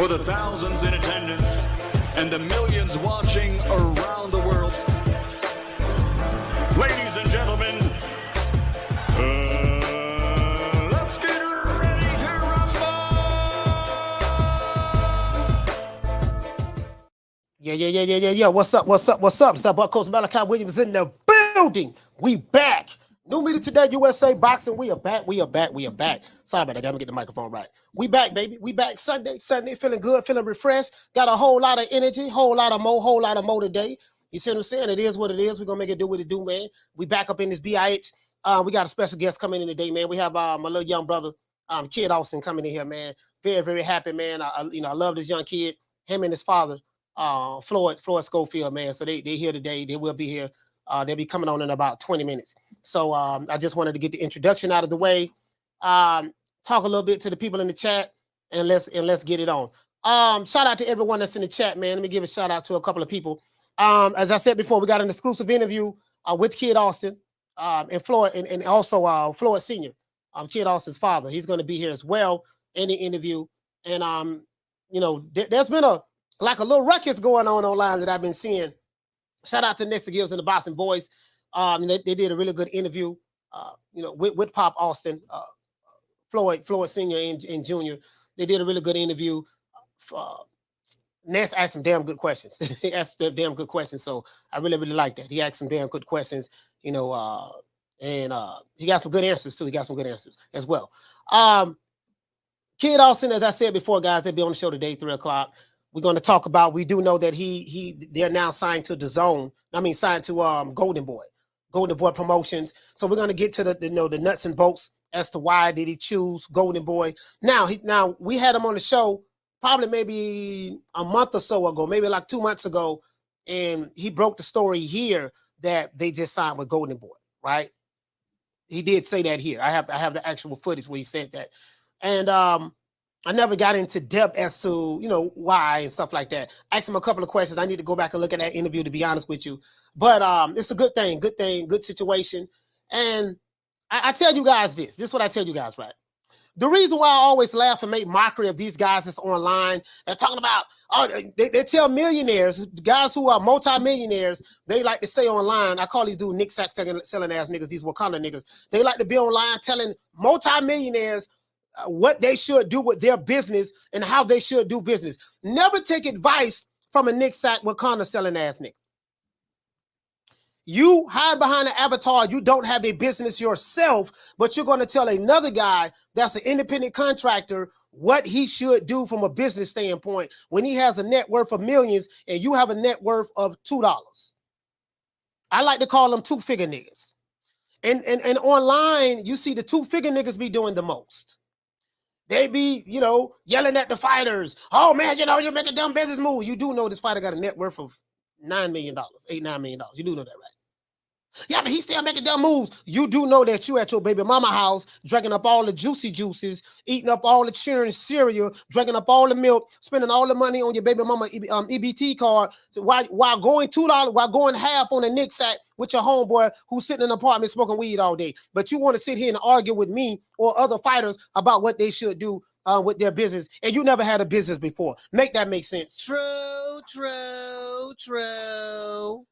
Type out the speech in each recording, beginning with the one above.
for the thousands in attendance and the millions watching around the world. Ladies and gentlemen, let's get ready to rumble! Yeah. What's up? Stop up, Coach Malachi Williams in the building. We back. New Media Today USA Boxing. We are back. Sorry about that. Gotta get the microphone right. We back, baby. We back Sunday, feeling good, feeling refreshed. Got a whole lot of energy, whole lot of mo today. You see what I'm saying? It is what it is. We're gonna make it do what it do, man. We back up in this BIH. We got a special guest coming in today, man. We have my little young brother, Kid Austin, coming in here, man. Very, very happy, man. I love this young kid. Him and his father, Floyd Schofield, man. So they here today. They will be here. They'll be coming on in about 20 minutes. So I just wanted to get the introduction out of the way. Talk a little bit to the people in the chat, and let's get it on. Shout out to everyone that's in the chat, man. Let me give a shout out to a couple of people. As I said before, we got an exclusive interview with Kid Austin and Floyd, and also Floyd Sr., Kid Austin's father. He's going to be here as well in the interview. And there's been a little ruckus going on online that I've been seeing. Shout out to Nessa Gibbs and the Boston Boys. They did a really good interview, with Pop Austin, Floyd Sr. and Jr. They did a really good interview. Ness asked some damn good questions. He asked damn good questions, so I really, really like that. He asked some damn good questions, and he got some good answers too. He got some good answers as well. Kid Austin, as I said before, guys, they'll be on the show today, 3:00. We're going to talk about. We do know that they're now signed to DAZN. Signed to Golden Boy Promotions. So we're going to get to the nuts and bolts as to why did he choose Golden Boy. Now we had him on the show probably maybe a month or so ago, maybe like 2 months ago, and he broke the story here that they just signed with Golden Boy, right? He did say that here. I have the actual footage where he said that, and I never got into depth as to, why and stuff like that. Asked him a couple of questions. I need to go back and look at that interview, to be honest with you. But it's a good thing, good situation. And I tell you guys this. This is what I tell you guys, right? The reason why I always laugh and make mockery of these guys that's online, they're talking about, they tell millionaires, guys who are multimillionaires, they like to say online, I call these dudes Nick Sack selling ass niggas, these Wakanda niggas. They like to be online telling multimillionaires what they should do with their business and how they should do business. Never take advice from a Nick Sack Wakanda selling ass nigga. You hide behind an avatar. You don't have a business yourself, but you're going to tell another guy that's an independent contractor what he should do from a business standpoint when he has a net worth of millions and you have a net worth of $2. I like to call them two-figure niggas. And online, you see the two-figure niggas be doing the most. They be, yelling at the fighters. Oh, man, you make a dumb business move. You do know this fighter got a net worth of $9 million, $8-9 million. You do know that, right? Yeah, but he still making dumb moves. You do know that you at your baby mama house, drinking up all the juicy juices, eating up all the churn cereal, drinking up all the milk, spending all the money on your baby mama EBT card, while going $2, while going half on a Nick Sack with your homeboy who's sitting in an apartment smoking weed all day. But you want to sit here and argue with me or other fighters about what they should do with their business, and you never had a business before. Make that make sense. True.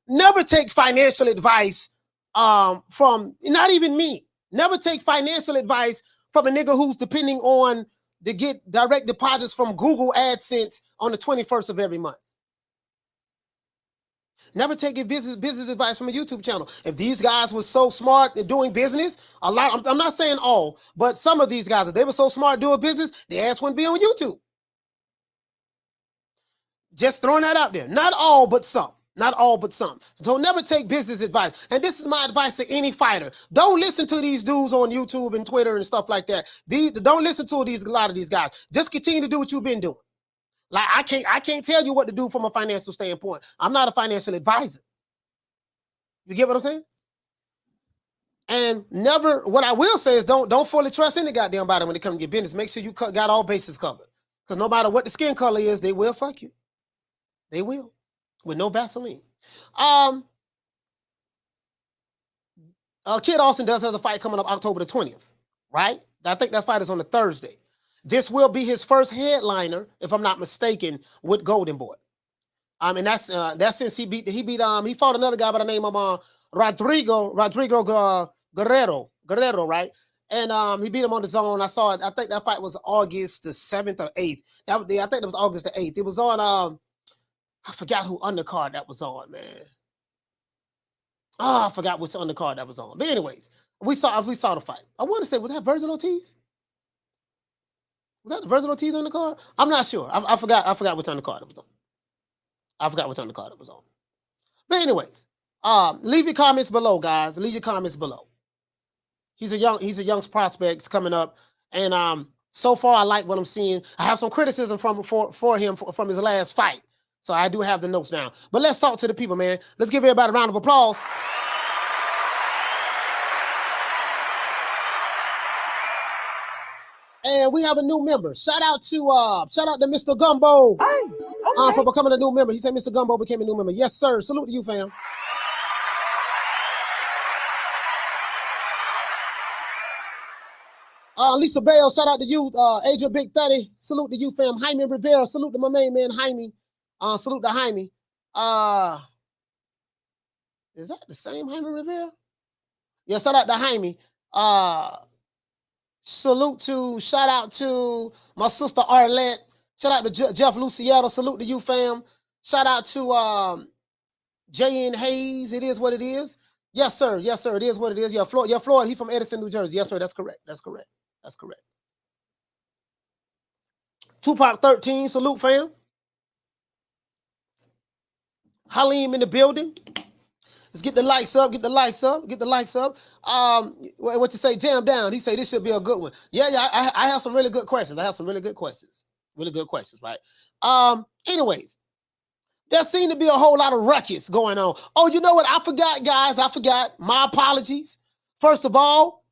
Never take financial advice from, not even me. Never take financial advice from a nigga who's depending on to get direct deposits from Google AdSense on the 21st of every month. Never take business advice from a YouTube channel. If these guys were so smart at doing business, I'm not saying all, but some of these guys, if they were so smart doing business, their ass wouldn't be on YouTube. Just throwing that out there. Not all, but some. Not all, but some. So never take business advice. And this is my advice to any fighter. Don't listen to these dudes on YouTube and Twitter and stuff like that. Don't listen to a lot of these guys. Just continue to do what you've been doing. Like, I can't tell you what to do from a financial standpoint. I'm not a financial advisor. You get what I'm saying? And never, what I will say is don't fully trust any goddamn body when it comes to your business. Make sure you got all bases covered. Because no matter what the skin color is, they will fuck you. They will. With no Vaseline. Kid Austin does have a fight coming up October the 20th, right? I think that fight is on a Thursday. This will be his first headliner, if I'm not mistaken, with Golden Boy. And that's since he fought another guy by the name of Rodrigo Guerrero, right? And he beat him on the zone. I saw it. I think that fight was August the 7th or 8th. I think it was August the 8th. It was on I forgot who undercard that was on, man. I forgot which undercard that was on. But anyways, we saw the fight. I want to say, was that Virgil Ortiz? Was that the Virgil Ortiz undercard? I'm not sure. I forgot which undercard it was on. I forgot which undercard it was on. But anyways, leave your comments below, guys. Leave your comments below. He's a young prospect coming up, and so far I like what I'm seeing. I have some criticism for him from his last fight, so I do have the notes down. But let's talk to the people, man. Let's give everybody a round of applause. And we have a new member. Shout out to Mr. Gumbo. Hey, okay. For becoming a new member. He said Mr. Gumbo became a new member. Yes, sir. Salute to you, fam. Lisa Bell, shout out to you. Adrian Big 30, salute to you, fam. Jaime Rivera, salute to my main man, Jaime. Salute to Jaime. Is that the same Jaime Rivera? Yeah, shout out to Jaime. Shout out to my sister Arlette. Shout out to Jeff Luciano. Salute to you, fam. Shout out to J.N. Hayes. It is what it is. Yes, sir. Yes, sir. It is what it is. Yeah, Floyd. He from Edison, New Jersey. Yes, sir. That's correct. That's correct. That's correct. Tupac 13. Salute, fam. Halim in the building. Let's get the likes up, get the likes up, get the likes up. What you say, Jam Down. He say this should be a good one. Yeah, I have some really good questions. I have some really good questions. Really good questions, right? Anyways, there seemed to be a whole lot of ruckus going on. Oh, you know what? I forgot, guys. I forgot. My apologies. First of all,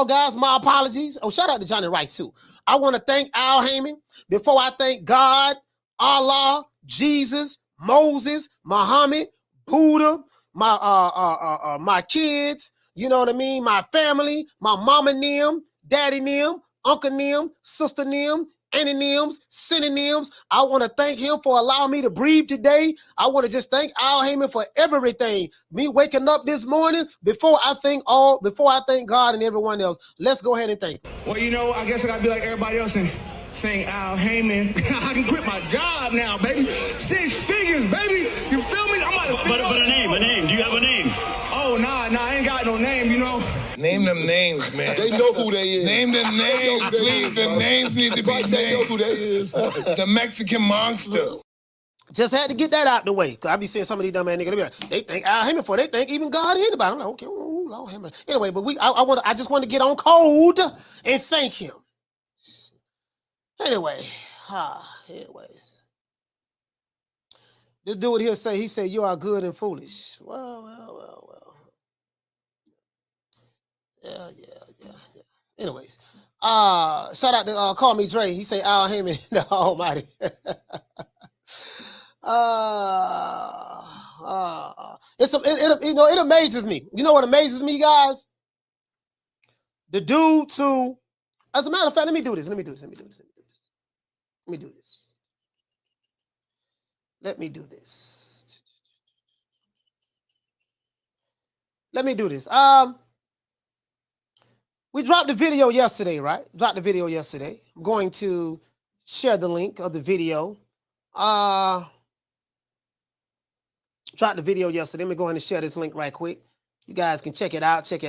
guys, my apologies. Oh, shout out to Johnny Rice, too. I want to thank Al Heyman before I thank God, Allah, Jesus, Moses, Muhammad, Buddha, my kids, you know what I mean? My family, my mama them, daddy them, uncle them, sister them, antonyms, synonyms. I want to thank him for allowing me to breathe today. I want to just thank Al Heyman for everything. Me waking up this morning before I thank God and everyone else. Let's go ahead and thank him. Well, you know, I guess I gotta be like everybody else and thank Al Heyman. I can quit my job now, baby. 6 figures, baby. You feel me? I'm about to But a name. Do you have a name? Oh, nah, I ain't got no name, you know. Name them names, man. They know who they is. Name them names, please. The names need to be named. They know who they is. The Mexican monster. Just had to get that out the way. Cause I be seeing some of these dumb ass niggas. They be like, they think Al Heyman for. They think even God and anybody. I'm like, okay, ooh, Lord have mercy. Anyway, but I just want to get on code and thank him. Anyways. This dude here he said, you are good and foolish. Well. Yeah. Anyways, shout out to Call Me Dre. He say Al Heyman, the Almighty. It amazes me. You know what amazes me, guys? The dude too. As a matter of fact, let me do this. Let me do this. We dropped the video yesterday, right? I'm going to share the link of the video. Dropped the video yesterday. Let me go ahead and share this link right quick. You guys can check it out. And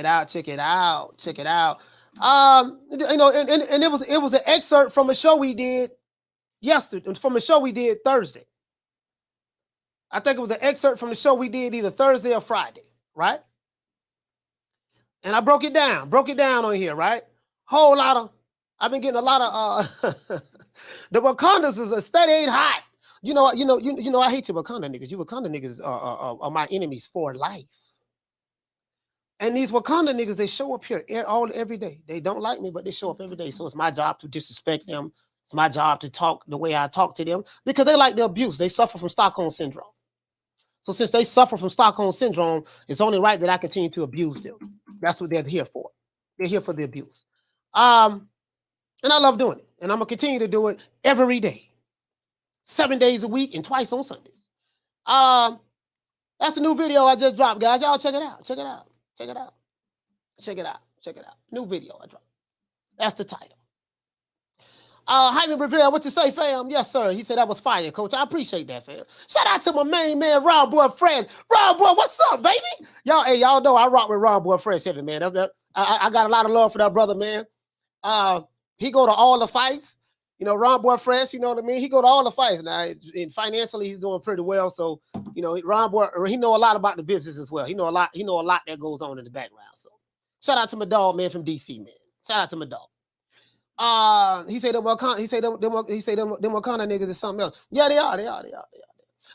it was an excerpt from a show we did Thursday. I think it was an excerpt from the show we did either Thursday or Friday, right? And I broke it down on here, right? I've been getting a lot of the Wakandas is a steady ain't hot. You know, I hate you Wakanda niggas. You Wakanda niggas are my enemies for life. And these Wakanda niggas, they show up here every day. They don't like me, but they show up every day. So it's my job to disrespect them. It's my job to talk the way I talk to them because they like the abuse. They suffer from Stockholm Syndrome. So since they suffer from Stockholm Syndrome, it's only right that I continue to abuse them. That's what they're here for. They're here for the abuse. And I love doing it. And I'm going to continue to do it every day. 7 days a week and twice on Sundays. That's the new video I just dropped, guys. Y'all check it out. Check it out. Check it out. Check it out. Check it out. New video I dropped. That's the title. Jaime Rivera, what you say, fam? Yes, sir. He said that was fire, coach. I appreciate that, fam. Shout out to my main man, Ron Boy Fresh. Ron Boy, what's up, baby? Y'all, hey, y'all know I rock with Ron Boy Fresh heavy, man. I got a lot of love for that brother, man. He go to all the fights. You know, Ron Boy Fresh, you know what I mean? He go to all the fights. Now, and financially, he's doing pretty well. So, you know, Ron Boy, he know a lot about the business as well. He know a lot that goes on in the background. So, shout out to my dog, man, from DC, man. Shout out to my dog. He said them Wakanda niggas is something else. Yeah, they are.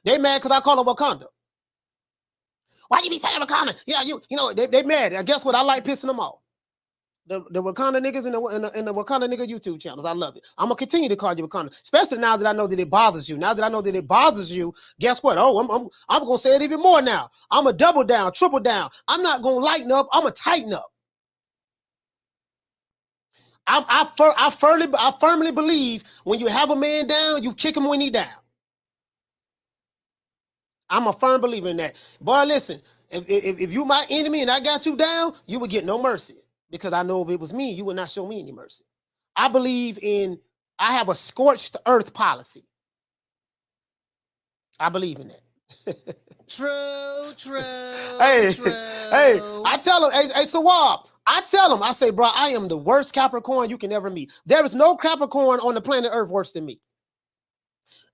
They mad because I call them Wakanda. Why you be saying Wakanda? Yeah, you know, they mad. And guess what? I like pissing them off. The Wakanda niggas in the Wakanda nigga YouTube channels. I love it. I'm gonna continue to call you Wakanda, especially now that I know that it bothers you. Now that I know that it bothers you, guess what? Oh, I'm gonna say it even more now. I'm gonna double down, triple down. I'm not gonna lighten up. I'm gonna tighten up. I firmly believe when you have a man down, you kick him when he down. I'm a firm believer in that. Boy, listen, if you my enemy and I got you down, you would get no mercy. Because I know if it was me, you would not show me any mercy. I have a scorched earth policy. I believe in that. True. Hey, I tell him, hey, Sawab, I tell him, I say, bro, I am the worst Capricorn you can ever meet. There is no Capricorn on the planet Earth worse than me.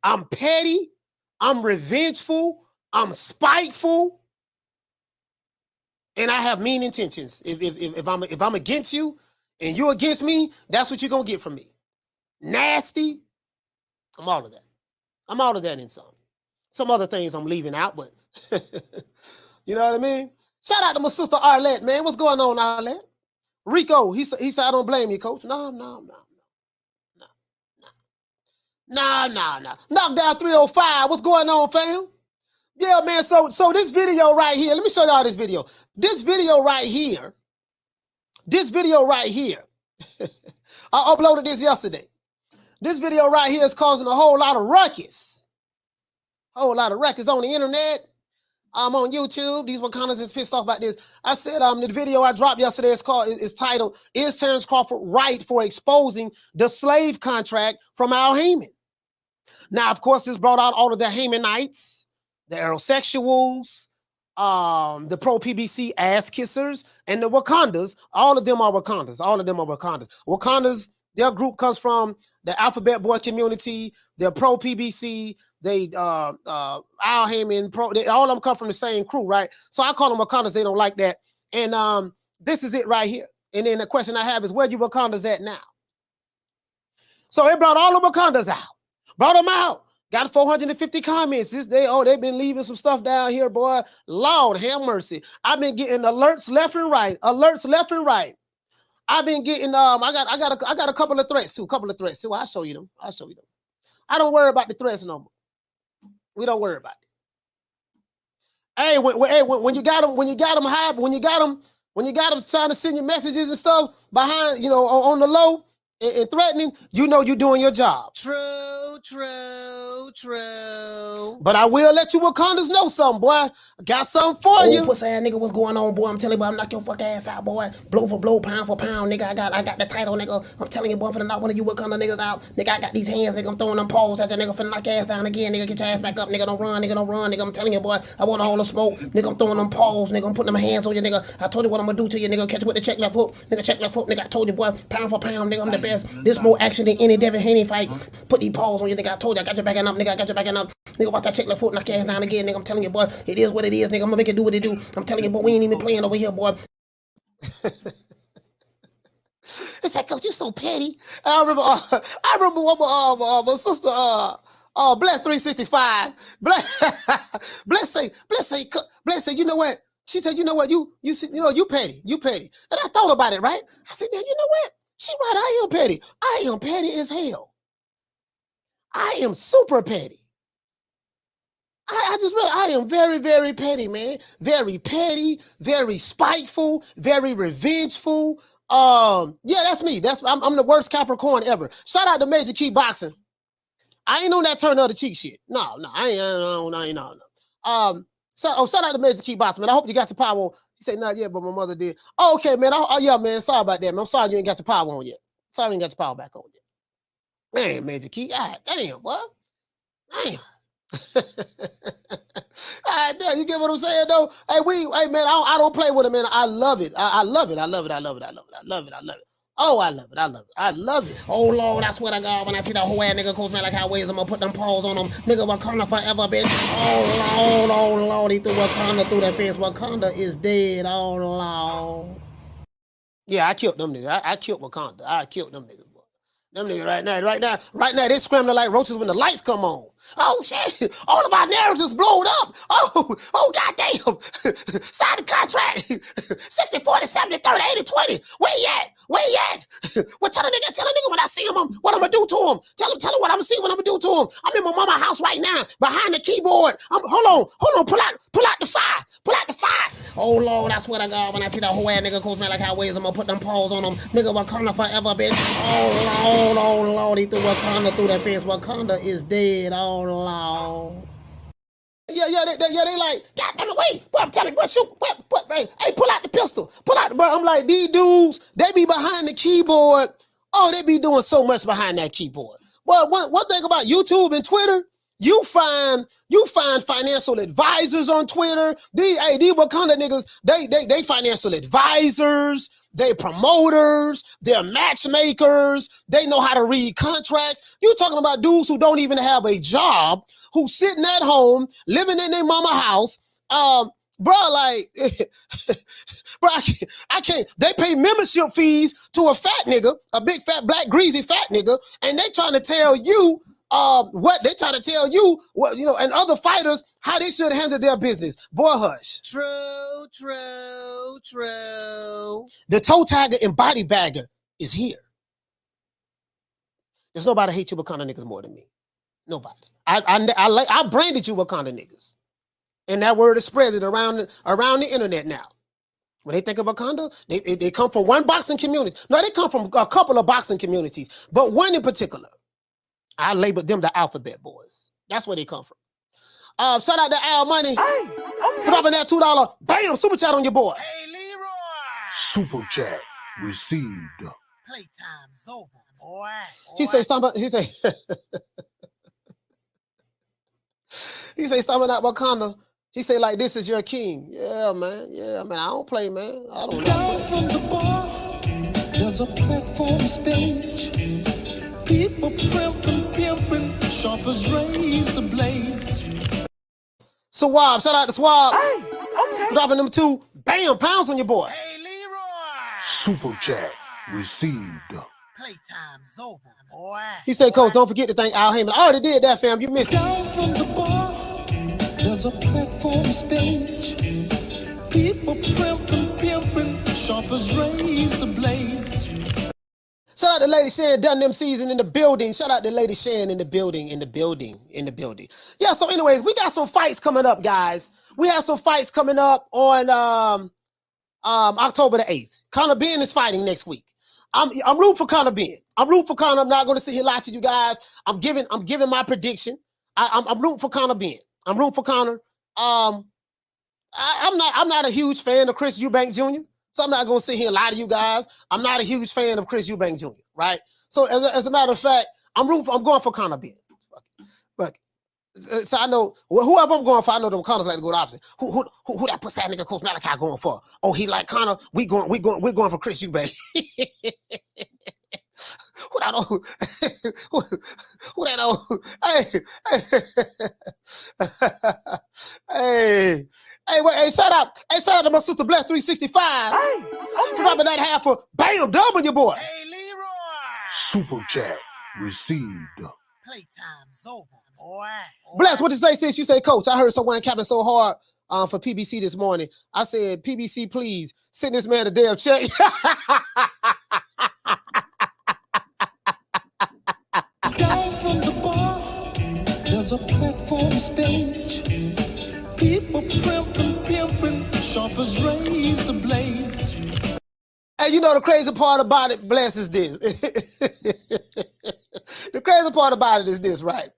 I'm petty. I'm revengeful. I'm spiteful. And I have mean intentions. If I'm against you and you're against me, that's what you're gonna get from me. Nasty. I'm all of that. I'm all of that in some. Some other things I'm leaving out, but you know what I mean? Shout out to my sister Arlette, man. What's going on, Arlette? Rico, he said, I don't blame you, coach. No. Knock down 305. What's going on, fam? Yeah, man. So this video right here, let me show y'all this video. This video right here, I uploaded this yesterday. This video right here is causing a whole lot of ruckus. On the internet. I'm on YouTube. These Wakandas is pissed off about this. I said the video I dropped yesterday is titled, Is Terrence Crawford Right for Exposing the Slave Contract from Al Heyman? Now, of course, this brought out all of the Haymanites, the aerosexuals, the pro-PBC ass kissers, and the Wakandas. All of them are Wakandas. Wakandas, their group comes from the Alphabet Boy community. They're pro-PBC. They Al Heyman, all of them come from the same crew, right? So I call them Wakandas. They don't like that. And this is it right here. And then the question I have is, where you Wakandas at now? So it brought all the Wakandas out. Brought them out. Got 450 comments. They've been leaving some stuff down here, boy. Lord have mercy. I've been getting alerts left and right. I've been getting I got a couple of threats too. I'll show you them. I don't worry about the threats no more. We don't worry about it. Hey, when you got them trying to send you messages and stuff behind, on the low and threatening, you know you're doing your job. True. But I will let you Wakandas know something, boy. I got something for you. Pussy ass nigga, what's going on, boy? I'm telling you, boy, I'm knock your fuck ass out, boy. Blow for blow, pound for pound, nigga. I got the title, nigga. I'm telling you, boy, for the knock one of you Wakanda niggas out. Nigga, I got these hands, nigga. I'm throwing them paws at your nigga, finna knock your ass down again, nigga. Get your ass back up, nigga. Don't run, nigga. I'm telling you, boy, I want a hold of smoke. Nigga, I'm throwing them paws, nigga. I'm putting them hands on you, nigga. I told you what I'm gonna do to you, nigga. Catch you with the check left hook. Nigga, I told you, boy, pound for pound, nigga. I'm the best. This more action than any Devin Haney fight. Put these paws on you, nigga. I told you, I got your back up, nigga. Nigga, watch that check left foot, knock your ass down again, nigga. I'm telling you, boy, it is what it is, nigga. I'm gonna make it do what it do. I'm telling you, boy, we ain't even playing over here, boy. It's like, coach, you so petty. I remember what my sister, Bless 365. Bless say, you know what? She said, you know what? You petty. And I thought about it, right? I said, man, you know what? She right, I am petty. I am petty as hell. I am super petty. I am very, very petty, man. Very petty, very spiteful, very revengeful. Yeah, that's me. I'm the worst Capricorn ever. Shout out to Major Key Boxing. I ain't on that turn of the cheek shit. No, I ain't no. Shout out to Major Key Boxing, man. I hope you got your power on. He said, not yet, but my mother did. Oh, okay, man. Yeah, man. Sorry about that, man. I'm sorry you ain't got your power on yet. Sorry you ain't got your power back on yet. Man, Major Key. God damn, what? Damn. Damn, you get what I'm saying, though? Hey, man, I don't play with it, man. I love it. I love it. Oh, I love it. Oh, Lord, I swear to God, when I see that whole ass nigga goes, man, like how ways I'm gonna put them paws on them. Nigga, Wakanda forever, bitch. Oh, Lord, he threw Wakanda through that fence. Wakanda is dead. Oh, Lord. Yeah, I killed them niggas. I killed Wakanda. I killed them niggas, boy. Them niggas right now, they scrambling like roaches when the lights come on. Oh, shit. All of our narratives blowed up. Oh, goddamn. Sign the contract. 60, 40, 70, 30, 80, 20. Where you at? What tell a nigga when I see him, what I'm gonna do to him. Tell him what I'm gonna see, what I'm gonna do to him. I'm in my mama's house right now, behind the keyboard. Hold on, pull out the fire. Oh, Lord, I swear to God, when I see that whole ass nigga goes, man, like how ways I'm gonna put them paws on him. Nigga, Wakanda forever, bitch. Oh, Lord, he threw Wakanda through that fence. Wakanda is dead. Oh, Lord. Yeah, they like, God damn it, wait. Boy, I'm telling you, shoot. Hey, pull out the pistol. Bro, I'm like, these dudes, they be behind the keyboard. Oh, they be doing so much behind that keyboard. Well, one thing about YouTube and Twitter, you find financial advisors on Twitter. These Wakanda niggas, they financial advisors, they promoters, they're matchmakers, they know how to read contracts. You talking about dudes who don't even have a job, who sitting at home, living in their mama house. Bro, like, bro, I can't. They pay membership fees to a fat nigga, a big fat black greasy fat nigga, and they trying to tell you what, you know, and other fighters how they should handle their business. Boy, hush. True. The toe tagger and body bagger is here. There's nobody hate you Wakanda niggas more than me. Nobody. I branded you Wakanda niggas. And that word is spreading around the internet now. When they think of Wakanda, they come from one boxing community. No, they come from a couple of boxing communities, but one in particular. I labeled them the Alphabet Boys. That's where they come from. Shout out to Al Money. Hey, okay. Dropping that $2. Bam, super chat on your boy. Hey, Leroy. Super chat received. Playtime's over, boy. He say, he say, stomping out Wakanda. He say, like, this is your king. Yeah, man. I don't play, man. I don't know. Down from the bar, there's a platform stage. People pimping, sharp as razor blades. Swab, shout out to Swab. Hey, okay. Dropping them two, bam, pounds on your boy. Hey, Leroy. Super chat received. Playtime's over, boy. He said, Coach, don't forget to thank Al Heyman. I already did that, fam. You missed it. Down from the bar, there's a platform stage. People pimping, sharp as razor blades. Shout out to Lady Shan, done them season in the building. Shout out to Lady Shan in the building. Yeah, so anyways, we got some fights coming up, guys. We have some fights coming up on October the 8th. Conor Benn is fighting next week. I'm rooting for Conor Benn. I'm not going to sit here and lie to you guys. I'm giving my prediction. I'm rooting for Conor Benn. I'm rooting for Conor. I'm not a huge fan of Chris Eubank Jr., so I'm not going to sit here and lie to you guys. I'm not a huge fan of Chris Eubank Jr., right? So as a matter of fact, I'm going for Conor Benn. But so I know whoever I'm going for, I know them Conors like to go the opposite. Who that pussy nigga Coach Malachi going for? Oh, he like Conor. We're going for Chris Eubank. Who that old? Who that old? Hey, shout out to my sister Bless 365. Hey, okay. Dropping that half for bam, double your boy. Hey, Leroy. Super chat received. Playtime's over, boy. Bless, what you say, sis? You say, Coach, I heard someone capping so hard for PBC this morning. I said, PBC, please send this man a damn check. Down from the bar, there's a platform stage. People pimping, sharp as razor blades. And you know the crazy part about it, bless, is this. The crazy part about it is this, right?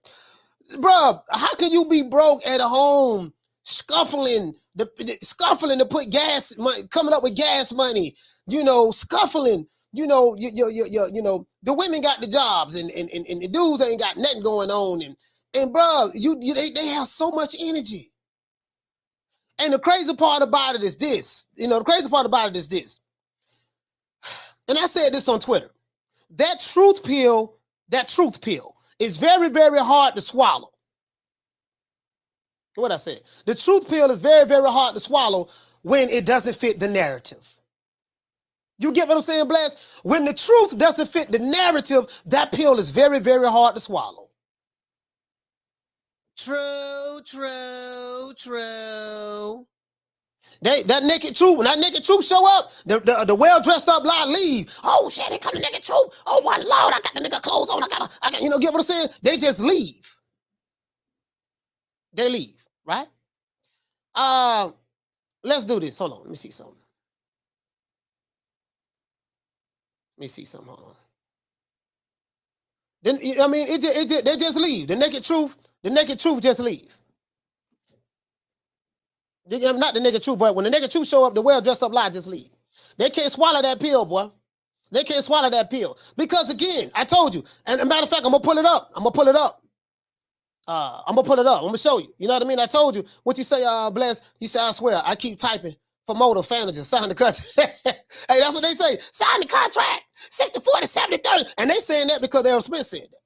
Bruh, how can you be broke at home, scuffling to put gas money, coming up with gas money, scuffling, you know, the women got the jobs and the dudes ain't got nothing going on. And bruh, they have so much energy. And the crazy part about it is this, and I said this on Twitter, that truth pill is very, very hard to swallow. What I said, the truth pill is very, very hard to swallow when it doesn't fit the narrative. You get what I'm saying, Blast? When the truth doesn't fit the narrative, that pill is very, very hard to swallow. True. That naked truth, when that naked truth show up, the well-dressed up lie leave. Oh shit, they come to naked truth. Oh my Lord, I got the nigga clothes on. I got, get what I'm saying? They just leave. They leave, right? Let's do this. Hold on, let me see something. Hold on. Then they just leave. The naked truth just leave. Not the naked truth, but when the naked truth show up, the well-dressed up lie just leave. They can't swallow that pill, boy. They can't swallow that pill. Because again, I told you, and a matter of fact, I'm gonna pull it up. I'm gonna show you. You know what I mean? I told you. What you say, Bless? You say, I swear, I keep typing for motor fanages, sign the contract. Hey, that's what they say. Sign the contract. 60-40, 70-30. And they saying that because Errol Smith said that.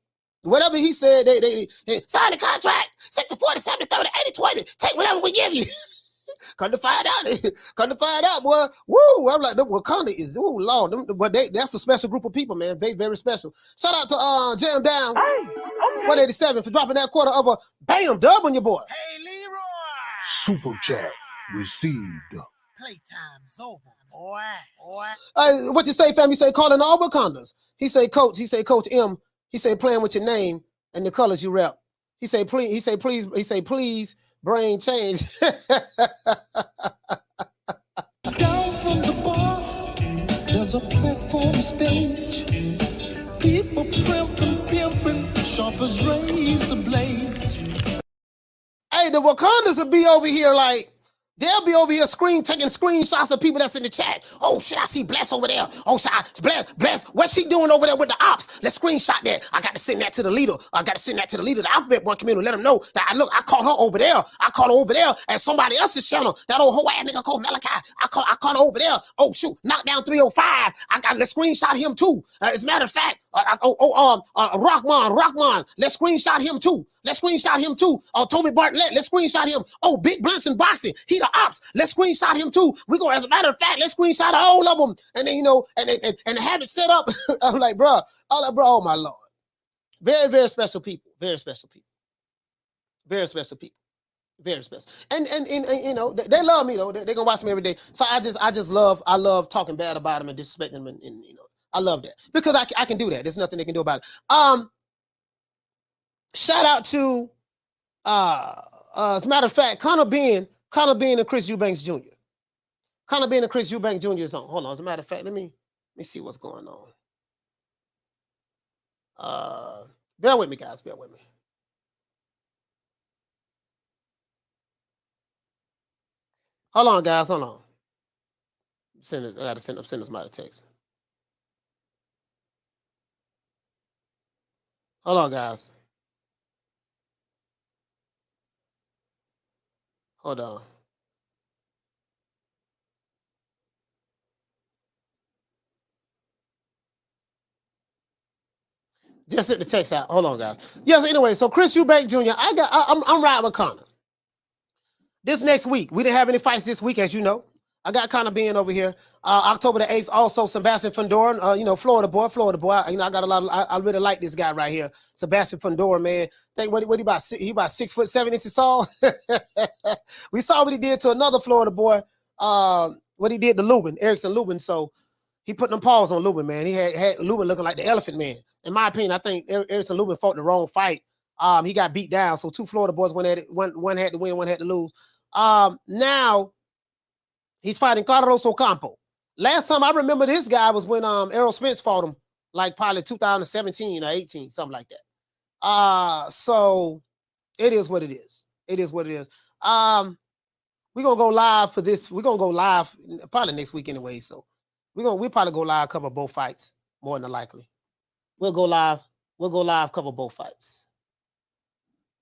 Whatever he said, they sign the contract. 60-40, 70-30, 80-20. Take whatever we give you. Come to find out, boy. Woo! I'm like, Wakanda is, oh Lord, that's a special group of people, man. Very, very special. Shout out to Jam Down 187 for dropping that quarter of a bam dub on your boy. Hey, Leroy! Super chat received. Playtime's over, boy. What you say, fam? You say calling all Wakandas. He say Coach M. He say playing with your name and the colors you rep. He say please. Brain change. Down from the bar, there's a platform stage. People pimping, sharp as razor blades. Hey, the Wakandas will be over here like, they'll be over here taking screenshots of people that's in the chat. Oh shit, I see Bless over there. Oh shit, Bless, what's she doing over there with the ops? Let's screenshot that. I got to send that to the leader. of the Alphabet Boy community. Let them know that I call her over there. I call her over there at somebody else's channel. That old hoe ass nigga called Malachi. I call her over there. Oh shoot, knockdown 305. Let's screenshot him too. As a matter of fact, Rockman, let's screenshot him too. Toby Bartlett, let's screenshot him. Oh, Big Blunson Boxing, he the ops. Let's screenshot him too. We go, as a matter of fact, let's screenshot all of them. And then, and have it set up. I'm like, bro, oh my Lord. Very, very special people. Very special. And they love me though. They gonna watch me every day. So I love talking bad about them and disrespecting them, and I love that because I can do that. There's nothing they can do about it. Shout out to as a matter of fact, Connor Bean and Chris Eubanks Jr. Is on. Hold on. As a matter of fact, let me see what's going on. Bear with me, guys. Bear with me. Hold on, guys. Hold on. I gotta send somebody a text. Hold on, guys. Hold on. Just sent the text out. Hold on, guys. Yes. Anyway, so Chris Eubank Jr. I'm riding with Connor. This next week, we didn't have any fights this week, as you know. I got Connor being over here. October the 8th, also Sebastian Fundora, Florida boy. I got a lot of, I really like this guy right here. Sebastian Fundora, man. Think what he about 6'7" tall. We saw what he did to another Florida boy. What he did to Lubin, Erickson Lubin. So he put them paws on Lubin, man. He had Lubin looking like the Elephant Man. In my opinion, I think Erickson Lubin fought the wrong fight. He got beat down. So two Florida boys went at it. One had to win, one had to lose. Now he's fighting Carlos Ocampo. last time I remember this guy was when Errol Spence fought him, like probably 2017 or 18, something like that. So it is what it is. It is what it is. We're gonna go live for this. We're gonna go live probably next week anyway. So we'll probably go live, cover both fights, more than likely. We'll go live, cover both fights.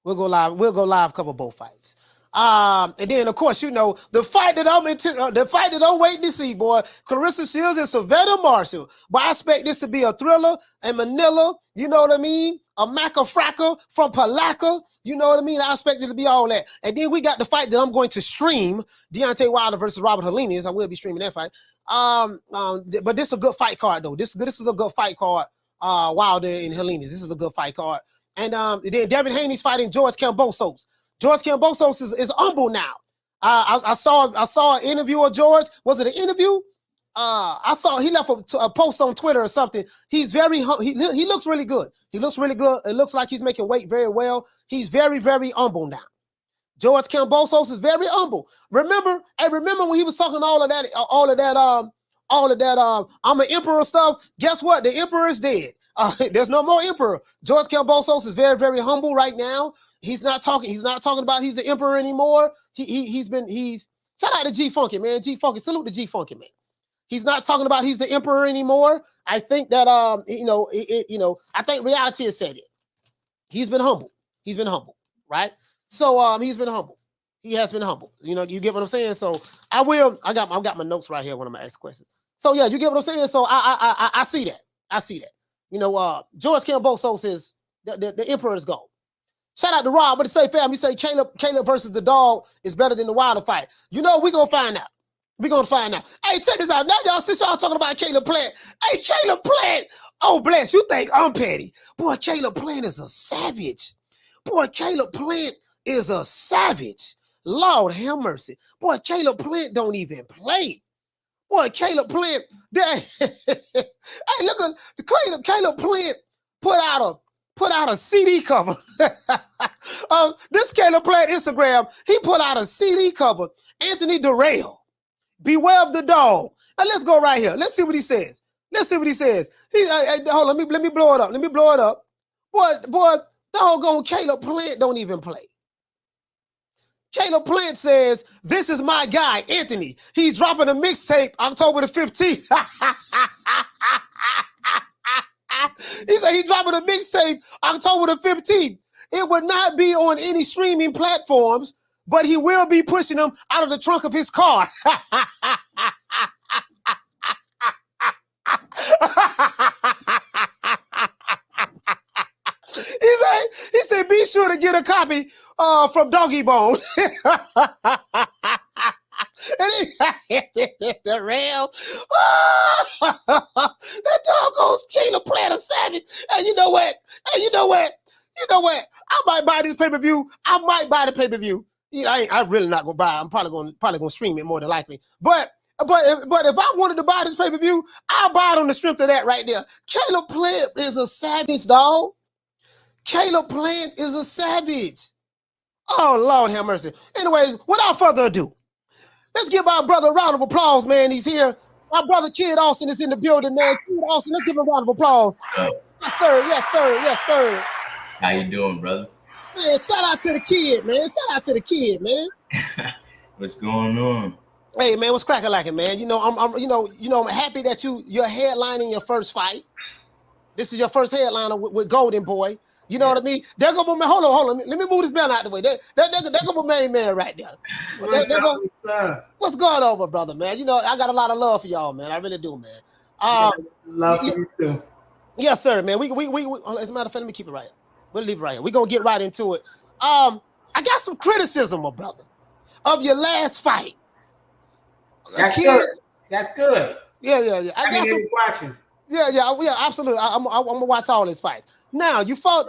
We'll go live, cover both fights. And then of course, you know, the fight that I'm waiting to see, boy, Clarissa Shields and Savannah Marshall. But I expect this to be a thriller in Manila, you know what I mean? A Macafraca from Palaka, you know what I mean? I expect it to be all that. And then we got the fight that I'm going to stream, Deontay Wilder versus Robert Helenius. I will be streaming that fight. But this is a good fight card, though. This is a good fight card, Wilder and Helenius. This is a good fight card. And then Devin Haney's fighting George Kambosos. George Kambosos is humble now. I saw an interview of George. Was it an interview? I saw he left a post on Twitter or something. He's very he looks really good. He looks really good. It looks like he's making weight very well. He's very, very humble now. George Kambosos is very humble. Remember when he was talking all of that, I'm an emperor stuff. Guess what? The emperor is dead. There's no more emperor. George Kambosos is very, very humble right now. He's not talking about he's the emperor anymore. He's shout out to G Funky, man. G Funky, salute to G Funky, man. He's not talking about he's the emperor anymore. I think that I think reality has said it. He's been humble. He's been humble, right? So he's been humble. He has been humble. You know, you get what I'm saying? So I got my notes right here when I'm gonna ask questions. So yeah, you get what I'm saying? So I see that. I see that. You know, George Kambosos is the emperor is gone. Shout out to Rob. What to say, fam? You say Caleb versus the dog is better than the Wilder fight. You know, we're gonna find out. We're gonna find out. Hey, check this out. Now y'all, since y'all talking about Caleb Plant. Hey, Caleb Plant. Oh, bless. You think I'm petty. Boy, Caleb Plant is a savage. Boy, Caleb Plant is a savage. Lord have mercy. Boy, Caleb Plant don't even play. Boy, Caleb Plant. Hey, look at Caleb Plant put out a CD cover. This Caleb Plant Instagram, he put out a CD cover. Anthony Durrell, beware of the dog. Now let's go right here. Let's see what he says. Hold on, let me blow it up. Boy, doggone Caleb Plant don't even play. Caleb Plant says, this is my guy, Anthony. He's dropping a mixtape October the 15th. He said he's dropping a mixtape October the 15th. It would not be on any streaming platforms, but he will be pushing them out of the trunk of his car. He said, be sure to get a copy from Doggy Bone. The real that dog goes Caleb Plant a savage. And you know what? I might buy this pay-per-view. I might buy the pay-per-view. You know, I'm really not gonna buy it. I'm probably gonna stream it more than likely. But if I wanted to buy this pay-per-view, I'll buy it on the strength of that right there. Caleb Plant is a savage, dog. Caleb Plant is a savage. Oh, Lord have mercy. Anyways, without further ado, let's give our brother a round of applause, man. He's here. Our brother Kid Austin is in the building, man. Kid Austin, let's give him a round of applause. Yes, sir. Yes, sir. Yes, sir. How you doing, brother? Man, shout out to the kid, man. What's going on? Hey, man, what's cracking like it, man? You know, I'm happy that you're headlining your first fight. This is your first headliner with Golden Boy. You know what I mean? There go my man. Hold on. Let me move this man out the way. There go my main man right there. What's going on, my brother, man? You know, I got a lot of love for y'all, man. I really do, man. Love for you too. Yes, sir, man. We as a matter of fact, let me keep it right here. We'll leave it right here. We're gonna get right into it. I got some criticism, my brother, of your last fight. That's good. That's good. Yeah. I got some watching. Yeah, absolutely. I'm gonna watch all his fights. Now you fought.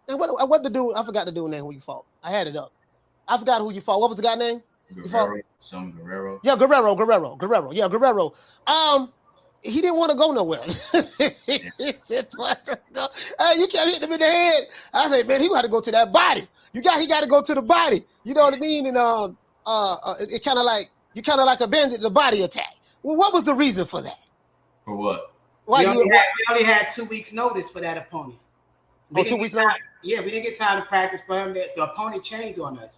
And what the dude? I forgot the dude name who you fought. I had it up. I forgot who you fought. What was the guy name? Guerrero. Yeah, Guerrero. Yeah, Guerrero. He didn't want to go nowhere. Hey, you can't hit him in the head. I said, man, he got to go to that body. He got to go to the body. You know what I mean? And it kind of like you kind of like abandoned the body attack. Well, what was the reason for that? For what? Why we only had 2 weeks notice for that opponent. Oh, 2 weeks notice? Yeah, we didn't get time to practice for him. The opponent changed on us.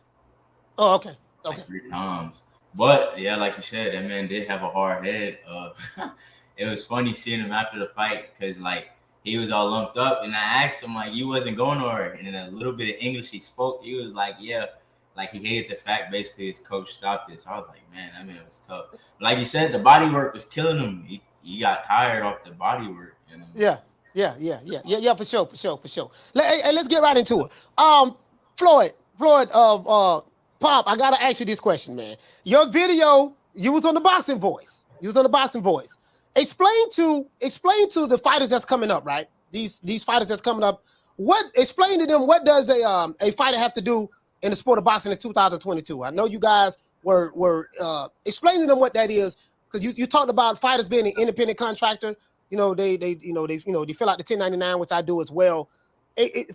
Oh, okay. Okay. Like 3 times. But yeah, like you said, that man did have a hard head. It was funny seeing him after the fight because like he was all lumped up, and I asked him like, "You wasn't going nowhere?" And in a little bit of English he spoke, he was like, "Yeah." Like he hated the fact basically his coach stopped it. So I was like, man, that man was tough. But like you said, the body work was killing him. He got tired off the body work. You know? Yeah, for sure. Let's get right into it. Floyd, Pop, I gotta ask you this question, man. Your video, you was on the Boxing Voice. Explain to the fighters that's coming up, right? These fighters that's coming up. Explain to them what does a fighter have to do in the sport of boxing in 2022? I know you guys were explaining to them what that is, because you talked about fighters being an independent contractor. You know, they fill out the 1099, which I do as well.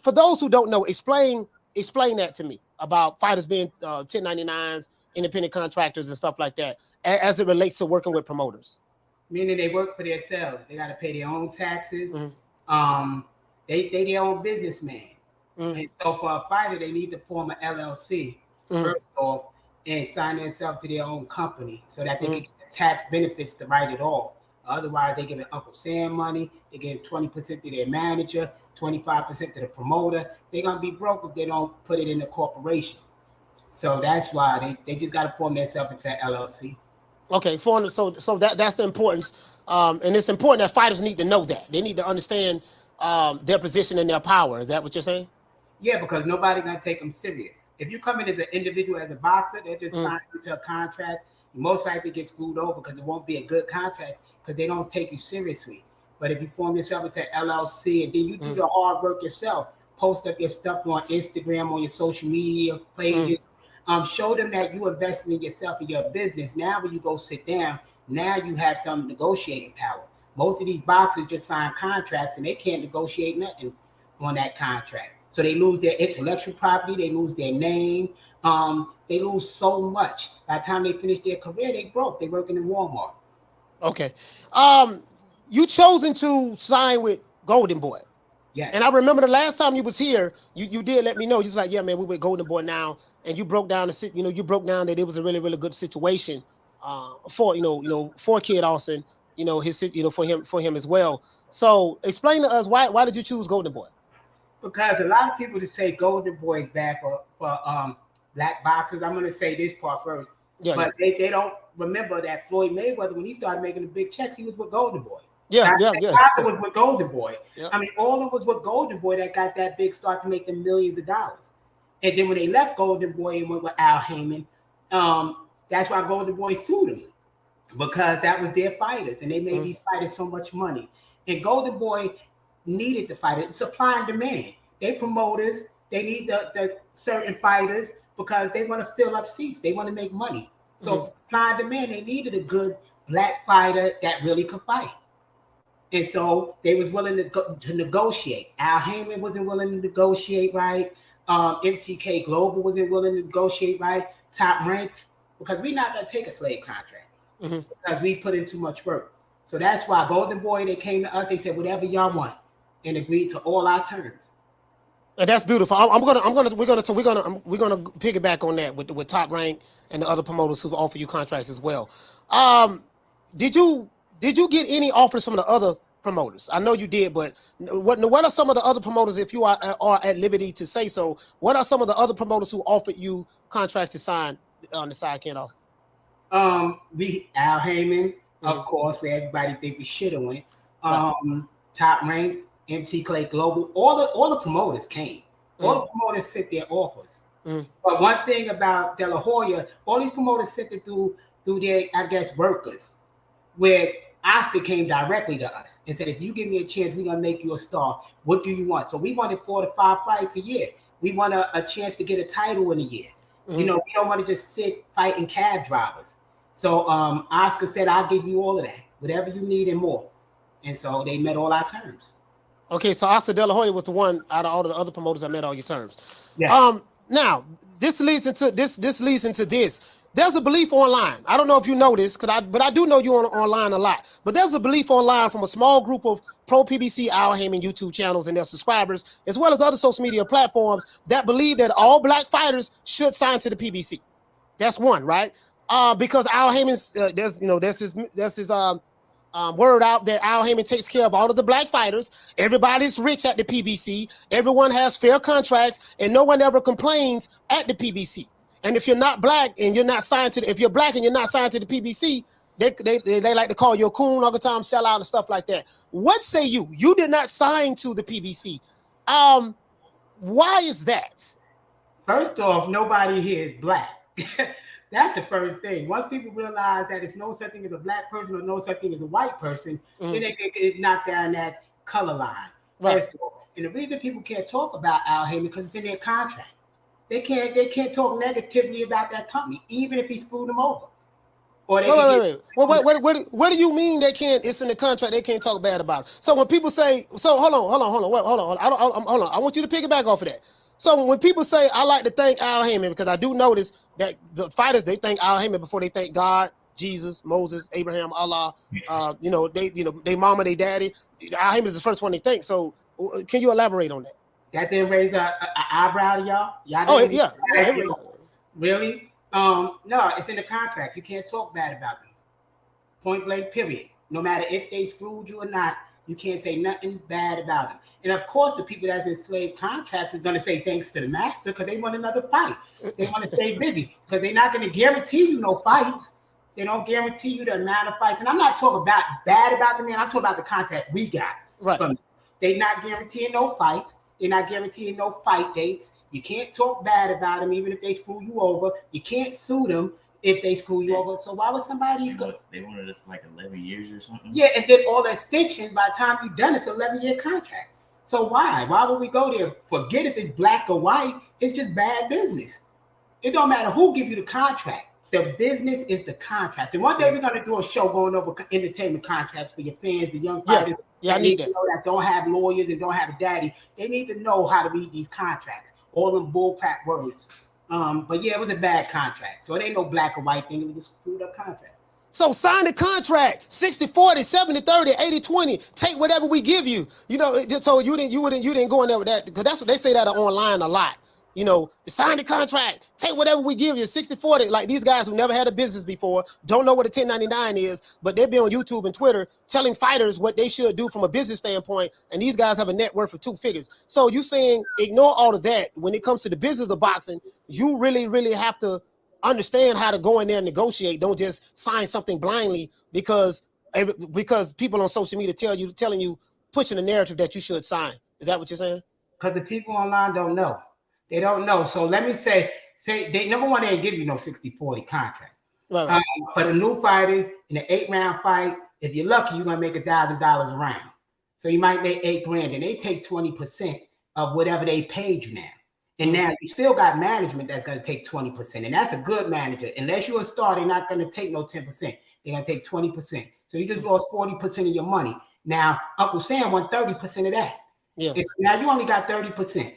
For those who don't know, explain that to me about fighters being 1099s, independent contractors, and stuff like that, as it relates to working with promoters. Meaning they work for themselves. They got to pay their own taxes. Mm-hmm. They their own businessman. Mm-hmm. And so for a fighter, they need to form an LLC first off and sign themselves to their own company so that they can get the tax benefits to write it off. Otherwise, they give Uncle Sam money. They give 20% to their manager, 25% to the promoter. They're gonna be broke if they don't put it in the corporation. So that's why they just got to form themselves into an LLC. Okay, so that's the importance, and it's important that fighters need to know that. They need to understand their position and their power. Is that what you're saying? Yeah, because nobody's gonna take them serious. If you come in as an individual, as a boxer, they just sign you to a contract. You most likely get screwed over because it won't be a good contract because they don't take you seriously. But if you form yourself into LLC and then you do the hard work yourself, post up your stuff on Instagram, on your social media pages, show them that you invested in yourself and your business. Now when you go sit down, now you have some negotiating power. Most of these boxers just sign contracts and they can't negotiate nothing on that contract. So they lose their intellectual property, they lose their name, they lose so much. By the time they finish their career, they broke. They working in Walmart. Okay. You chosen to sign with Golden Boy. Yeah. And I remember the last time you was here, you did let me know. You was like, yeah, man, we with Golden Boy now. And you broke down that it was a really, really good situation for Kid Austin, for him as well. So explain to us why did you choose Golden Boy? Because a lot of people just say Golden Boy is bad for black boxers. I'm gonna say this part first. But they don't remember that Floyd Mayweather, when he started making the big checks, he was with Golden Boy. Parker was with Golden Boy. Yeah. I mean, all of them was with Golden Boy that got that big start to make them millions of dollars. And then when they left Golden Boy and went with Al Heyman, that's why Golden Boy sued him, because that was their fighters, and they made these fighters so much money. And Golden Boy needed the fighters, supply and demand. They promoters, they need the certain fighters because they want to fill up seats. They want to make money. So supply and demand, they needed a good black fighter that really could fight. And so they was willing to negotiate. Al Heyman wasn't willing to negotiate, right? MTK Global wasn't willing to negotiate, right? Top Rank, because we're not going to take a slave contract because we put in too much work. So that's why Golden Boy, they came to us, they said, whatever y'all want, and agreed to all our terms. And that's beautiful. We're gonna piggyback on that with Top Rank and the other promoters who offer you contracts as well. Did you get any offers from the other promoters? I know you did, but what are some of the other promoters, if you are at liberty to say so, what are some of the other promoters who offered you contracts to sign on the side, Ken Austin? Al Heyman, of course, where everybody think we should have went. Top Rank, MTK Global, all the promoters came. All the promoters sent their offers. But one thing about De La Hoya, all these promoters sent it through their, I guess, workers, where Oscar came directly to us and said, if you give me a chance, we're going to make you a star. What do you want? So we wanted 4 to 5 fights a year. We want a chance to get a title in a year. We don't want to just sit fighting cab drivers. So Oscar said, I'll give you all of that, whatever you need and more. And so they met all our terms. Okay, so Oscar De La Hoya was the one out of all the other promoters that met all your terms. Yeah. Now this leads into this. there's a belief online. I don't know if you know this, but I do know you online a lot. But there's a belief online from a small group of pro PBC Al Heyman YouTube channels and their subscribers, as well as other social media platforms, that believe that all black fighters should sign to the PBC. That's one, right? Because Al Heyman's there's his word out that Al Heyman takes care of all of the black fighters. Everybody's rich at the PBC. Everyone has fair contracts, and no one ever complains at the PBC. And if you're not black and you're not signed to, if you're black and you're not signed to the PBC, they like to call you a coon all the time, sell out and stuff like that. What say you? You did not sign to the PBC. Why is that? First off, nobody here is black. That's the first thing. Once people realize that it's no such thing as a black person or no such thing as a white person, then they can get knocked down that color line. Right. First of all. And the reason people can't talk about Al Heyman because it's in their contract. They can't talk negatively about that company, even if he screwed them over. Or they wait. What do you mean they can't? It's in the contract. They can't talk bad about it. So when people say, so hold on. I want you to pick it back off of that. So when people say, I like to thank Al Heyman, because I do notice that the fighters, they thank Al Heyman before they thank God, Jesus, Moses, Abraham, Allah. They mama, they daddy. Al Heyman is the first one they thank. So can you elaborate on that? That didn't raise an eyebrow to y'all? Really? No, it's in the contract. You can't talk bad about them. Point blank, period. No matter if they screwed you or not, you can't say nothing bad about them. And of course, the people that's in slave contracts is going to say thanks to the master because they want another fight. They want to stay busy because they're not going to guarantee you no fights. They don't guarantee you the amount of fights. And I'm not talking about bad about the man. I'm talking about the contract we got. Right. From them. They're not guaranteeing no fights. They're not guaranteeing no fight dates. You can't talk bad about them, even if they screw you over. You can't sue them if they screw you over. So why would somebody go? They wanted us for like 11 years or something. Yeah, and then all the extensions, by the time you're done, it's an 11-year contract. So why? Why would we go there? Forget if it's black or white. It's just bad business. It don't matter who give you the contract. The business is the contract. And one day we're going to do a show going over entertainment contracts for your fans, the young fighters. Yeah, I need that. That don't have lawyers and don't have a daddy. They need to know how to read these contracts. All them bullcrap words. But yeah, it was a bad contract. So it ain't no black or white thing. It was a screwed up contract. So sign the contract, 60-40, 70-30, 80-20, take whatever we give you. So you didn't go in there with that, because that's what they say that online a lot. Sign the contract, take whatever we give you, 60-40. Like these guys who never had a business before, don't know what a 1099 is, but they be on YouTube and Twitter telling fighters what they should do from a business standpoint, and these guys have a net worth of 2 figures. So you saying ignore all of that. When it comes to the business of boxing, you really, really have to understand how to go in there and negotiate. Don't just sign something blindly because people on social media telling you, pushing the narrative that you should sign. Is that what you're saying? Because the people online don't know. They don't know. So let me say they number one, they ain't give you no 60-40 contract. Right. For the new fighters in the 8-round fight, if you're lucky, you're gonna make $1,000 a round. So you might make $8,000, and they take 20% of whatever they paid you now. And now you still got management that's gonna take 20%, and that's a good manager. Unless you're a star, they're not gonna take no 10%. They're gonna take 20%. So you just lost 40% of your money. Now Uncle Sam won 30% of that. Yeah. Now you only got 30%.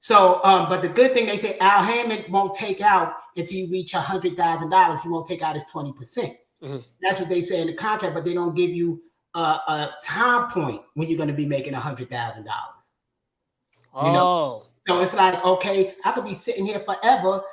So, but the good thing, they say Al Heyman won't take out until you reach $100,000. He won't take out his 20%. Mm-hmm. That's what they say in the contract, but they don't give you a time point when you're going to be making $100,000. Oh. So it's like, okay, I could be sitting here forever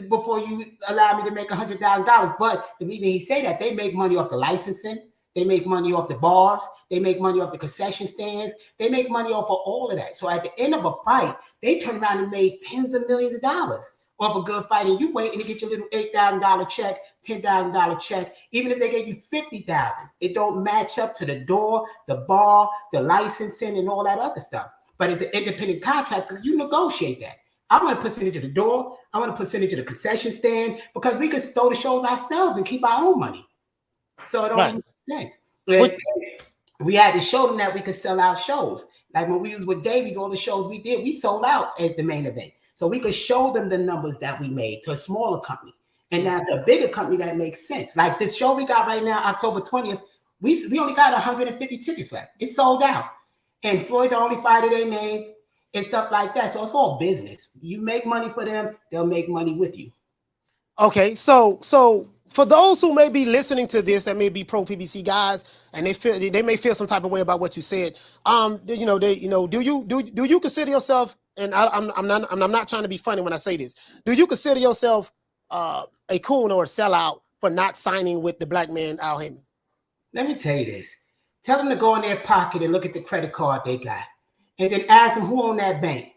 before you allow me to make $100,000. But the reason he say that, they make money off the licensing. They make money off the bars. They make money off the concession stands. They make money off of all of that. So at the end of a fight, they turn around and made tens of millions of dollars off a good fight. And you waiting to get your little $8,000 check, $10,000 check. Even if they gave you $50,000, it don't match up to the door, the bar, the licensing, and all that other stuff. But it's an independent contractor. You negotiate that. I want a percentage of the door. I want a percentage of the concession stand, because we can throw the shows ourselves and keep our own money. So it don't make sense. We had to show them that we could sell out shows. Like when we was with Davies, all the shows we did, we sold out at the main event. So we could show them the numbers that we made to a smaller company. And now to a bigger company, that makes sense. Like this show we got right now, October 20th, we only got 150 tickets left. It's sold out. And Floyd the only fighter they named and stuff like that. So it's all business. You make money for them, they'll make money with you. Okay, so for those who may be listening to this, that may be pro PBC guys, and they may feel some type of way about what you said. Do you consider yourself? And I'm not trying to be funny when I say this. Do you consider yourself a coon or a sellout for not signing with the black man Al Heyman? Let me tell you this. Tell them to go in their pocket and look at the credit card they got. And then ask them who owned that bank.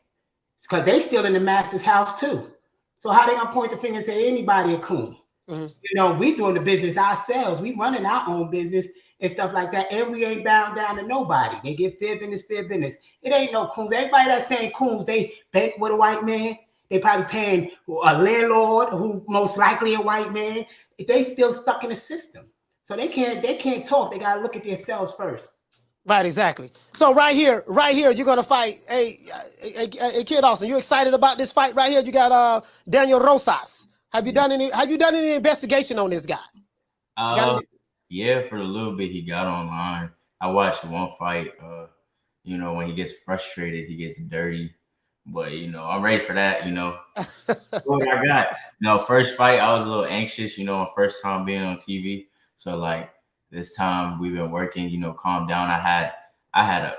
It's because they still in the master's house too. So how they gonna point the finger and say anybody a coon? Mm-hmm. We doing the business ourselves. We running our own business and stuff like that. And we ain't bound down to nobody. They get fair business. It ain't no coons. Everybody that's saying coons, they bank with a white man. They probably paying a landlord who most likely a white man. They still stuck in the system. So they can't talk. They gotta look at themselves first. Right, exactly. So right here, you're gonna fight. Hey, Kid Austin, you excited about this fight right here? You got Daniel Rosas. Have you done any investigation on this guy? Yeah, for a little bit he got online. I watched one fight. When he gets frustrated, he gets dirty. But I'm ready for that. What I got. First fight, I was a little anxious. My first time being on TV. So like this time we've been working. Calm down. I had a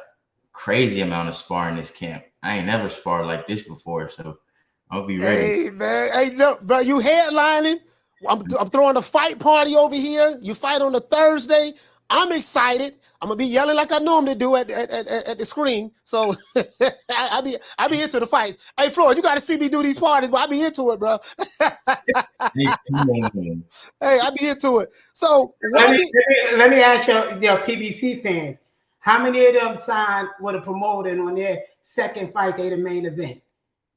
crazy amount of sparring this camp. I ain't never sparred like this before. So I'll be ready. Hey man, hey look, bro, you headlining. I'm throwing a fight party over here. You fight on a Thursday. I'm excited. I'm gonna be yelling like I normally do at the screen. So I be into the fights. Hey Floyd, you got to see me do these parties, but I be into it, bro. Hey, I be into it. So let me ask your PBC fans, how many of them signed with a promoter and on their second fight they the main event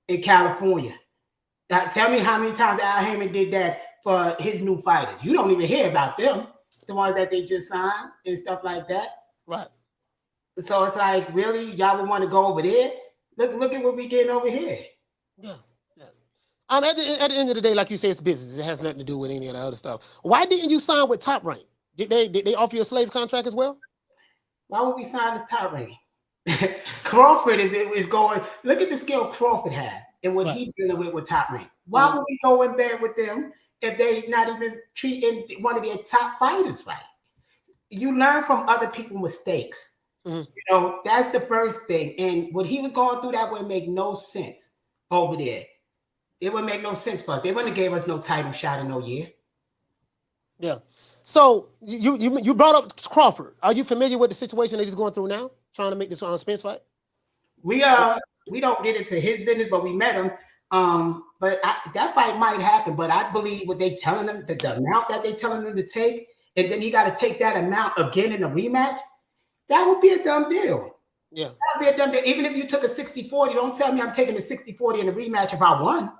in California? Now, tell me how many times Al Heyman did that for his new fighters. You don't even hear about them. The ones that they just signed and stuff like that. Right. So it's like, really, y'all would want to go over there? Look at what we getting over here. Yeah. At the end of the day, like you say, it's business. It has nothing to do with any of the other stuff. Why didn't you sign with Top Rank? Did they offer you a slave contract as well? Why would we sign this Top Rank? Crawford is going. Look at the skill Crawford had and what he's dealing with Top Rank. Why would we go in bed with them if they not even treating one of their top fighters right? You learn from other people's mistakes. Mm-hmm. That's the first thing. And what he was going through, that would make no sense over there. It would make no sense for us. They wouldn't have gave us no title shot in no year. Yeah. So you brought up Crawford. Are you familiar with the situation that he's going through now, trying to make this Spence fight? We don't get into his business, but we met him. But that fight might happen. But I believe what they telling him, the amount that they telling him to take, and then he got to take that amount again in a rematch. That would be a dumb deal. Yeah, that would be a dumb deal. Even if you took a 60-40, don't tell me I'm taking a 60-40 in a rematch if I won.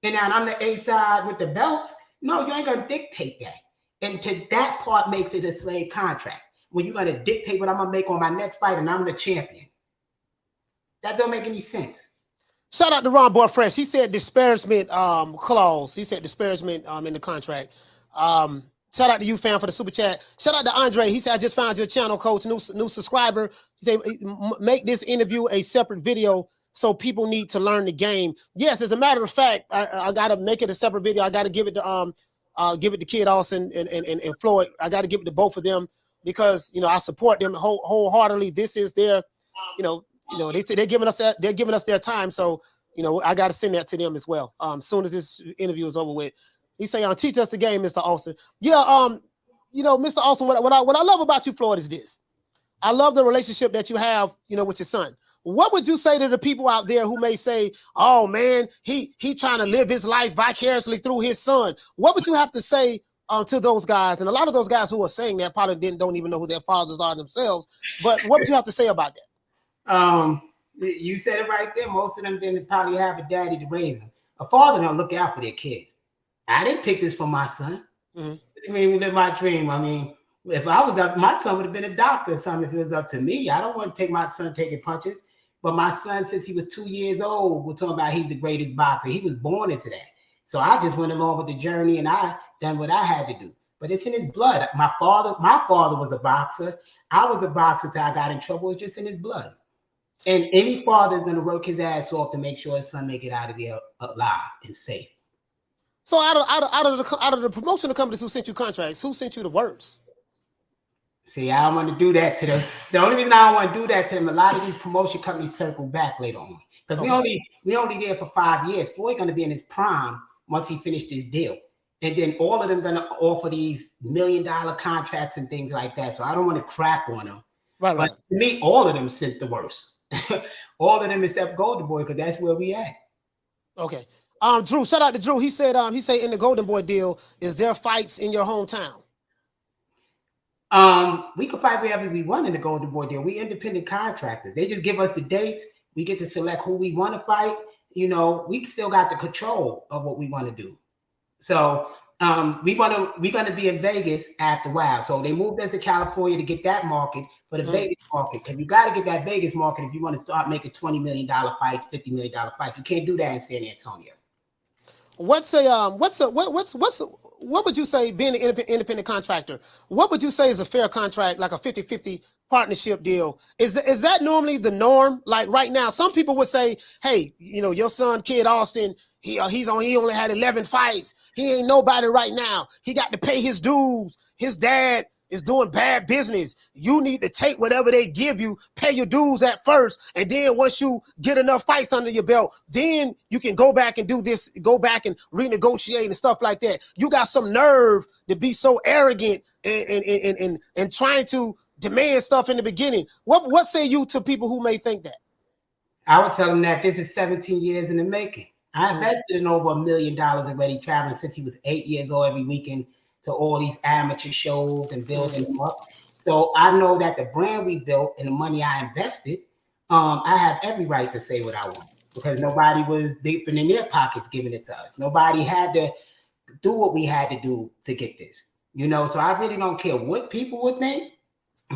And now I'm the A side with the belts. No, you ain't gonna dictate that. And to that part makes it a slave contract. When you're gonna dictate what I'm gonna make on my next fight, and I'm the champion. That don't make any sense. Shout out to Ron Boy Fresh. He said disparagement clause. He said disparagement in the contract. Shout out to you, fam, for the super chat. Shout out to Andre. He said, I just found your channel, coach, new subscriber. He said, make this interview a separate video so people need to learn the game. Yes, as a matter of fact, I got to make it a separate video. I got to give it to Kid Austin and Floyd. I got to give it to both of them because, I support them wholeheartedly. This is their, they're giving us their time. So, I got to send that to them as well. Soon as this interview is over with. He say, teach us the game, Mr. Austin. Yeah, Mr. Austin, what I love about you, Floyd, is this. I love the relationship that you have, with your son. What would you say to the people out there who may say, oh, man, he trying to live his life vicariously through his son? What would you have to say to those guys? And a lot of those guys who are saying that probably don't even know who their fathers are themselves. But what would you have to say about that? You said it right there. Most of them didn't probably have a daddy to raise them. A father don't look out for their kids. I didn't pick this for my son. Mm-hmm. I mean, we live my dream. I mean, if I was up, my son would have been a doctor or something if it was up to me. I don't want to take my son taking punches. But my son, since he was 2 years old, we're talking about he's the greatest boxer. He was born into that. So I just went along with the journey and I done what I had to do. But it's in his blood. My father was a boxer. I was a boxer till I got in trouble. It's just in his blood. And any father is going to work his ass off to make sure his son make it out of there alive and safe. So out of the promotional companies who sent you contracts, who sent you the worst? See, I don't want to do that to them. The only reason I don't want to do that to them, a lot of these promotion companies circle back later on. Because we only there for 5 years. Floyd going to be in his prime once he finished his deal. And then all of them going to offer these $1 million contracts and things like that. So I don't want to crap on them. Right. But to me, all of them sent the worst. All of them except Golden Boy, because that's where we at. Okay. Drew, shout out to Drew. He said in the Golden Boy deal, is there fights in your hometown? We can fight wherever we want in the Golden Boy deal. We independent contractors. They just give us the dates. We get to select who we want to fight. You know, we still got the control of what we want to do. So we're gonna be in Vegas after a while. So they moved us to California to get that market for the Vegas market. Because you got to get that Vegas market if you want to start making $20 million fights, $50 million fights. You can't do that in San Antonio. What would you say, being an independent contractor, what would you say is a fair contract, like a 50-50 partnership deal? Is that normally the norm? Like right now, some people would say, hey, you know, your son, Kid Austin, he only had 11 fights. He ain't nobody right now. He got to pay his dues. His dad is doing bad business. You need to take whatever they give you, pay your dues at first, and then once you get enough fights under your belt, then you can go back and do this, go back and renegotiate and stuff like that. You got some nerve to be so arrogant and trying to demand stuff in the beginning. What say you to people who may think that? I would tell them that this is 17 years in the making. I invested in over $1 million already, traveling since he was 8 years old every weekend to all these amateur shows and building them up. So I know that the brand we built and the money I invested, I have every right to say what I want because nobody was deep in their pockets giving it to us. Nobody had to do what we had to do to get this, you know? So I really don't care what people would think,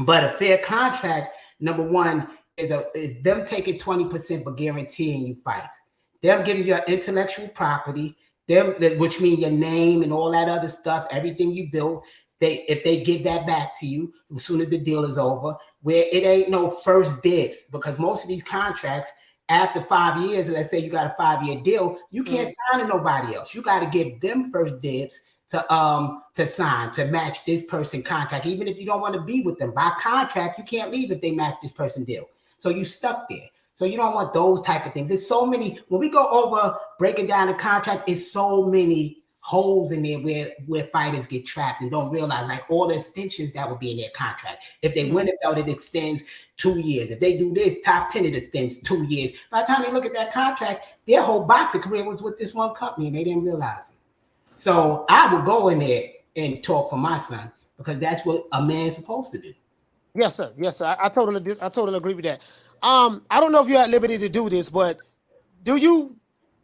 but a fair contract, number one, is them taking 20% for guaranteeing you fights. Them giving you intellectual property, which means your name and all that other stuff, everything you built, if they give that back to you as soon as the deal is over, where it ain't no first dibs, because most of these contracts, after 5 years, let's say you got a 5-year deal, you can't sign to nobody else. You got to give them first dibs to sign, to match this person contract. Even if you don't want to be with them by contract, you can't leave if they match this person deal. So you stuck there. So you don't want those type of things. There's so many, when we go over breaking down the contract, it's so many holes in there where fighters get trapped and don't realize like all the extensions that would be in their contract. If they win a belt, it extends 2 years. If they do this, top 10, it extends 2 years. By the time they look at that contract, their whole boxing career was with this one company and they didn't realize it. So I would go in there and talk for my son because that's what a man's supposed to do. Yes, sir. Yes, sir. I totally agree with that. I don't know if you're at liberty to do this, but do you,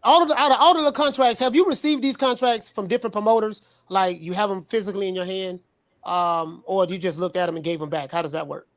out of all of the contracts, have you received these contracts from different promoters? Like you have them physically in your hand, or do you just looked at them and gave them back? How does that work?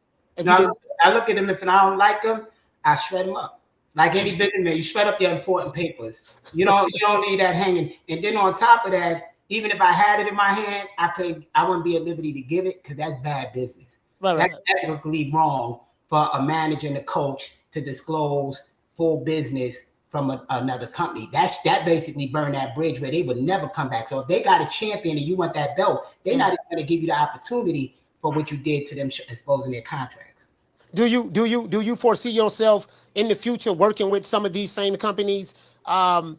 No, I look at them. If I don't like them, I shred them up. Like any businessman, you shred up your important papers. You don't need that hanging. And then on top of that, even if I had it in my hand, I wouldn't be at liberty to give it because that's bad business. That's ethically wrong for a manager and a coach to disclose full business from another company. That basically burned that bridge where they would never come back. So if they got a champion and you want that belt, they're not even going to give you the opportunity for what you did to them exposing their contracts. Do you foresee yourself in the future working with some of these same companies? Well,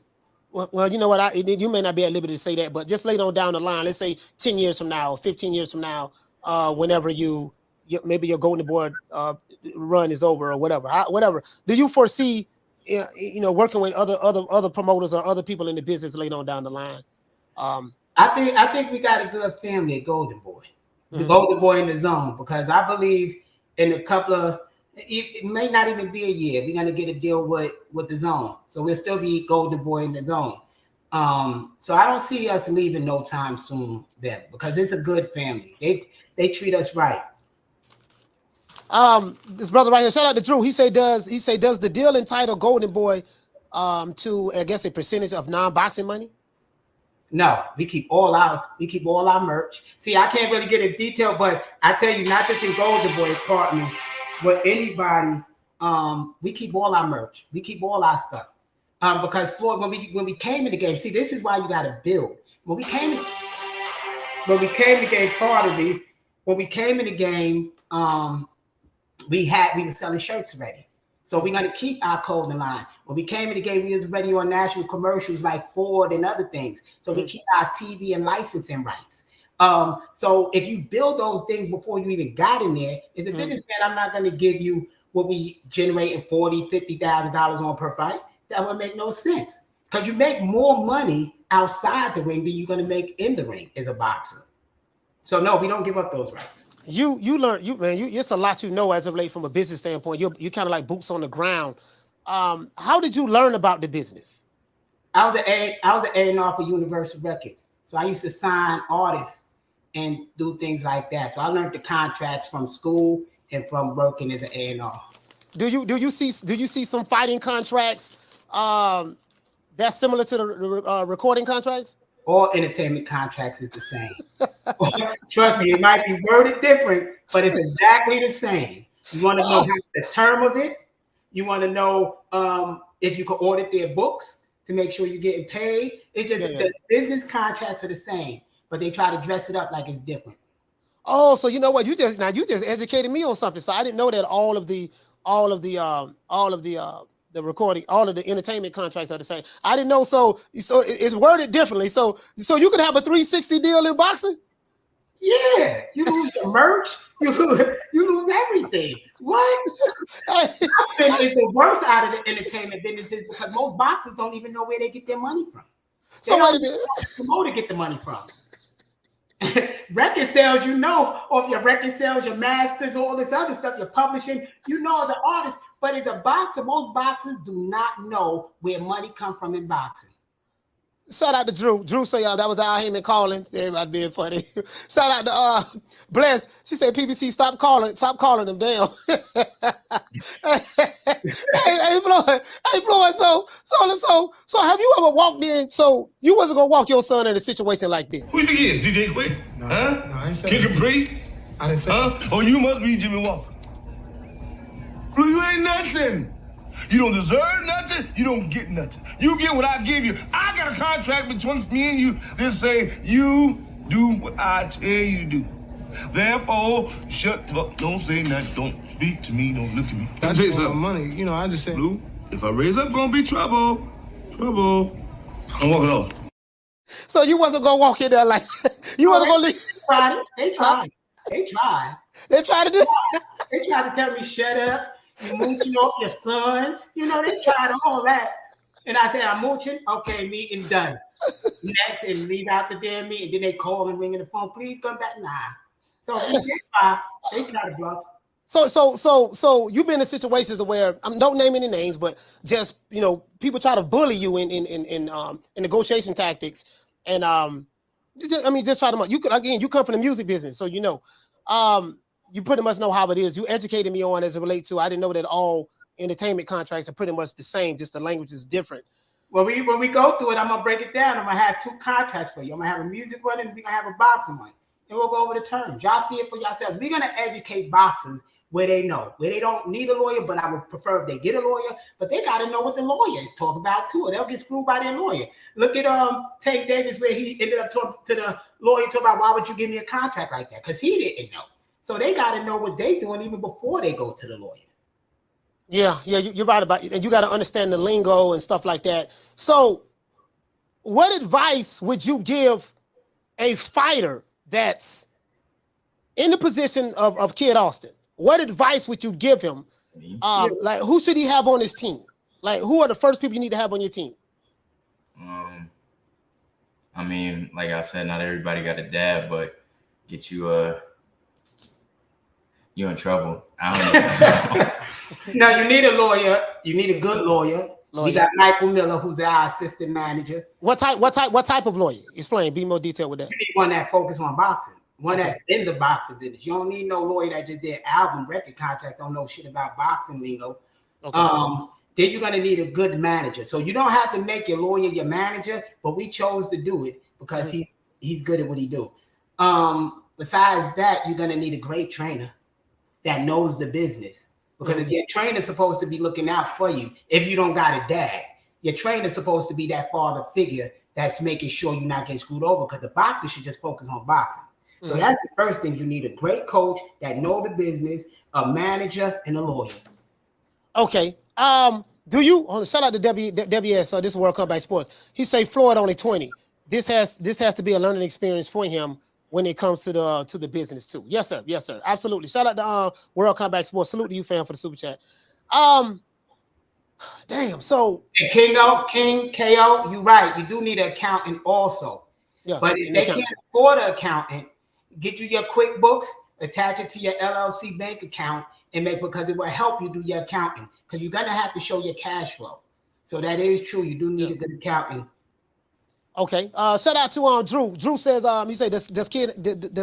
you know what? You may not be at liberty to say that, but just later on down the line, let's say 10 years from now, 15 years from now, whenever maybe your Golden Boy run is over or whatever. Do you foresee, working with other promoters or other people in the business later on down the line? I think we got a good family at Golden Boy, the Golden Boy in the zone, because I believe in a couple of, it may not even be a year, we're gonna get a deal with the zone, so we'll still be Golden Boy in the zone. So I don't see us leaving no time soon, then, because it's a good family. They treat us right. This brother right here, shout out to Drew. He say does the deal entitle Golden Boy to, I guess, a percentage of non-boxing money? No, we keep all our merch. See, I can't really get in detail, but I tell you, not just in Golden Boy partner, but anybody, we keep all our merch. We keep all our stuff. Because Floyd, when we came in the game, see, this is why you got to build. When we came in the game, part of it, when we came in the game, we were selling shirts already. So we're gonna keep our clothing line. When we came in the game, we was ready on national commercials like Ford and other things. So we keep our TV and licensing rights. So if you build those things before you even got in there, as a businessman, I'm not gonna give you what we generating $40,000, $50,000 on per fight. That would make no sense because you make more money outside the ring than you're gonna make in the ring as a boxer. So no, we don't give up those rights. You learn, it's a lot you know as of late from a business standpoint. You kind of like boots on the ground. How did you learn about the business? I was an A&R for Universal Records. So I used to sign artists and do things like that. So I learned the contracts from school and from working as an A&R. Do you see some fighting contracts that's similar to the recording contracts? All entertainment contracts is the same. Trust me, it might be worded different, but it's exactly the same. You want to know the term of it. You want to know if you can audit their books to make sure you're getting paid. It's just the business contracts are the same, but they try to dress it up like it's different. Oh, so you know what? You just educated me on something. So I didn't know that all of the recording, all of the entertainment contracts are the same. I didn't know. So it's worded differently. So you could have a 360 deal in boxing. Yeah, you lose your merch, you lose everything. What? It's the worst out of the entertainment businesses because most boxers don't even know where they get their money from. They don't know where to get the money from. Record sales, off your record sales, your masters, all this other stuff, you're publishing, the artist. But as a boxer, most boxers do not know where money comes from in boxing. Shout out to Drew. Drew say that was Al Heyman calling. Everybody being funny. Shout out to Bless. She said PBC stop calling them down. hey Floyd. So have you ever walked in? So you wasn't gonna walk your son in a situation like this? Who you think he is? DJ Quick? No, I ain't say Kid Capri? I didn't say that. Oh, you must be Jimmy Walker. Blue, you ain't nothing. You don't deserve nothing. You don't get nothing. You get what I give you. I got a contract between me and you that say you do what I tell you to do. Therefore, shut up. Don't say nothing. Don't speak to me. Don't look at me. I tell you something. Money, I just said. Blue, if I raise up, gonna be trouble. Trouble. I'm walking off. So you wasn't gonna walk in there like you wasn't gonna leave. They tried. They tried to do. They tried to tell me shut up. You mooching off your son. They tried all that. And I said, I'm mooching. Okay, meeting done. Next, and leave out the damn meeting. Then they call and ring in the phone. Please come back. Nah. So they try to bluff. So you've been in situations where don't name any names, but just people try to bully you in negotiation tactics, and just try to. You come from the music business, so you pretty much know how it is. You educated me on as it relates to. I didn't know that all entertainment contracts are pretty much the same, just the language is different. Well, when we go through it, I'm gonna break it down. I'm gonna have two contracts for you. I'm gonna have a music one and we're gonna have a boxing one. And we'll go over the terms. Y'all see it for yourselves. We're gonna educate boxers where they know, where they don't need a lawyer, but I would prefer if they get a lawyer, but they gotta know what the lawyer is talking about too, or they'll get screwed by their lawyer. Look at Tank Davis, where he ended up talking to the lawyer about why would you give me a contract like that? Because he didn't know. So they got to know what they're doing even before they go to the lawyer. Yeah, you're right about it. And you got to understand the lingo and stuff like that. So what advice would you give a fighter that's in the position of Kid Austin? What advice would you give him? Like, who should he have on his team? Like, who are the first people you need to have on your team? Like I said, not everybody got a dad, but get you you're in trouble. I don't know. No, you need a lawyer. You need a good lawyer. We got Michael Miller, who's our assistant manager. What type of lawyer? Explain. Be more detailed with that. You need one that focuses on boxing. One that's in the boxing business. You don't need no lawyer that just did album record contracts, don't know shit about boxing lingo. Okay. Then you're gonna need a good manager. So you don't have to make your lawyer your manager, but we chose to do it because he's good at what he do. Besides that, you're gonna need a great trainer that knows the business. Because if your trainer's supposed to be looking out for you, if you don't got a dad, your trainer's supposed to be that father figure that's making sure you're not getting screwed over, because the boxer should just focus on boxing. So that's the first thing. You need a great coach that know the business, a manager, and a lawyer. Okay. Do you shout out to WS? So this is World Comeback Sports. He say Floyd only 20. This has to be a learning experience for him when it comes to the business too. Yes, sir. Yes, sir. Absolutely. Shout out to World Comeback Sports. Salute to you, fam, for the super chat. Damn. So King KO, you're right. You do need an accountant also. Yeah. But if they can't afford an accountant, get you your QuickBooks, attach it to your LLC bank account, and because it will help you do your accounting. Because you're gonna have to show your cash flow. So that is true. You do need a good accountant. Okay. Shout out to Drew. Drew says he said does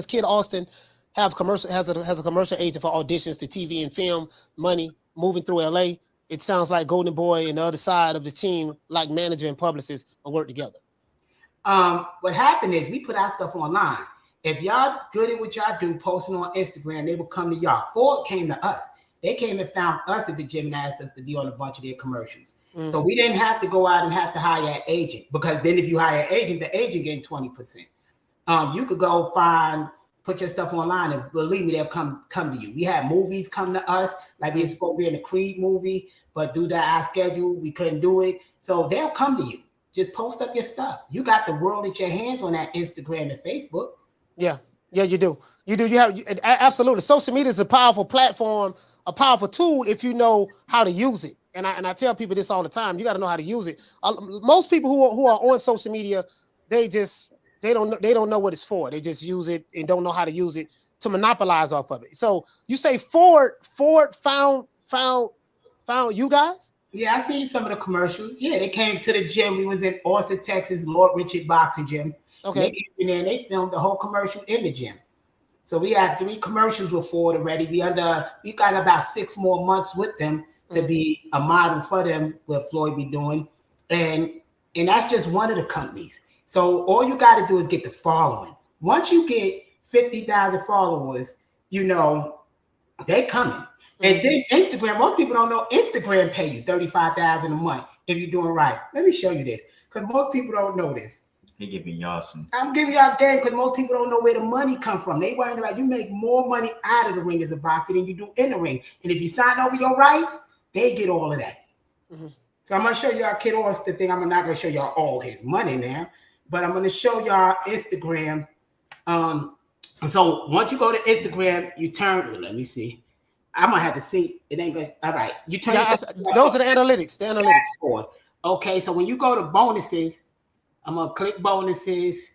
Kid Austin have has a commercial agent for auditions to TV and film money moving through LA? It sounds like Golden Boy and the other side of the team, like manager and publicist, will work together. What happened is we put our stuff online. If y'all good at what y'all do, posting on Instagram, they will come to y'all. Ford came to us. They came and found us at the gym and asked us to be on a bunch of their commercials. So we didn't have to go out and have to hire an agent, because then if you hire an agent, the agent getting 20%. You could go put your stuff online, and believe me, they'll come to you. We had movies come to us, like we were supposed to be in the Creed movie, but due to our schedule, we couldn't do it. So they'll come to you. Just post up your stuff. You got the world at your hands on that Instagram and Facebook. Yeah, you do. You have absolutely. Social media is a powerful platform, a powerful tool if you know how to use it. And I tell people this all the time. You got to know how to use it. Most people who are on social media, they don't know what it's for. They just use it and don't know how to use it to monopolize off of it. So you say Ford found you guys? Yeah, I seen some of the commercials. Yeah, they came to the gym. We was in Austin, Texas, Lord Richard Boxing Gym. Okay. They filmed the whole commercial in the gym. So we have 3 commercials with Ford already. We got about 6 more months with them to be a model for them, what Floyd be doing. And that's just one of the companies. So all you got to do is get the following. Once you get 50,000 followers, they coming. And then Instagram, most people don't know Instagram pay you $35,000 a month if you're doing right. Let me show you this, because most people don't know this. He giving y'all some. I'm giving y'all game because most people don't know where the money come from. They worrying about you make more money out of the ring as a boxer than you do in the ring. And if you sign over your rights, they get all of that. So I'm gonna show y'all Kid Austin thing. I'm not gonna show y'all all his money now, but I'm gonna show y'all Instagram. So once you go to Instagram, you turn. Let me see. I'm gonna have to see. It ain't gonna. All right, you turn. Those are the analytics. The analytics. Okay, so when you go to bonuses, I'm gonna click bonuses,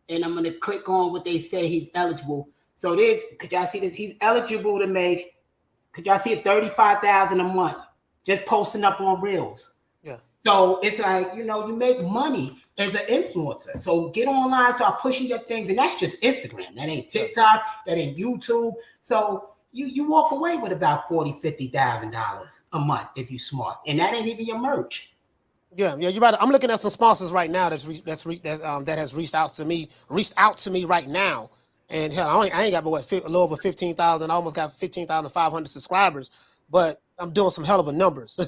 and I'm gonna click on what they say he's eligible. So this, could y'all see this? He's eligible to make. Could y'all see it? $35,000 a month, just posting up on Reels. Yeah. So it's like, you make money as an influencer. So get online, start pushing your things, and that's just Instagram. That ain't TikTok. That ain't YouTube. So you walk away with about $40,000, $50,000 a month if you smart, and that ain't even your merch. Yeah, you're right. I'm looking at some sponsors right now that has reached out to me right now. And hell, I ain't got a little over 15,000. I almost got 15,500 subscribers, but I'm doing some hell of a numbers,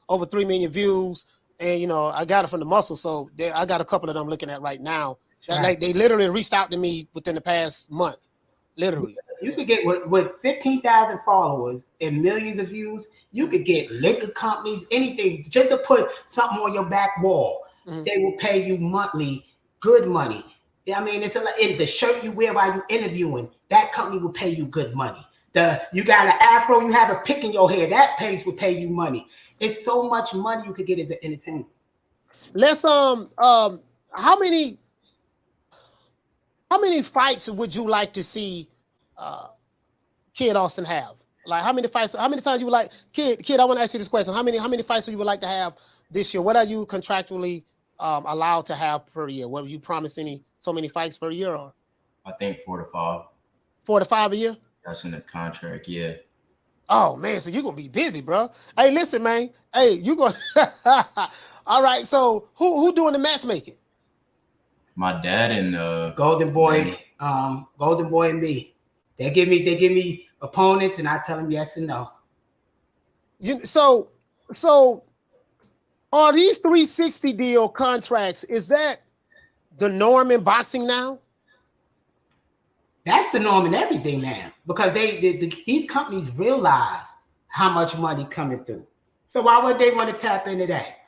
over 3 million views. And I got it from the muscle, so I got a couple of them looking at right now. That like they literally reached out to me within the past month, literally. You could get with 15,000 followers and millions of views. You could get liquor companies, anything, just to put something on your back wall. They will pay you monthly, good money. I mean, it's the shirt you wear while you're interviewing, that company will pay you good money. You got an afro, you have a pick in your hair, that page will pay you money. It's so much money you could get as an entertainer. Let's how many fights would you like to see Kid Austin have? Like how many fights? How many times you would like Kid? I want to ask you this question. How many fights you would like to have this year? What are you contractually allowed to have per year? What you promised so many fights per year? Or I think 4 to 5. 4 to 5 a year? That's in the contract, yeah. Oh man, so you're gonna be busy, bro. Hey, listen, man. Hey, you going all right, so who doing the matchmaking? My dad and Golden Boy, Golden Boy and me. They give me opponents and I tell them yes and no. So are these 360 deal contracts, is that the norm in boxing now? That's the norm in everything now, because these companies realize how much money coming through. So why would they want to tap into that?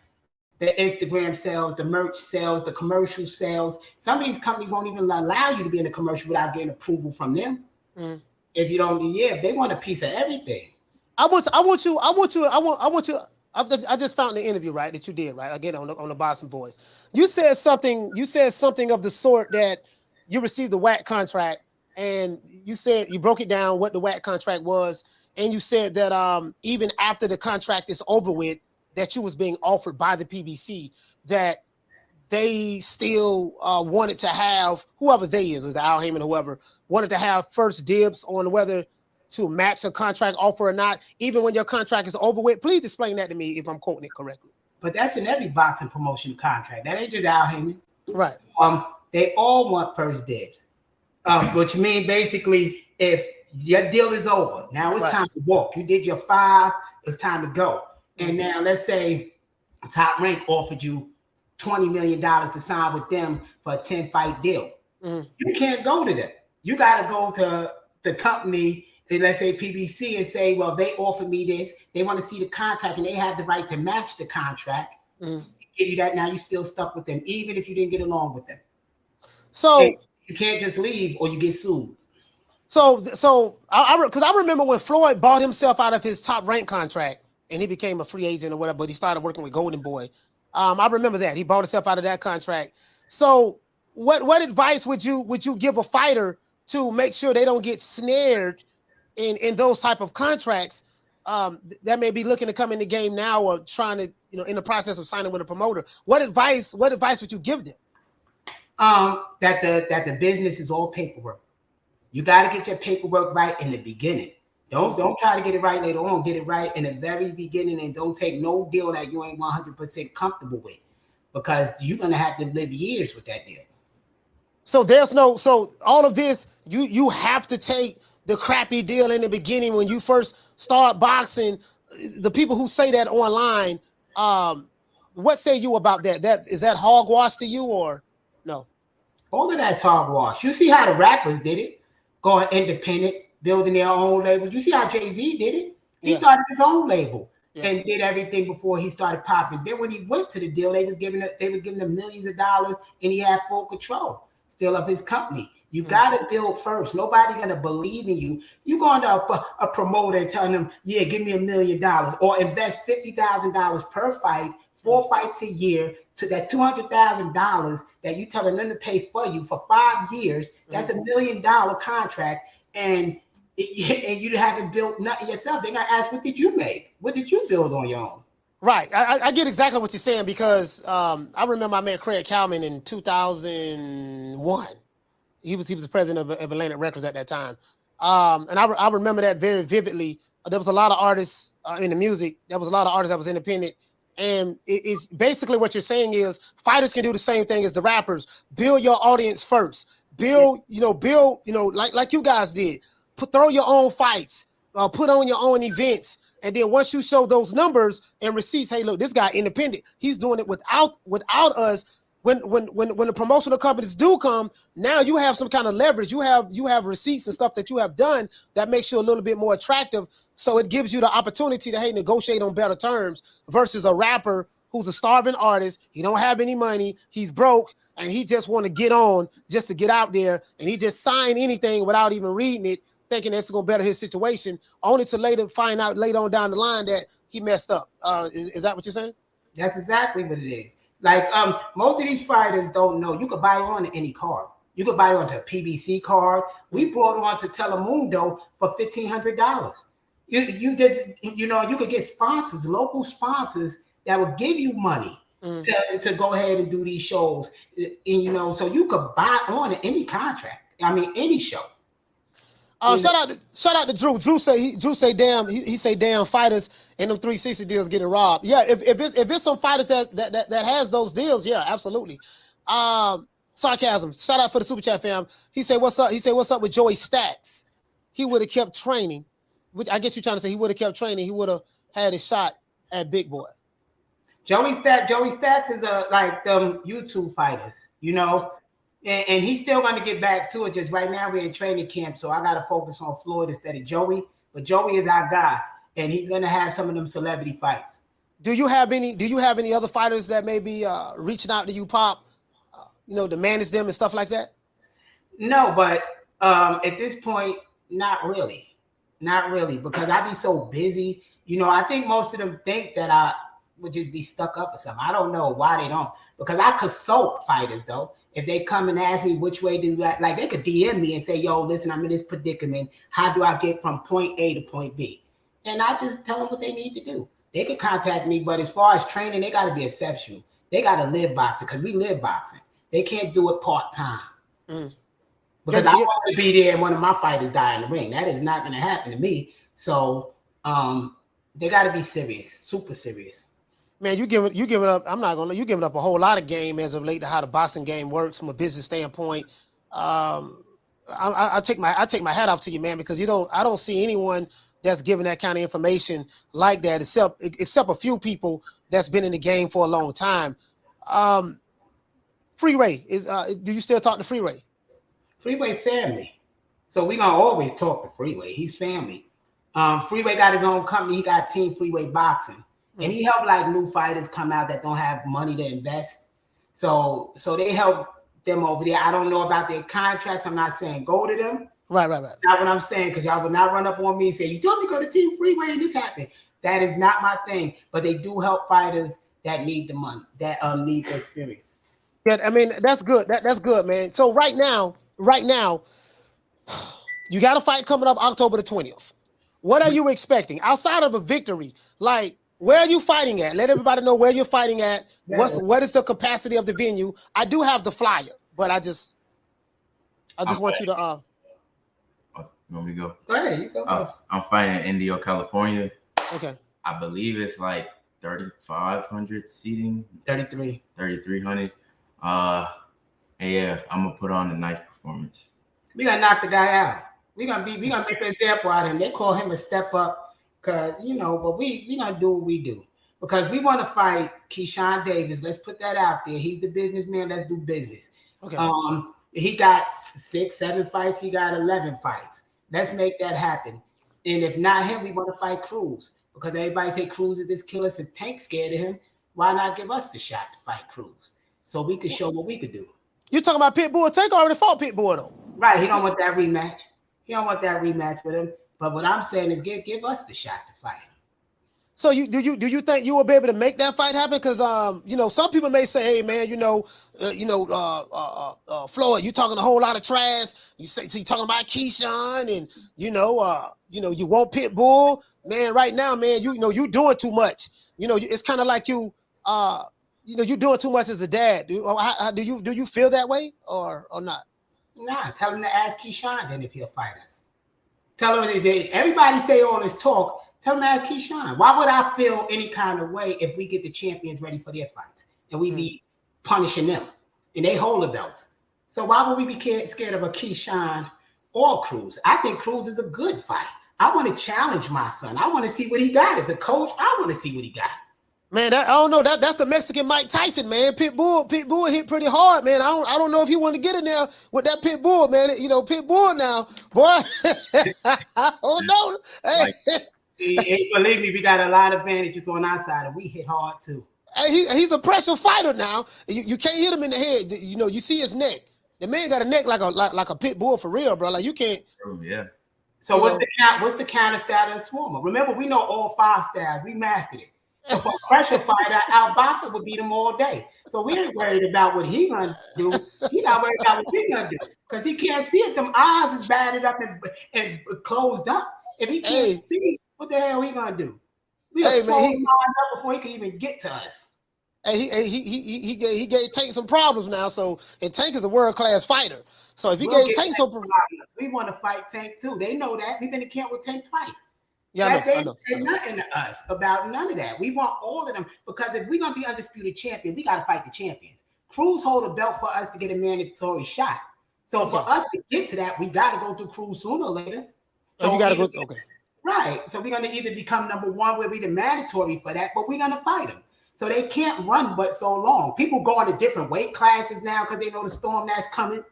The Instagram sales, the merch sales, the commercial sales. Some of these companies won't even allow you to be in a commercial without getting approval from them. If you don't, they want a piece of everything. I just found the interview, right, that you did, right? Again, on the Boston Boys. You said something of the sort that you received the WAC contract, and you said you broke it down what the WAC contract was, and you said that even after the contract is over with, that you was being offered by the PBC, that they still wanted to have, whoever they is, was Al Heyman, whoever, wanted to have first dibs on whether to match a contract offer or not, even when your contract is over with. Please explain that to me if I'm quoting it correctly. But that's in every boxing promotion contract. That ain't just Al Heyman. Right. They all want first dibs, which means basically if your deal is over, now it's time to walk. You did your 5, it's time to go. And now let's say Top Rank offered you $20 million to sign with them for a 10-fight deal. You can't go to them. You got to go to the company, let's say PBC, and say, well, they offered me this. They want to see the contract, and they have the right to match the contract. Give you that. Now you're still stuck with them, even if you didn't get along with them. So you can't just leave or you get sued. So because I remember when Floyd bought himself out of his Top Rank contract and he became a free agent or whatever, but he started working with Golden Boy. I remember that he bought himself out of that contract. So what advice would you give a fighter to make sure they don't get snared in those type of contracts that may be looking to come in the game now or trying to, in the process of signing with a promoter? What advice would you give them? That the business is all paperwork. You got to get your paperwork right in the beginning. Don't try to get it right later on. Get it right in the very beginning, and don't take no deal that you ain't 100% comfortable with, because you're gonna have to live years with that deal. So all of this, you have to take the crappy deal in the beginning when you first start boxing. The people who say that online, what say you about that? Is that hogwash to you or no? All of that's hogwash. You see how the rappers did it, going independent, building their own labels. You see how Jay-Z did it? He started his own label and did everything before he started popping. Then when he went to the deal, they was giving him millions of dollars, and he had full control still of his company. You got to build first. Nobody going to believe in you. You going to a promoter and telling them, yeah, give me $1 million or invest $50,000 per fight, 4 fights a year, to that $200,000 that you telling them to pay for you for 5 years. That's $1 million contract. And you haven't built nothing yourself. They're gonna ask, what did you make? What did you build on your own? Right. I get exactly what you're saying, because I remember I met Craig Kalman in 2001. He was the president of Atlantic Records at that time. And I remember that very vividly. There was a lot of artists in the music. There was a lot of artists that was independent. And it's basically what you're saying is fighters can do the same thing as the rappers. Build your audience first. Build, like you guys did. Throw your own fights, put on your own events, and then once you show those numbers and receipts, hey, look, this guy independent. He's doing it without us. When the promotional companies do come, now you have some kind of leverage. You have receipts and stuff that you have done that makes you a little bit more attractive. So it gives you the opportunity to negotiate on better terms versus a rapper who's a starving artist. He don't have any money. He's broke. And he just want to get on just to get out there, and he just sign anything without even reading it, thinking that's going to better his situation, only to later find out later on down the line that he messed up. Is that what you're saying? That's exactly what it is. Like most of these fighters don't know. You could buy on any card. You could buy onto a PBC card. We brought on to Telemundo for $1,500. You just you could get sponsors, local sponsors that would give you money. To go ahead and do these shows, and so you could buy on any contract. I mean, any show. Shout out to Drew. Drew say damn. He say damn fighters in them 360 deals getting robbed. Yeah, if it's some fighters that has those deals, yeah, absolutely. Sarcasm. Shout out for the super chat fam. He said what's up. He said what's up with Joey Stacks. He would have kept training. Which I guess you're trying to say he would have kept training. He would have had a shot at Big Boy. Joey Stats is like them YouTube fighters, you know, and he's still going to get back to it. Just right now we're in training camp, so I got to focus on Floyd instead of Joey. But Joey is our guy, and he's going to have some of them celebrity fights. Do you have any other fighters that may be reaching out to you, Pop? To manage them and stuff like that? No, but at this point, not really, because I be so busy. I think most of them think that I would just be stuck up or something. I don't know why they don't, because I consult fighters though. If they come and ask me which way do I, like, they could DM me and say, yo, listen, I'm in this predicament. How do I get from point A to point B? And I just tell them what they need to do. They could contact me, but as far as training, they got to be exceptional. They got to live boxing, because we live boxing. They can't do it part-time. Because I want to be there and one of my fighters die in the ring. That is not going to happen to me. So they got to be serious, super serious. Man, you giving up. I'm not gonna. You giving up a whole lot of game as of late to how the boxing game works from a business standpoint. I take my hat off to you, man, because I don't see anyone that's giving that kind of information like that, except a few people that's been in the game for a long time. Freeway is. Do you still talk to Freeway? Freeway family. So we gonna always talk to Freeway. He's family. Freeway got his own company. He got Team Freeway Boxing. And he helped like new fighters come out that don't have money to invest. So they help them over there. I don't know about their contracts. I'm not saying go to them. Right. Not what I'm saying, because y'all would not run up on me and say, you told me to go to Team Freeway and this happened. That is not my thing. But they do help fighters that need the money, that need the experience. Yeah, I mean, that's good. That's good, man. So right now, you got a fight coming up October the 20th. What are you expecting outside of a victory? Like, where are you fighting at? Let everybody know where you're fighting at. What is the capacity of the venue? I do have the flyer, but I just want you to you want me to go? Go ahead, you go. I'm fighting in Indio, California. Okay. I believe it's like 3,500 seating. 3,300. And yeah, I'm gonna put on a nice performance. We gonna knock the guy out. We gonna make an example out of him. They call him a step up. Because, but we gonna do what we do. Because we want to fight Keyshawn Davis. Let's put that out there. He's the businessman. Let's do business. Okay. He got 6-7 fights. He got 11 fights. Let's make that happen. And if not him, we want to fight Cruz. Because everybody say Cruz is this killer, so Tank scared of him. Why not give us the shot to fight Cruz? So we could show what we could do. You talking about Pitbull? Tank already fought Pitbull though. Right. He don't want that rematch. He don't want that rematch with him. But what I'm saying is give us the shot to fight him. So do you think you will be able to make that fight happen? Because some people may say, hey man, Floyd, you talking a whole lot of trash. You talking about Keyshawn and you want Pitbull, man. Right now, man, you doing too much. It's kind of like you doing too much as a dad. Do you feel that way or not? Nah, tell him to ask Keyshawn then if he'll fight us. Tell him everybody say all this talk. Tell him to ask Keyshawn. Why would I feel any kind of way if we get the champions ready for their fights and we be punishing them and they hold the belts? So why would we be scared of a Keyshawn or Cruz? I think Cruz is a good fight. I want to challenge my son. I want to see what he got as a coach. I want to see what he got. Man, I don't know. That's the Mexican Mike Tyson, man. Pitbull hit pretty hard, man. I don't know if he want to get in there with that Pitbull, man. Pitbull now, boy. Oh no, hey, believe me, we got a lot of advantages on our side, and we hit hard too. Hey, he's a pressure fighter now. You can't hit him in the head. You see his neck. The man got a neck like a pit bull for real, bro. Like you can't. Yeah. So what's the counter style of Swarmer? Remember, we know all 5 styles. We mastered it. So for a pressure fighter, our boxer would beat him all day. So we ain't worried about what he gonna do. He not worried about what we gonna do because he can't see it. Them eyes is batted up and closed up. If he can't see, what the hell he gonna do? We gonna slow him up before he can even get to us. Hey, he gave Tank some problems now. So and Tank is a world-class fighter. So if he gave Tank some problems, we want to fight Tank too. They know that. We've been to camp with Tank twice. Yeah, I know. They say nothing to us about none of that. We want all of them because if we're gonna be undisputed champion, we gotta fight the champions. Cruz hold a belt for us to get a mandatory shot. So for us to get to that, we gotta go through Cruz sooner or later. So you gotta go. Okay. Right. So we're gonna either become number 1 where we the mandatory for that, but we're gonna fight him. So they can't run but so long. People go into different weight classes now because they know the storm that's coming.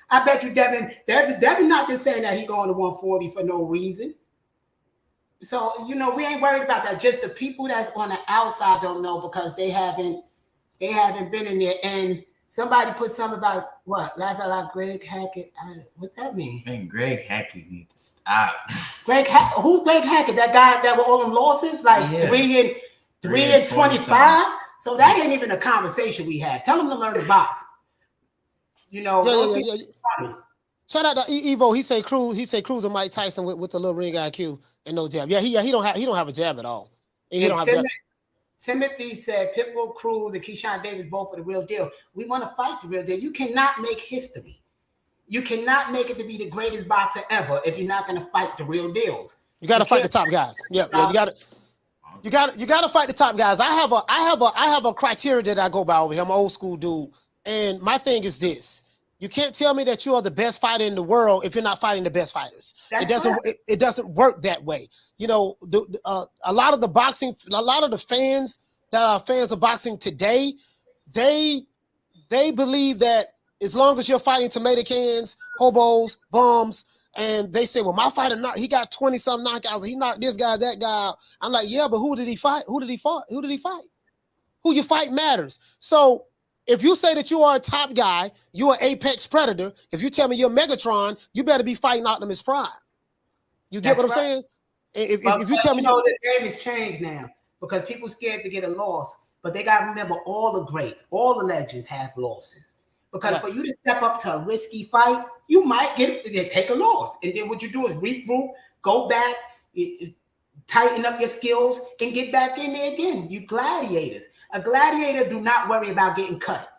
I bet you Devin not just saying that he going to 140 for no reason. So, you know, we ain't worried about that. Just the people that's on the outside don't know because they haven't been in there. And somebody put something about what? Laugh out loud, Greg Hackett. What that mean? Man, Greg Hackett needs to stop. Who's Greg Hackett? That guy that were all them losses? Like 3 and 25? So that ain't even a conversation we had. Tell him to learn to box. You know, yeah. Shout out to Evo. He say Cruz and Mike Tyson with the little ring IQ and no jab. Yeah, he don't have a jab at all. Timothy said Pitbull Cruz and Keyshawn Davis both are the real deal. We want to fight the real deal. You cannot make history. You cannot make it to be the greatest boxer ever if you're not going to fight the real deals. You got to fight the top guys. Yeah, you got to fight the top guys. I have a criteria that I go by over here. I'm an old school dude, and my thing is this: you can't tell me that you are the best fighter in the world if you're not fighting the best fighters. It doesn't work that way. You know, a lot of the fans that are fans of boxing today, they believe that as long as you're fighting tomato cans, hobos, bums, and they say, well, my fighter, he got 20-something knockouts. He knocked this guy, that guy out. I'm like, yeah, but who did he fight? Who did he fight? Who you fight matters. So if you say that you are a top guy, you're an apex predator. If you tell me you're Megatron, you better be fighting Optimus Prime. You get what I'm saying? If you tell me, the game has changed now because people scared to get a loss, but they got to remember all the greats, all the legends have losses. Because for you to step up to a risky fight, you might take a loss. And then what you do is regroup, go back, tighten up your skills, and get back in there again. You gladiators. A gladiator do not worry about getting cut.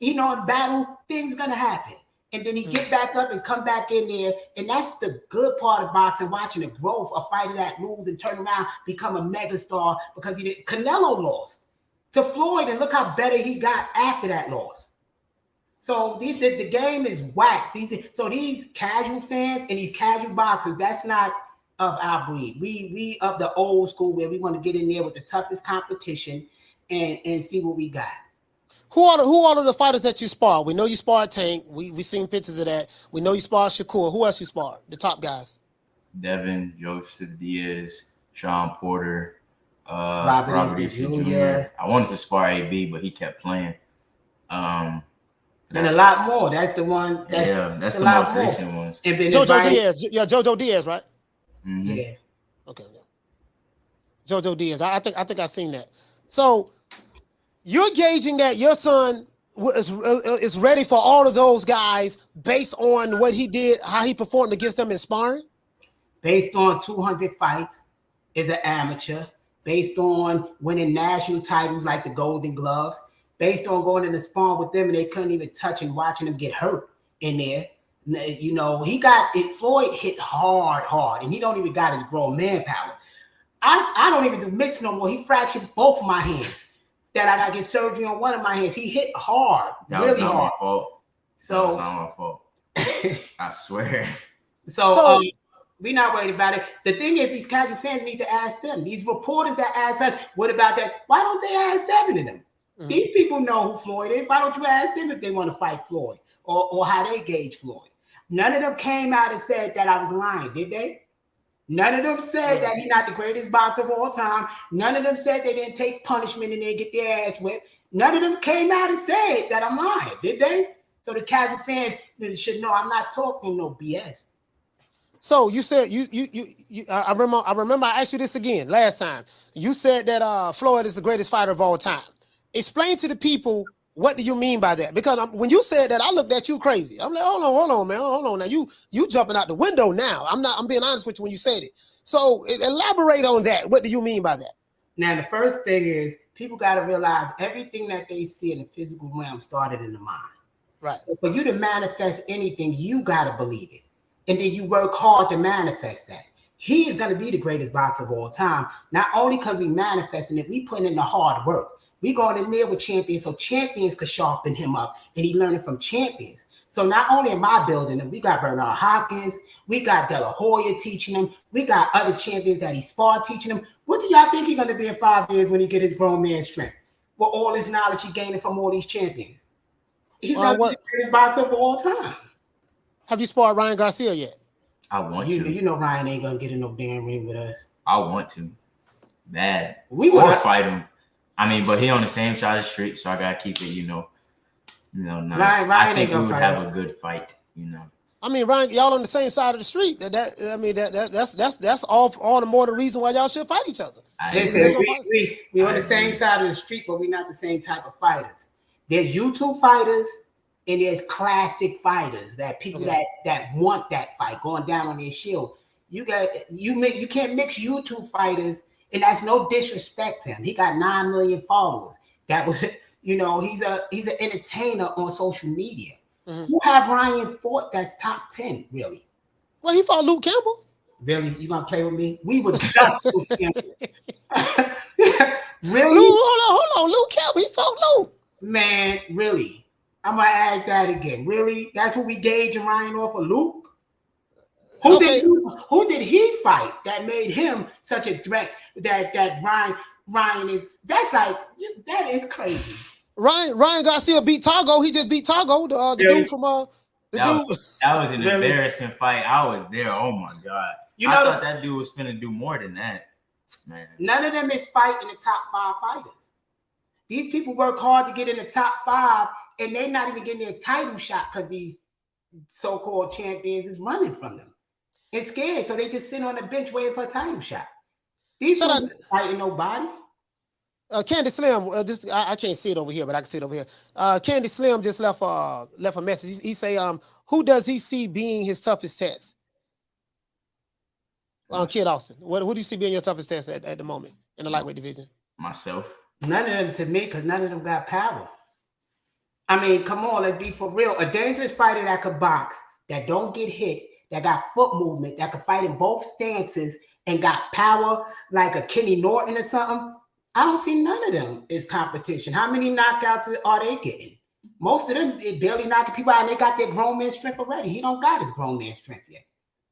You know, in battle, things going to happen. And then he get back up and come back in there. And that's the good part of boxing, watching the growth of fighter that lose and turn around, become a megastar because he did. Canelo lost to Floyd, and look how better he got after that loss. So the game is whack. These casual fans and these casual boxers, that's not of our breed. We of the old school where we want to get in there with the toughest competition and see what we got. Who are the fighters that you spar? We know you sparred Tank. We seen pictures of that. We know you sparred Shakur. Who else you sparred? The top guys. Devin, Joseph Diaz, Sean Porter, Robert Jr. I wanted to spar AB, but he kept playing. And a lot more. That's the one. That's the most recent ones. JoJo Diaz. Yeah, JoJo Diaz, right? Mm-hmm. Yeah. Okay. JoJo Diaz. I think I've seen that. So you're gauging that your son is ready for all of those guys based on what he did, how he performed against them in sparring? Based on 200 fights as an amateur, based on winning national titles like the Golden Gloves, based on going in the spawn with them and they couldn't even touch and watching them get hurt in there. You know, Floyd hit hard, and he don't even got his grown man power. I don't even do mix no more. He fractured both of my hands. That I got to get surgery on one of my hands. He hit hard, really hard. My fault. So that was not my fault. I swear. So we're not worried about it. The thing is, these casual fans need to ask them. These reporters that ask us, what about that? Why don't they ask Devin and them? Mm-hmm. These people know who Floyd is. Why don't you ask them if they want to fight Floyd or how they gauge Floyd? None of them came out and said that I was lying, did they? None of them said that he's not the greatest boxer of all time. None of them said they didn't take punishment and then get their ass whipped. None of them came out and said that I'm lying, did they? So the casual fans should know I'm not talking no BS. So you said I remember I asked you this again last time. You said that Floyd is the greatest fighter of all time. Explain to the people, what do you mean by that? Because when you said that, I looked at you crazy. I'm like, hold on, man, hold on. Now you jumping out the window now. I'm being honest with you when you said it. So elaborate on that. What do you mean by that? Now, the first thing is people got to realize everything that they see in the physical realm started in the mind. Right. So for you to manifest anything, you got to believe it. And then you work hard to manifest that. He is going to be the greatest boxer of all time. Not only because we manifesting it, we putting in the hard work. We going in there with champions so champions could sharpen him up and he learning from champions. So not only am I building him, we got Bernard Hopkins, we got De La Hoya teaching him, we got other champions that he sparred teaching him. What do y'all think he's going to be in 5 years when he get his grown man strength? with all this knowledge he gaining from all these champions. He's not the greatest boxer of all time. Have you sparred Ryan Garcia yet? I want to. You know Ryan ain't gonna get in no damn ring with us. I want to. Bad. We want want to fight him. I mean, but he on the same side of the street, so I gotta keep it, nice. Ryan I think ain't we would gonna have fight a good fight, I mean, Ryan, y'all on the same side of the street. That's all the more the reason why y'all should fight each other. We on the same side of the street, but we're not the same type of fighters. There's YouTube fighters and there's classic fighters that people that want that fight going down on their shield. You can't mix YouTube fighters, and that's no disrespect to him. He got 9 million followers. That was, he's an entertainer on social media. Who have Ryan fought that's top 10, really? Well, he fought Luke Campbell. Really? You gonna play with me? We were just Luke Campbell. Really? Hold on. Luke Campbell, he fought Luke. Man, really? I'm gonna ask that again. Really? That's what we gauging Ryan off of Luke? Who did he fight that made him such a threat that Ryan is? That is crazy. Ryan Garcia beat Togo. He just beat Togo, the dude from That was an embarrassing fight. I was there. Oh my god! I thought that dude was finna do more than that, man. None of them is fighting the top 5 fighters. These people work hard to get in the top 5, and they're not even getting their title shot because these so-called champions is running from them. They're scared, so they just sit on the bench waiting for a title shot. These people aren't fighting nobody. Candy Slim, I can't see it over here, but I can see it over here. Candy Slim just left a message. He say, who does he see being his toughest test? Kid Austin. Who do you see being your toughest test at the moment in the lightweight division? Myself. None of them to me, because none of them got power. I mean, come on, let's be for real. A dangerous fighter that could box, that don't get hit, that got foot movement, that could fight in both stances and got power like a Kenny Norton or something. I don't see none of them as competition. How many knockouts are they getting? Most of them barely knocking people out, and they got their grown man strength already. He don't got his grown man strength yet.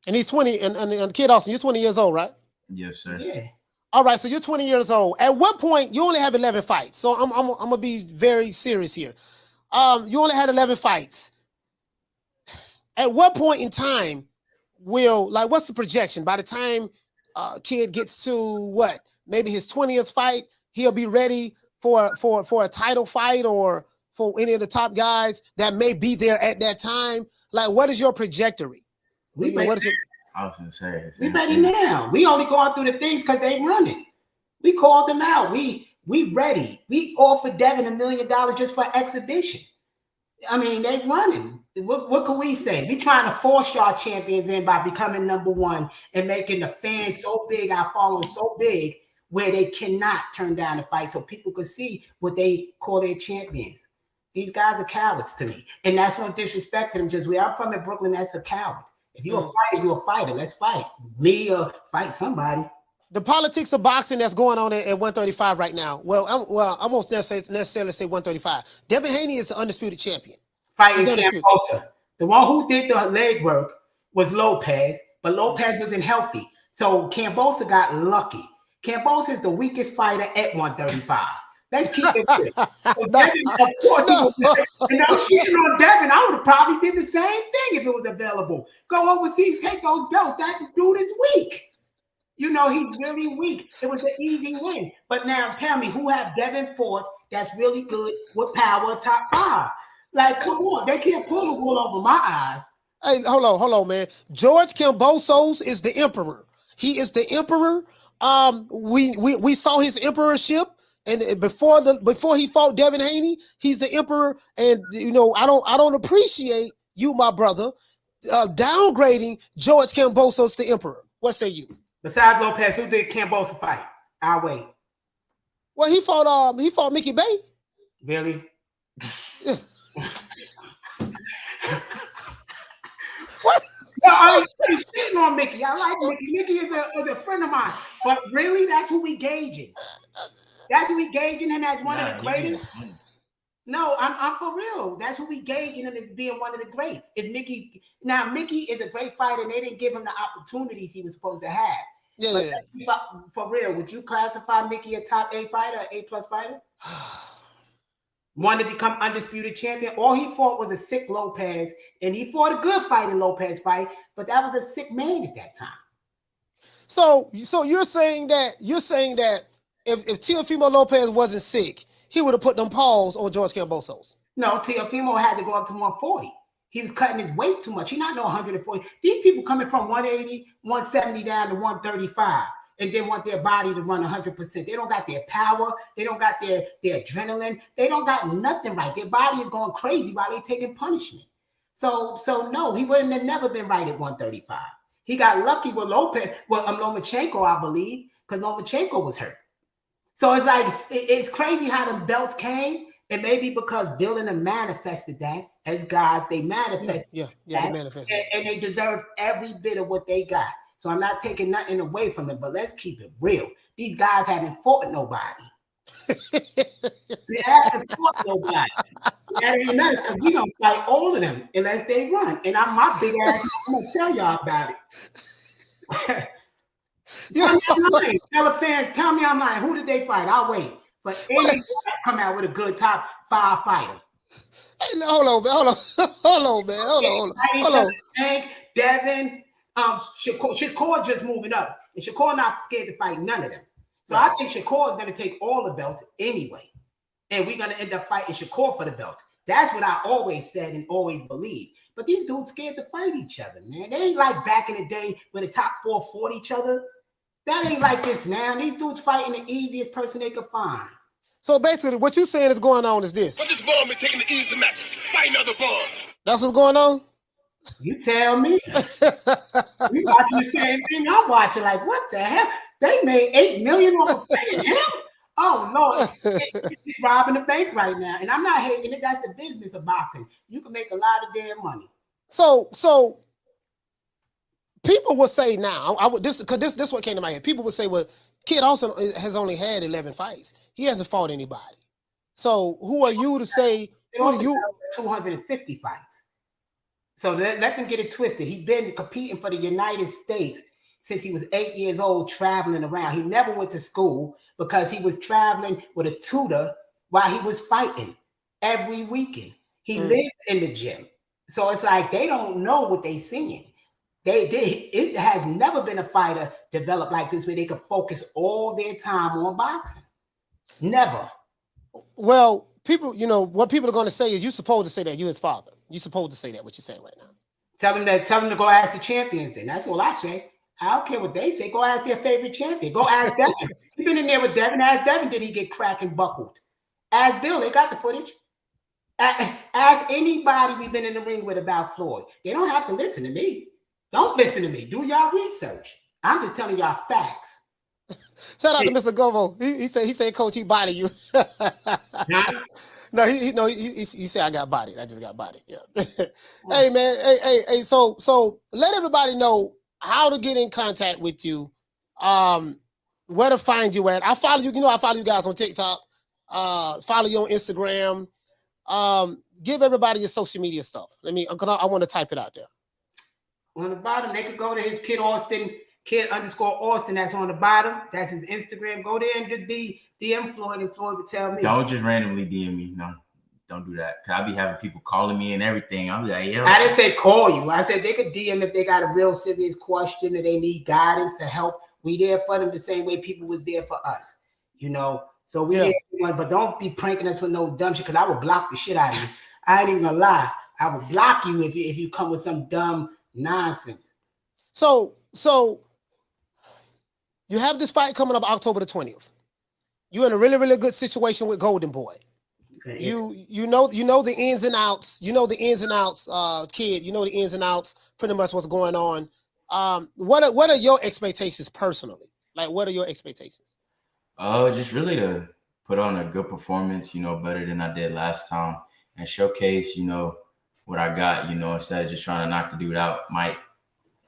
And he's 20, and Kid Austin, you're 20 years old, right? Yes, sir. Yeah. All right, so you're 20 years old. At what point, you only have 11 fights. So I'm going to be very serious here. You only had 11 fights. At what point in time what's the projection? By the time Kid gets to what? Maybe his 20th fight, he'll be ready for a title fight or for any of the top guys that may be there at that time. Like, what is your trajectory? I was gonna say we ready now. We only going through the things because they running. We called them out. We ready. We offered Devin $1 million just for exhibition. I mean, they running. What can we say? We trying to force y'all champions in by becoming #1 and making the fans so big, our following so big, where they cannot turn down the fight so people could see what they call their champions. These guys are cowards to me. And that's no disrespect to them. Just where I'm from in Brooklyn, that's a coward. If you're a fighter, you're a fighter. Let's fight. Me or fight somebody. The politics of boxing that's going on at 135 right now. I won't necessarily say 135. Devin Haney is the undisputed champion. Fighting Cambosa. The one who did the leg work was Lopez, but Lopez wasn't healthy. So Cambosa got lucky. Cambosa is the weakest fighter at 135. Let's keep it clear. So Devin, of course, and I'm shitting on Devin. I would have probably did the same thing if it was available. Go overseas, take those belts. That dude is weak. He's really weak. It was an easy win. But now tell me, who have Devin fought that's really good with power, top 5? Like, come on, they can't pull the wool over my eyes. Hey, hold on, man. George Kambosos is the emperor. He is the emperor. We saw his emperorship, and before he fought Devin Haney, he's the emperor. And I don't appreciate you, my brother, downgrading George Kambosos the emperor. What say you? Besides Lopez, who did Kambosa fight? I'll wait. Well, he fought Mickey Bay. Really? What? No, I'm sitting on Mickey. I like Mickey. Mickey is a friend of mine. But really, that's who we gauging. That's who we gauging him as one of the greatest. No, I'm for real. That's who we gauging him as being one of the greats. Is Mickey? Now, Mickey is a great fighter, and they didn't give him the opportunities he was supposed to have. Yeah. For real, would you classify Mickey a top A fighter, A+ fighter? wanted to become undisputed champion. All he fought was a sick Lopez, and he fought a good fight in Lopez fight, but that was a sick man at that time. So you're saying that if Teofimo Lopez wasn't sick, he would have put them paws on George Kambosos. No, Teofimo had to go up to 140. He was cutting his weight too much. He not no 140. These people coming from 180, 170 down to 135, and they want their body to run 100%. They don't got their power. They don't got their adrenaline. They don't got nothing right. Their body is going crazy while they're taking punishment. So no, he wouldn't have never been right at 135. He got lucky with Lomachenko, I believe, because Lomachenko was hurt. So it's like, it's crazy how them belts came, and maybe because Bill and them manifested that as gods, they manifested they manifested. And they deserve every bit of what they got. So I'm not taking nothing away from them, but let's keep it real. These guys haven't fought nobody. They haven't fought nobody. That ain't nice, because we don't fight all of them unless they run. And I'm my big ass, I'm going to tell y'all about it. Tell the fans, tell me I'm lying. Who did they fight? I'll wait for anybody to come out with a good top 5 fighter. Hey, hold on. Hank, Devin, Shakur just moving up. And Shakur not scared to fight none of them. So I think Shakur is going to take all the belts anyway. And we're going to end up fighting Shakur for the belts. That's what I always said and always believed. But these dudes scared to fight each other, man. They ain't like back in the day when the top 4 fought each other. That ain't like this now. These dudes fighting the easiest person they could find. So basically, what you're saying is going on is this. But this bum is taking the easy matches, fighting other bums. That's what's going on? You tell me. We watching the same thing I'm watching. Like, what the hell? They made $8 million off of fighting him? Oh, Lord. It's robbing the bank right now. And I'm not hating it. That's the business of boxing. You can make a lot of damn money. So people will say now, this what came to my head. People would say, well, Kid also has only had 11 fights. He hasn't fought anybody. So who are you to say? Who are you? 250 fights. So let them get it twisted. He's been competing for the United States since he was 8 years old, traveling around. He never went to school because he was traveling with a tutor while he was fighting every weekend. He lived in the gym. So it's like they don't know what they're seeing. It has never been a fighter developed like this where they could focus all their time on boxing. Never. Well, people, what people are going to say is you're supposed to say that you're his father. You're supposed to say that, what you're saying right now. Tell them to go ask the champions then. That's all I say. I don't care what they say. Go ask their favorite champion. Go ask Devin. You've been in there with Devin. Ask Devin, did he get cracked and buckled? Ask Bill. They got the footage. Ask anybody we've been in the ring with about Floyd. They don't have to listen to me. Don't listen to me. Do y'all research. I'm just telling y'all facts. Shout out to Mr. Govo. He said, Coach, he body you. No, he said I got bodied. I just got bodied. Yeah. Hey man, hey. So let everybody know how to get in contact with you, where to find you at. I follow you. I follow you guys on TikTok. Follow you on Instagram. Give everybody your social media stuff. I want to type it out there. On the bottom, they could go to his Kid _Austin. That's on the bottom. That's his Instagram. Go there and just DM Floyd, and Floyd would tell me. Don't just randomly DM me. No, don't do that. Cause I be having people calling me and everything. I'll be like, yo. I didn't say call you. I said they could DM if they got a real serious question or they need guidance or help. We there for them the same way people was there for us. So we there for them, but don't be pranking us with no dumb shit, because I will block the shit out of you. I ain't even gonna lie. I will block you if you come with some dumb nonsense. So you have this fight coming up October the 20th. You're in a really, really good situation with Golden Boy. Okay. You know the ins and outs. Kid. You know the ins and outs. Pretty much what's going on. What are your expectations personally? Like, what are your expectations? Just really to put on a good performance. Better than I did last time, and showcase. What I got. Instead of just trying to knock the dude out. Might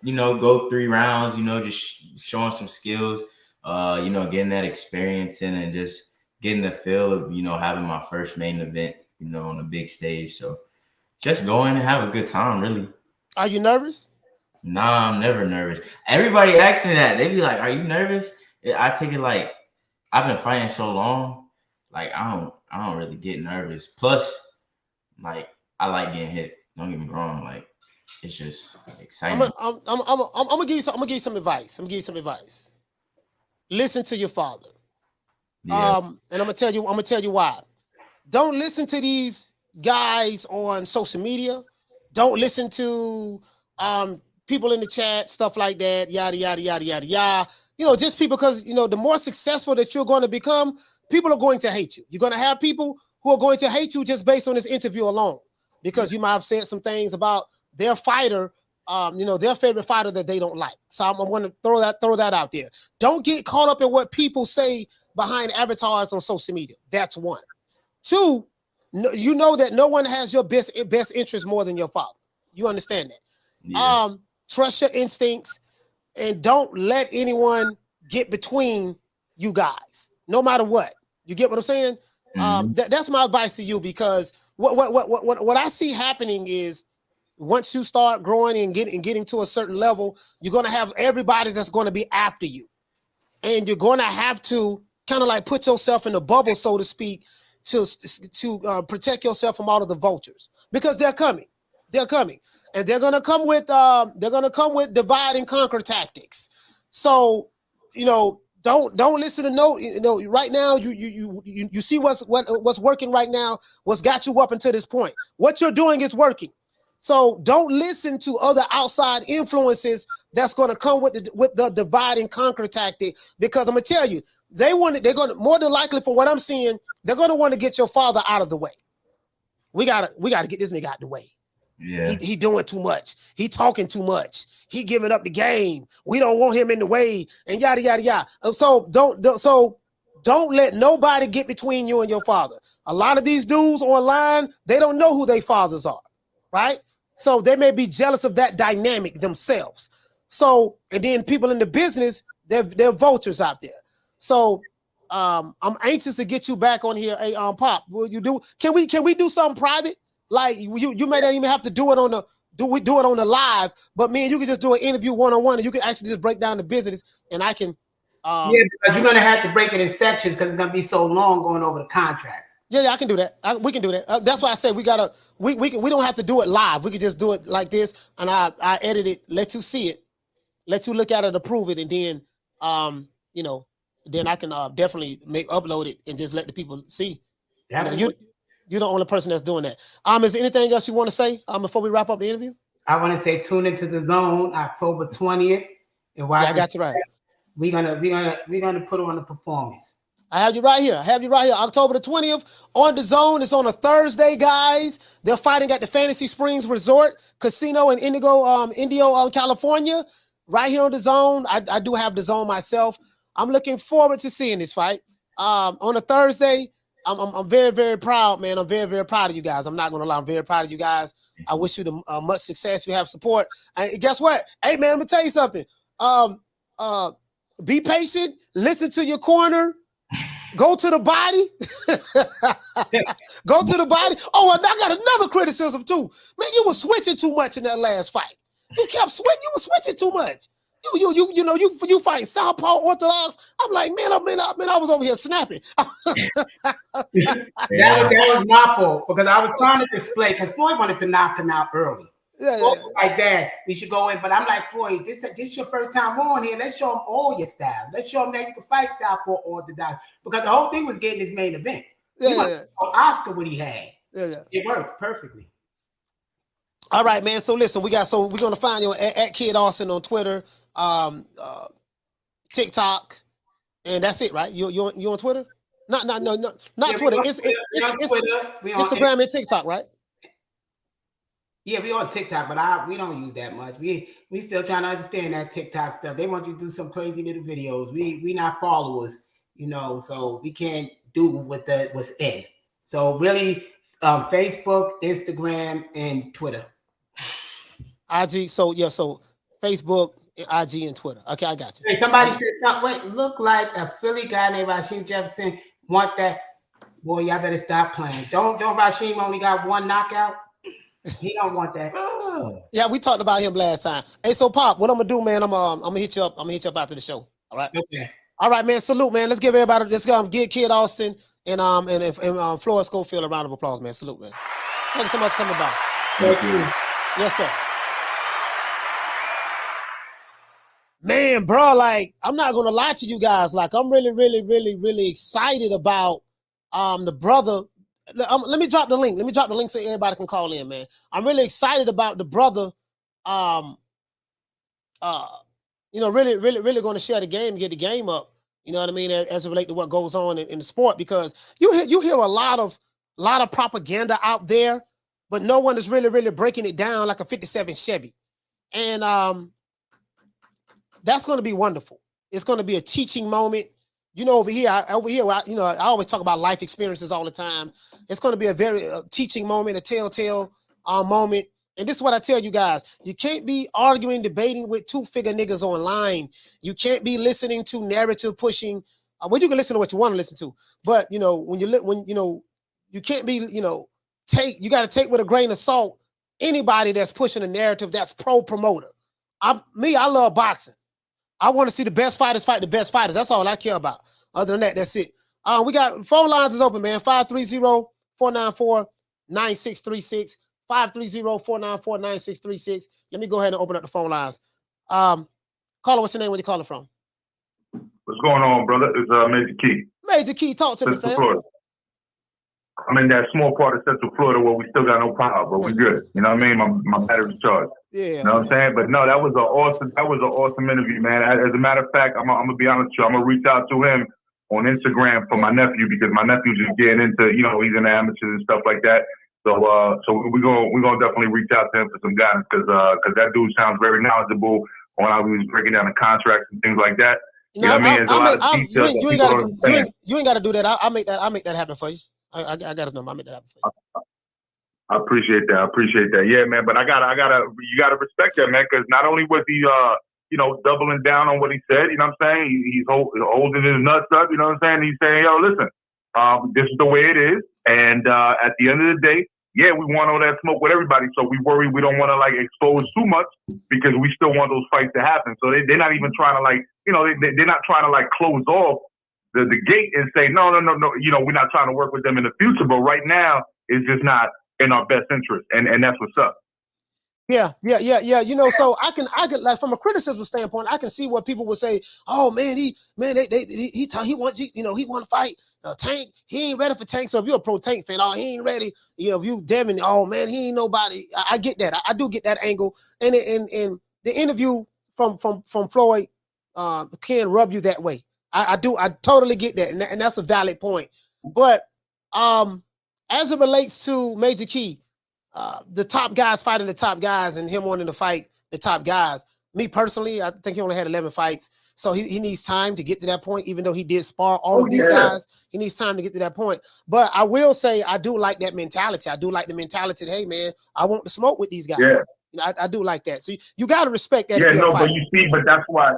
go 3 rounds, just showing some skills, getting that experience in and just getting the feel of, having my first main event, on a big stage. So just go in and have a good time, really. Are you nervous? Nah, I'm never nervous. Everybody asks me that. They be like, are you nervous? I take it like I've been fighting so long. Like, I I don't really get nervous. Plus, like, I like getting hit. Don't get me wrong. Like, it's just exciting. I'm gonna give you some. I'm gonna give you some advice. Listen to your father. Yeah. And I'm gonna tell you why. Don't listen to these guys on social media. Don't listen to people in the chat, stuff like that, yada yada yada yada yada. You know, just people, because you know, the more successful that you're going to become, people are going to hate you. You're going to have people who are going to hate you just based on this interview alone, because you might have said some things about their fighter, you know, their favorite fighter that they don't like. So I'm going to throw that out there. Don't get caught up in what people say behind avatars on social media. That's one. Two, you know that no one has your best interest more than your father. You understand that? Yeah. Trust your instincts and don't let anyone get between you guys, no matter what. You get what I'm saying? That's my advice to you, because what I see happening is, once you start growing and getting to a certain level, you're going to have everybody that's going to be after you. And you're going to have to kind of like put yourself in a bubble, so to speak, to protect yourself from all of the vultures, because they're coming. And they're going to come with divide and conquer tactics. So, you know, don't listen to right now you see what's working right now, what's got you up until this point. What you're doing is working. So don't listen to other outside influences that's going to come with the divide and conquer tactic, because I'm going to tell you, they're going to, more than likely, from what I'm seeing, they're going to want to get your father out of the way. We gotta get this nigga out the way. Yeah. He doing too much. He talking too much. He giving up the game. We don't want him in the way, and yada yada yada. So don't let nobody get between you and your father. A lot of these dudes online, they don't know who their fathers are, right? So they may be jealous of that dynamic themselves. So, and then people in the business, they're vultures out there. So I'm anxious to get you back on here. Hey, Pop, will you do? Can we do something private? Like you may not even have to do it on the live, but me and you can just do an interview one-on-one, and you can actually just break down the business, and I can. Yeah, because you're gonna have to break it in sections, because it's gonna be so long going over the contracts. Yeah, I can do that. We can do that. That's why I said we don't have to do it live. We can just do it like this, and I edit it, let you see it, let you look at it, approve it, and then you know, then I can definitely upload it and just let the people see. You're the only person that's doing that. Is there anything else you want to say before we wrap up the interview? I want to say tune into the Zone October 20th, and I got you right. We're gonna put on the performance. I have you right here. October the 20th on the Zone. It's on a Thursday, guys. They're fighting at the Fantasy Springs Resort Casino in Indio, California. Right here on the Zone. I do have the Zone myself. I'm looking forward to seeing this fight on a Thursday. I'm very, very proud, man. I'm very, very proud of you guys. I'm not going to lie. I'm very proud of you guys. I wish you the much success. You have support. And guess what? Hey, man, let me tell you something. Be patient. Listen to your corner. Go to the body. Go to the body. Oh, and I got another criticism, too. Man, you were switching too much in that last fight. You kept switching. You were switching too much. You fight southpaw orthodox. I'm like, man, I was over here snapping. that was my fault, because I was trying to display, because Floyd wanted to knock him out early. Yeah. Like that, we should go in. But I'm like, Floyd, this your first time on here. Let's show him all your style. Let's show him that you can fight southpaw orthodox, because the whole thing was getting his main event. Oscar what he had. Yeah. It worked perfectly. All right, man. So listen, we're gonna find you at Kid Austin on Twitter, TikTok, and that's it, right? You on Twitter? Not Twitter. It's Instagram and TikTok, right? Yeah, we on TikTok, but we don't use that much. We still trying to understand that TikTok stuff. They want you to do some crazy little videos. We not followers, so we can't do what's in. So really, Facebook, Instagram, and Twitter. IG. So Facebook, IG, and Twitter. Okay, I got you. Hey, somebody said something. Wait, look like a Philly guy named Rasheem Jefferson. Want that? Boy, y'all better stop playing. Don't Rasheem only got one knockout? He don't want that. Oh. Yeah, we talked about him last time. Hey, so Pop, what I'm gonna do, man? I'm gonna hit you up. I'm gonna hit you up after the show. All right. Okay. All right, man. Salute, man. Let's give everybody. Let's go. Get Kid Austin And if Floyd Schofield, a round of applause, man. Salute, man. Thank you so much for coming by. Thank you. Yes, sir. Man, bro, like, I'm not gonna lie to you guys. Like, I'm really excited about the brother. Let me drop the link. Let me drop the link so everybody can call in, man. I'm really excited about the brother. You know, really going to share the game, get the game up. You know what I mean, as it relates to what goes on in the sport, because you hear a lot of propaganda out there, but no one is really breaking it down like a 57 Chevy. And that's going to be wonderful. It's going to be a teaching moment. You know, over here, I always talk about life experiences all the time. It's going to be a very teaching moment, a telltale moment. And this is what I tell you guys. You can't be arguing, debating with two-figure niggas online. You can't be listening to narrative pushing. Well, you can listen to what you want to listen to. But, you know, you can't be, you got to take with a grain of salt anybody that's pushing a narrative that's pro-promoter. I love boxing. I want to see the best fighters fight the best fighters. That's all I care about. Other than that, that's it. We got phone lines is open, man. 530-494-9636. 530-494-9636. Let me go ahead and open up the phone lines. Caller, what's your name? Where you calling from? What's going on, brother? It's Major Key. Major Key, talk to me, fam. Florida. I'm in that small part of Central Florida where we still got no power, but we good. You know what I mean? My battery's charged. Yeah. You know what I'm saying? But no, that was an awesome interview, man. As a matter of fact, I'm gonna be honest with you. I'm gonna reach out to him on Instagram for my nephew, because my nephew's just getting into, you know, he's in the amateurs and stuff like that. So we're gonna definitely reach out to him for some guidance, because that dude sounds very knowledgeable on how he was breaking down the contracts and things like that. You know what I mean? You ain't got to do that. I'll make that happen for you. I got to know. I'll make that happen for you. I appreciate that. Yeah, man. But you gotta respect that, man, because not only was he doubling down on what he said, you know what I'm saying? He's holding his nuts up, you know what I'm saying? He's saying, yo, listen, this is the way it is. And at the end of the day, yeah, we want all that smoke with everybody. So we worry we don't want to like expose too much, because we still want those fights to happen. So they're not even trying to like, they're not trying to like close off the gate and say, no, we're not trying to work with them in the future. But right now, it's just not in our best interest. And that's what's up. Yeah. You know, so I can like, from a criticism standpoint, I can see what people would say. Oh man, he want to fight Tank. He ain't ready for Tank. So if you're a pro Tank fan, he ain't ready. You know, if you Devin, oh man, he ain't nobody. I get that. I do get that angle. And the interview from Floyd can rub you that way. I totally get that, and that's a valid point. But as it relates to Major Key, the top guys fighting the top guys and him wanting to fight the top guys. Me personally, I think he only had 11 fights. So he needs time to get to that point, even though he did spar all of these guys. He needs time to get to that point. But I will say I do like that mentality. I do like the mentality that, hey, man, I want to smoke with these guys. Yeah. You know, I do like that. So you got to respect that. Yeah, no, but you see, but that's why,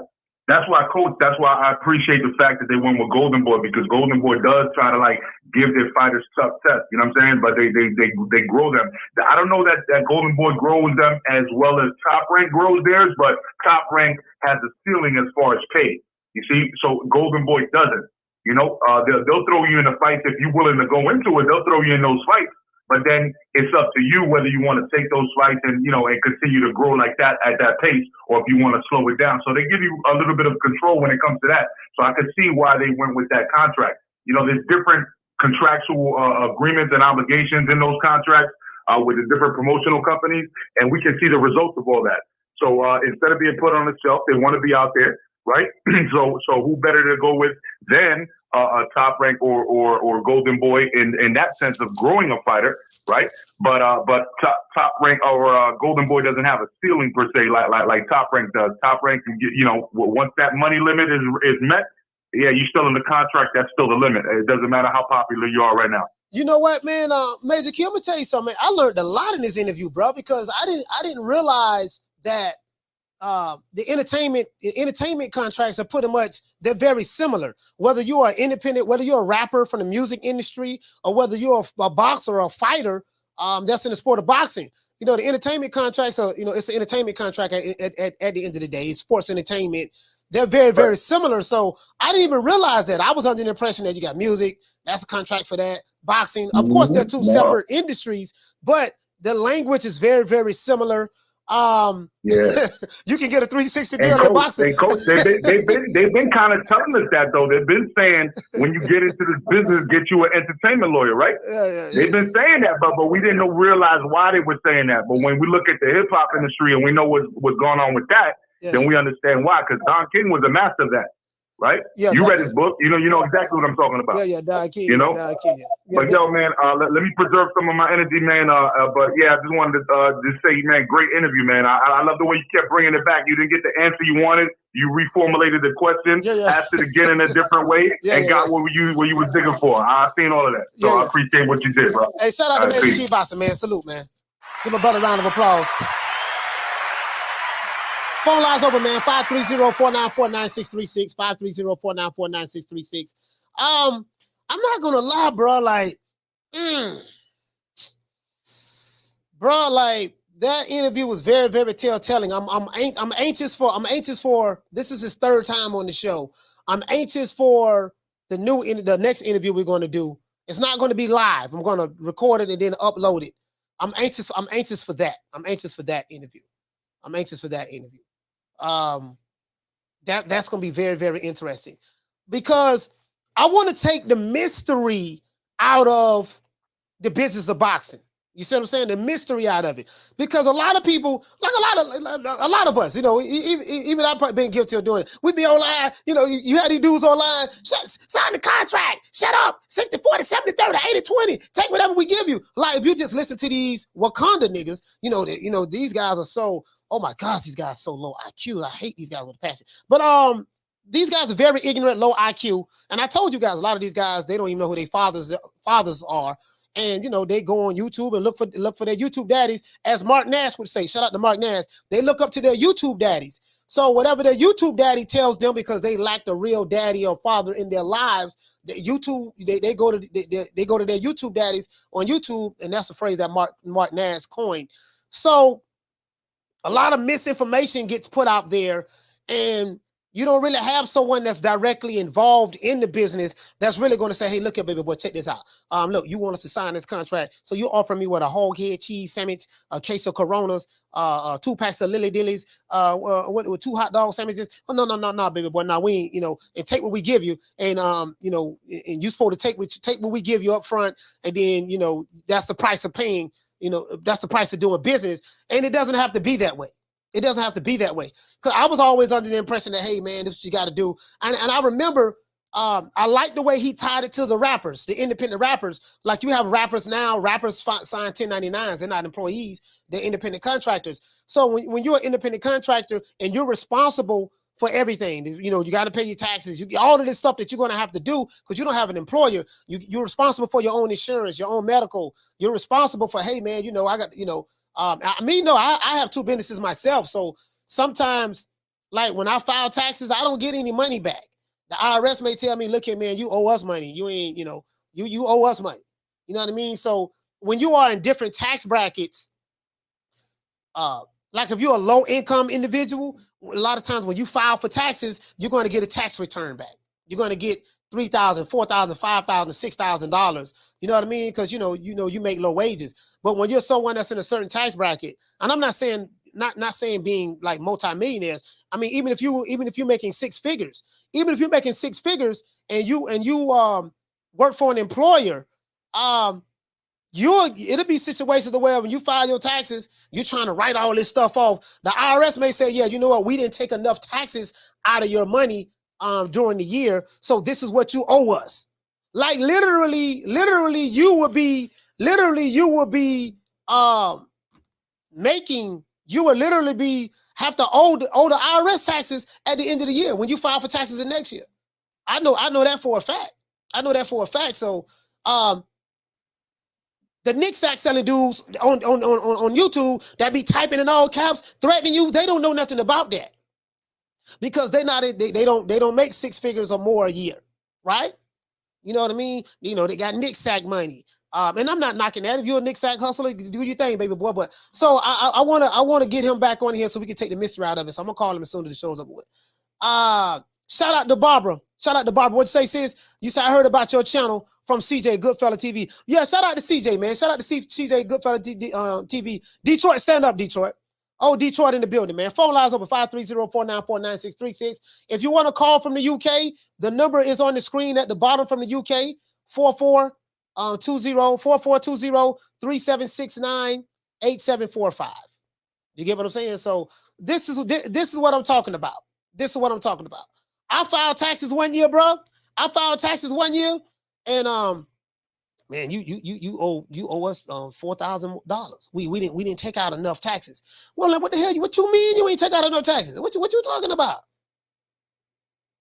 Coach, that's why I appreciate the fact that they went with Golden Boy, because Golden Boy does try to like give their fighters tough tests, you know what I'm saying? But they grow them. I don't know that Golden Boy grows them as well as Top Rank grows theirs, but Top Rank has a ceiling as far as pay. You see, so Golden Boy doesn't. You know, they'll throw you in the fights if you're willing to go into it. They'll throw you in those fights. But then it's up to you whether you want to take those fights and, you know, and continue to grow like that at that pace, or if you want to slow it down. So they give you a little bit of control when it comes to that. So I could see why they went with that contract. You know, there's different contractual agreements and obligations in those contracts with the different promotional companies, and we can see the results of all that. So instead of being put on the shelf, they want to be out there, right? So who better to go with than a Top Rank or Golden Boy in that sense of growing a fighter, right? But Top Rank or Golden Boy doesn't have a ceiling per se like Top Rank does. Top Rank can get, you know, once that money limit is met, yeah, you're still in the contract. That's still the limit. It doesn't matter how popular you are right now. You know what, man? Major Key, I'm gonna tell you something. I learned a lot in this interview, bro, because I didn't realize that the entertainment contracts are pretty much, they're very similar. Whether you are independent, whether you're a rapper from the music industry, or whether you're a boxer or a fighter that's in the sport of boxing, you know, the entertainment contracts are, you know, it's an entertainment contract at the end of the day. It's sports entertainment. they're very, very similar. So I didn't even realize that. I was under the impression that you got music, that's a contract for that. Boxing, of course, they're two separate industries, but the language is very, very similar. You can get a 360 deal in boxing. And coach, they've been kind of telling us that though. They've been saying when you get into this business, get you an entertainment lawyer, right? They've been saying that, but we didn't realize why they were saying that. But when we look at the hip hop industry and we know what's going on with that, then we understand why. Because Don King was a master of that, right? Yeah, you read his book. You know exactly what I'm talking about. Don King. You know. But yo, man, let me preserve some of my energy, man. But yeah, I just wanted to just say, man, great interview, man. I love the way you kept bringing it back. You didn't get the answer you wanted. You reformulated the question, asked it again in a different way, and got what you was digging for. I've seen all of that. So I appreciate what you did, bro. Hey, shout out to man Boxing, man. Salute, man. Give my brother a round of applause. Phone lines open, man. 530-494-9636. 530-494-9636. I'm not gonna lie, bro. Like, bro, like that interview was very, very telltale. I'm anxious for. This is his third time on the show. I'm anxious for the next interview we're going to do. It's not going to be live. I'm going to record it and then upload it. I'm anxious for that. I'm anxious for that interview. That's going to be very, very interesting because I want to take the mystery out of the business of boxing. You see what I'm saying? The mystery out of it. Because a lot of people, like a lot of us, you know, even I've probably been guilty of doing it. We be online, you know, you had these dudes online, sign the contract, shut up, 60-40, 70-30, 80-20, take whatever we give you. Like if you just listen to these Wakanda niggas, you know, these guys are so, oh my gosh, these guys are so low IQ. I hate these guys with a passion. But these guys are very ignorant, low IQ. And I told you guys, a lot of these guys, they don't even know who their fathers are. And, you know, they go on YouTube and look for their YouTube daddies. As Mark Nash would say, shout out to Mark Nash, they look up to their YouTube daddies. So whatever their YouTube daddy tells them, because they lack a real daddy or father in their lives, they go to their YouTube daddies on YouTube, and that's a phrase that Mark Nash coined. So a lot of misinformation gets put out there, and you don't really have someone that's directly involved in the business that's really going to say, hey, look here, baby boy, check this out. Look, you want us to sign this contract. So you offer me what, a hog head cheese sandwich, a case of Coronas, 2 packs of Lily Dillies, with 2 hot dog sandwiches. Oh, no, baby boy. No, we ain't, you know, and take what we give you. And, you know, and you're supposed to take what we give you up front. And then, you know, that's the price of paying, you know, that's the price of doing business. And it doesn't have to be that way. It doesn't have to be that way. Because I was always under the impression that, hey, man, this is what you got to do. And I remember I like the way he tied it to the rappers, the independent rappers. Like you have rappers now, rappers sign 1099s. They're not employees. They're independent contractors. So when you're an independent contractor and you're responsible for everything, you know, you got to pay your taxes, all of this stuff that you're going to have to do because you don't have an employer. You're responsible for your own insurance, your own medical. You're responsible for, hey, man, you know, I got, you know, I have 2 businesses myself. So sometimes, like when I file taxes, I don't get any money back. The IRS may tell me, look here, man, you owe us money. You ain't, you know, you owe us money. You know what I mean? So when you are in different tax brackets, like if you're a low income individual, a lot of times when you file for taxes, you're going to get a tax return back. You're going to get $3,000, $4,000, $5,000, $6,000. You know what I mean? Because you make low wages. But when you're someone that's in a certain tax bracket, and I'm not saying not saying being like multimillionaires. I mean, even if you're making 6 figures, and you work for an employer, it'll be situations where when you file your taxes, you're trying to write all this stuff off. The IRS may say, yeah, you know what, we didn't take enough taxes out of your money during the year, so this is what you owe us. Like literally you will be have to owe the IRS taxes at the end of the year when you file for taxes the next year. I know that for a fact. So the Nick Sack selling dudes on YouTube that be typing in all caps, threatening you, they don't know nothing about that. Because they don't make 6 figures or more a year, right? You know what I mean? You know, they got Nick Sack money. And I'm not knocking that. If you're a Nick Sack hustler, do your thing, baby boy. But so I want to get him back on here so we can take the mystery out of it. So I'm gonna call him as soon as the show's over with. Shout out to Barbara. Shout out to Barbara. What you say, sis? You said I heard about your channel from CJ Goodfella TV. Yeah, shout out to CJ, man. Shout out to CJ Goodfella TV. Detroit, stand up, Detroit. Oh, Detroit in the building, man. Phone lines open 530-494-9636. If you want to call from the UK, the number is on the screen at the bottom from the UK, 4420-3769-8745. You get what I'm saying? So this is what I'm talking about. This is what I'm talking about. I filed taxes 1 year, bro. I filed taxes 1 year, and man, you owe us $4,000. We didn't take out enough taxes. Well, what the hell? What you mean you ain't take out enough taxes? What you talking about?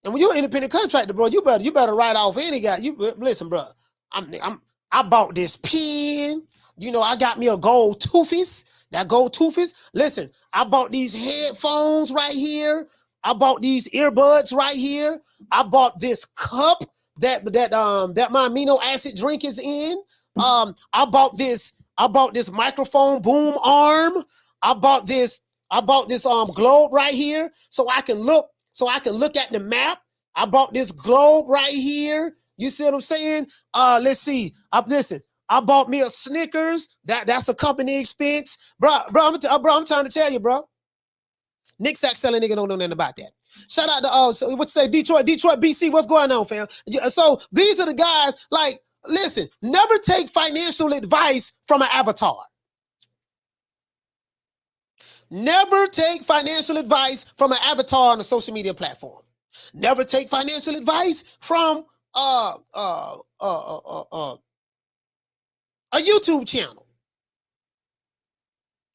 And when you're an independent contractor, bro, you better write off any guy. You listen, bro. I bought this pen. You know, I got me a gold toothpiece. That gold toothpiece. Listen, I bought these headphones right here. I bought these earbuds right here. I bought this cup that my amino acid drink is in. I bought this microphone boom arm. I bought this globe right here so I can look at the map. I bought this globe right here. You see what I'm saying? Let's see. Listen, I bought me a Snickers. That's a company expense. Bro, I'm trying to tell you, bro. Nick Sack selling nigga don't know nothing about that. Shout out to so what you say, Detroit, BC, what's going on, fam? So these are the guys, like, listen, never take financial advice from an avatar. Never take financial advice from an avatar on a social media platform. Never take financial advice from a YouTube channel.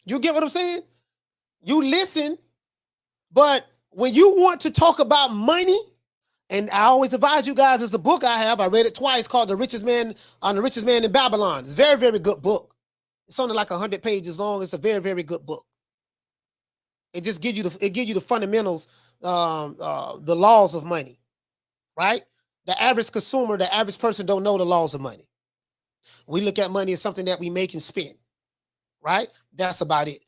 You get what I'm saying? You listen. But when you want to talk about money, and I always advise you guys, it's a book I have. I read it twice called The Richest Man in Babylon. It's a very, very good book. It's only like 100 pages long. It's a very, very good book. It just gives you the fundamentals, the laws of money, right? The average consumer, the average person don't know the laws of money. We look at money as something that we make and spend, right? That's about it.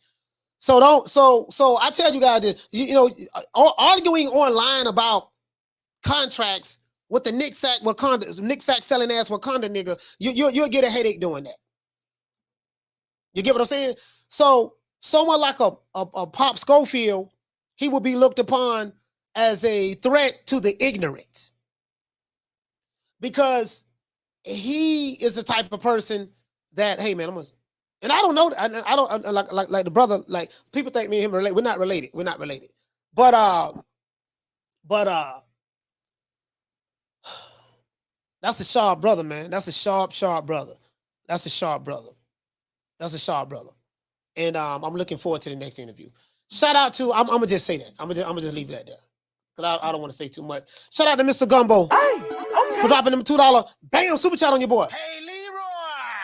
So I tell you guys this, you know, arguing online about contracts with the Nick Sack selling ass Wakanda nigga, you'll get a headache doing that. You get what I'm saying? So someone like a Pop Schofield, he will be looked upon as a threat to the ignorant because he is the type of person that, hey man, and I don't know. I don't like the brother. Like people think me and him are related. We're not related. We're not related. But that's a sharp brother, man. That's a sharp brother. That's a sharp brother. That's a sharp brother. And I'm looking forward to the next interview. Shout out to I'm gonna just say that. I'm gonna just leave it at that because I don't want to say too much. Shout out to Mr. Gumbo for dropping them $2 bam super chat on your boy. Hey Leroy.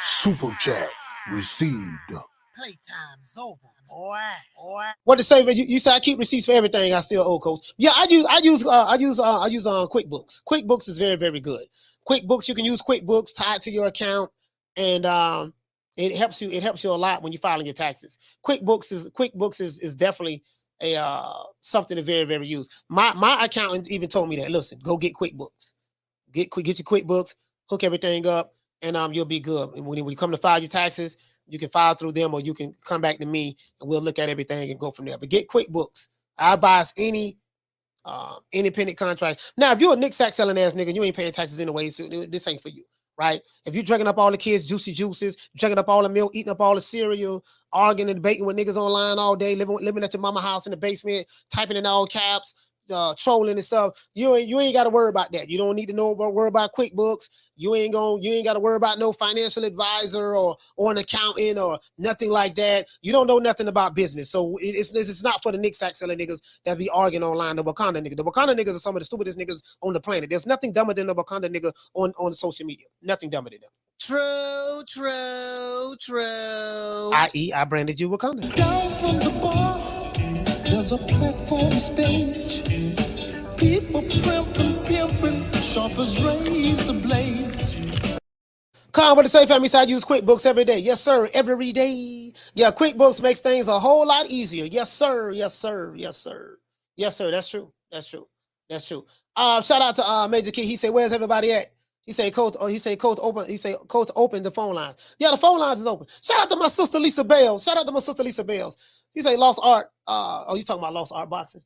Super chat received. Playtime's over, boy. What to say? You said I keep receipts for everything. I still owe, coach. Yeah, I use QuickBooks. QuickBooks is very, very good. QuickBooks, you can use QuickBooks tied to your account, and it helps you. It helps you a lot when you're filing your taxes. QuickBooks is definitely a something to very, very use. My accountant even told me that. Listen, go get QuickBooks. Get your QuickBooks, hook everything up, and you'll be good. And when you come to file your taxes, you can file through them, or you can come back to me, and we'll look at everything and go from there. But get QuickBooks. I advise any independent contract. Now, if you're a Nick Sack selling ass nigga, you ain't paying taxes anyway, so this ain't for you, right? If you're drinking up all the kids' juicy juices, drinking up all the milk, eating up all the cereal, arguing and debating with niggas online all day, living at your mama house in the basement, typing in all caps, trolling and stuff, you ain't got to worry about that. You don't need to worry about QuickBooks. You ain't got to worry about no financial advisor or an accountant or nothing like that. You don't know nothing about business, so it's not for the Nick Sack selling niggas that be arguing online. The Wakanda nigga, the Wakanda niggas are some of the stupidest niggas on the planet. There's nothing dumber than the Wakanda nigga on social media. Nothing dumber than them. True. I.e., I branded you Wakanda. Down from the bar, there's a platform stage. People pimping, sharp as razor blades. Con, what to say, family? So I use QuickBooks every day. Yes, sir. Every day. Yeah, QuickBooks makes things a whole lot easier. Yes, sir. That's true. That's true. Shout out to Major Key. He said, "Where's everybody at?" He said, "Coach." He said, "Coach, open." He said, "Coach, open the phone lines." Yeah, the phone lines is open. Shout out to my sister Lisa Bales. Shout out to my sister Lisa Bales. He said, "Lost art." You talking about Lost Art Boxing?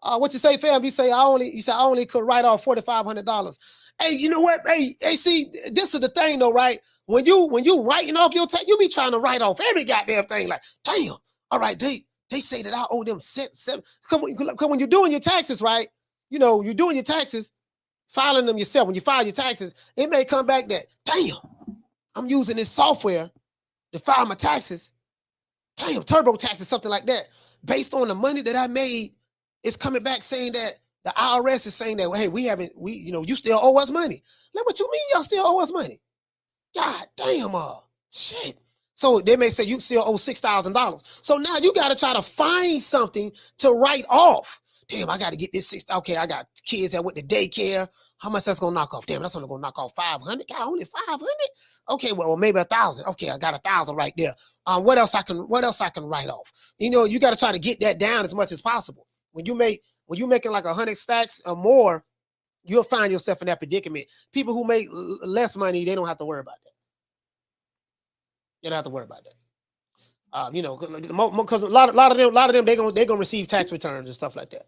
What you say, fam? You say I only could write off $4,500. Hey, you know what? Hey, see, this is the thing though, right? When you writing off your tax, you be trying to write off every goddamn thing. Like, damn, all right, they say that I owe them seven. Come when you're doing your taxes, right? You know, you're doing your taxes, filing them yourself. When you file your taxes, it may come back that, damn, I'm using this software to file my taxes. Damn, TurboTax or something like that. Based on the money that I made, it's coming back saying that the IRS is saying that, well, hey, you still owe us money. Like, what you mean y'all still owe us money? God damn, shit. So they may say you still owe $6,000. So now you got to try to find something to write off. Damn, I got to get this okay, I got kids that went to daycare. How much that's gonna knock off? Damn, that's only gonna knock off 500. God, only 500? Okay, well, maybe 1,000. Okay, I got 1,000 right there. What else I can write off? You know, you got to try to get that down as much as possible. When you're making like 100 stacks or more, you'll find yourself in that predicament. People who make less money, they don't have to worry about that. You don't have to worry about that. You know, because a lot of them, they're gonna receive tax returns and stuff like that.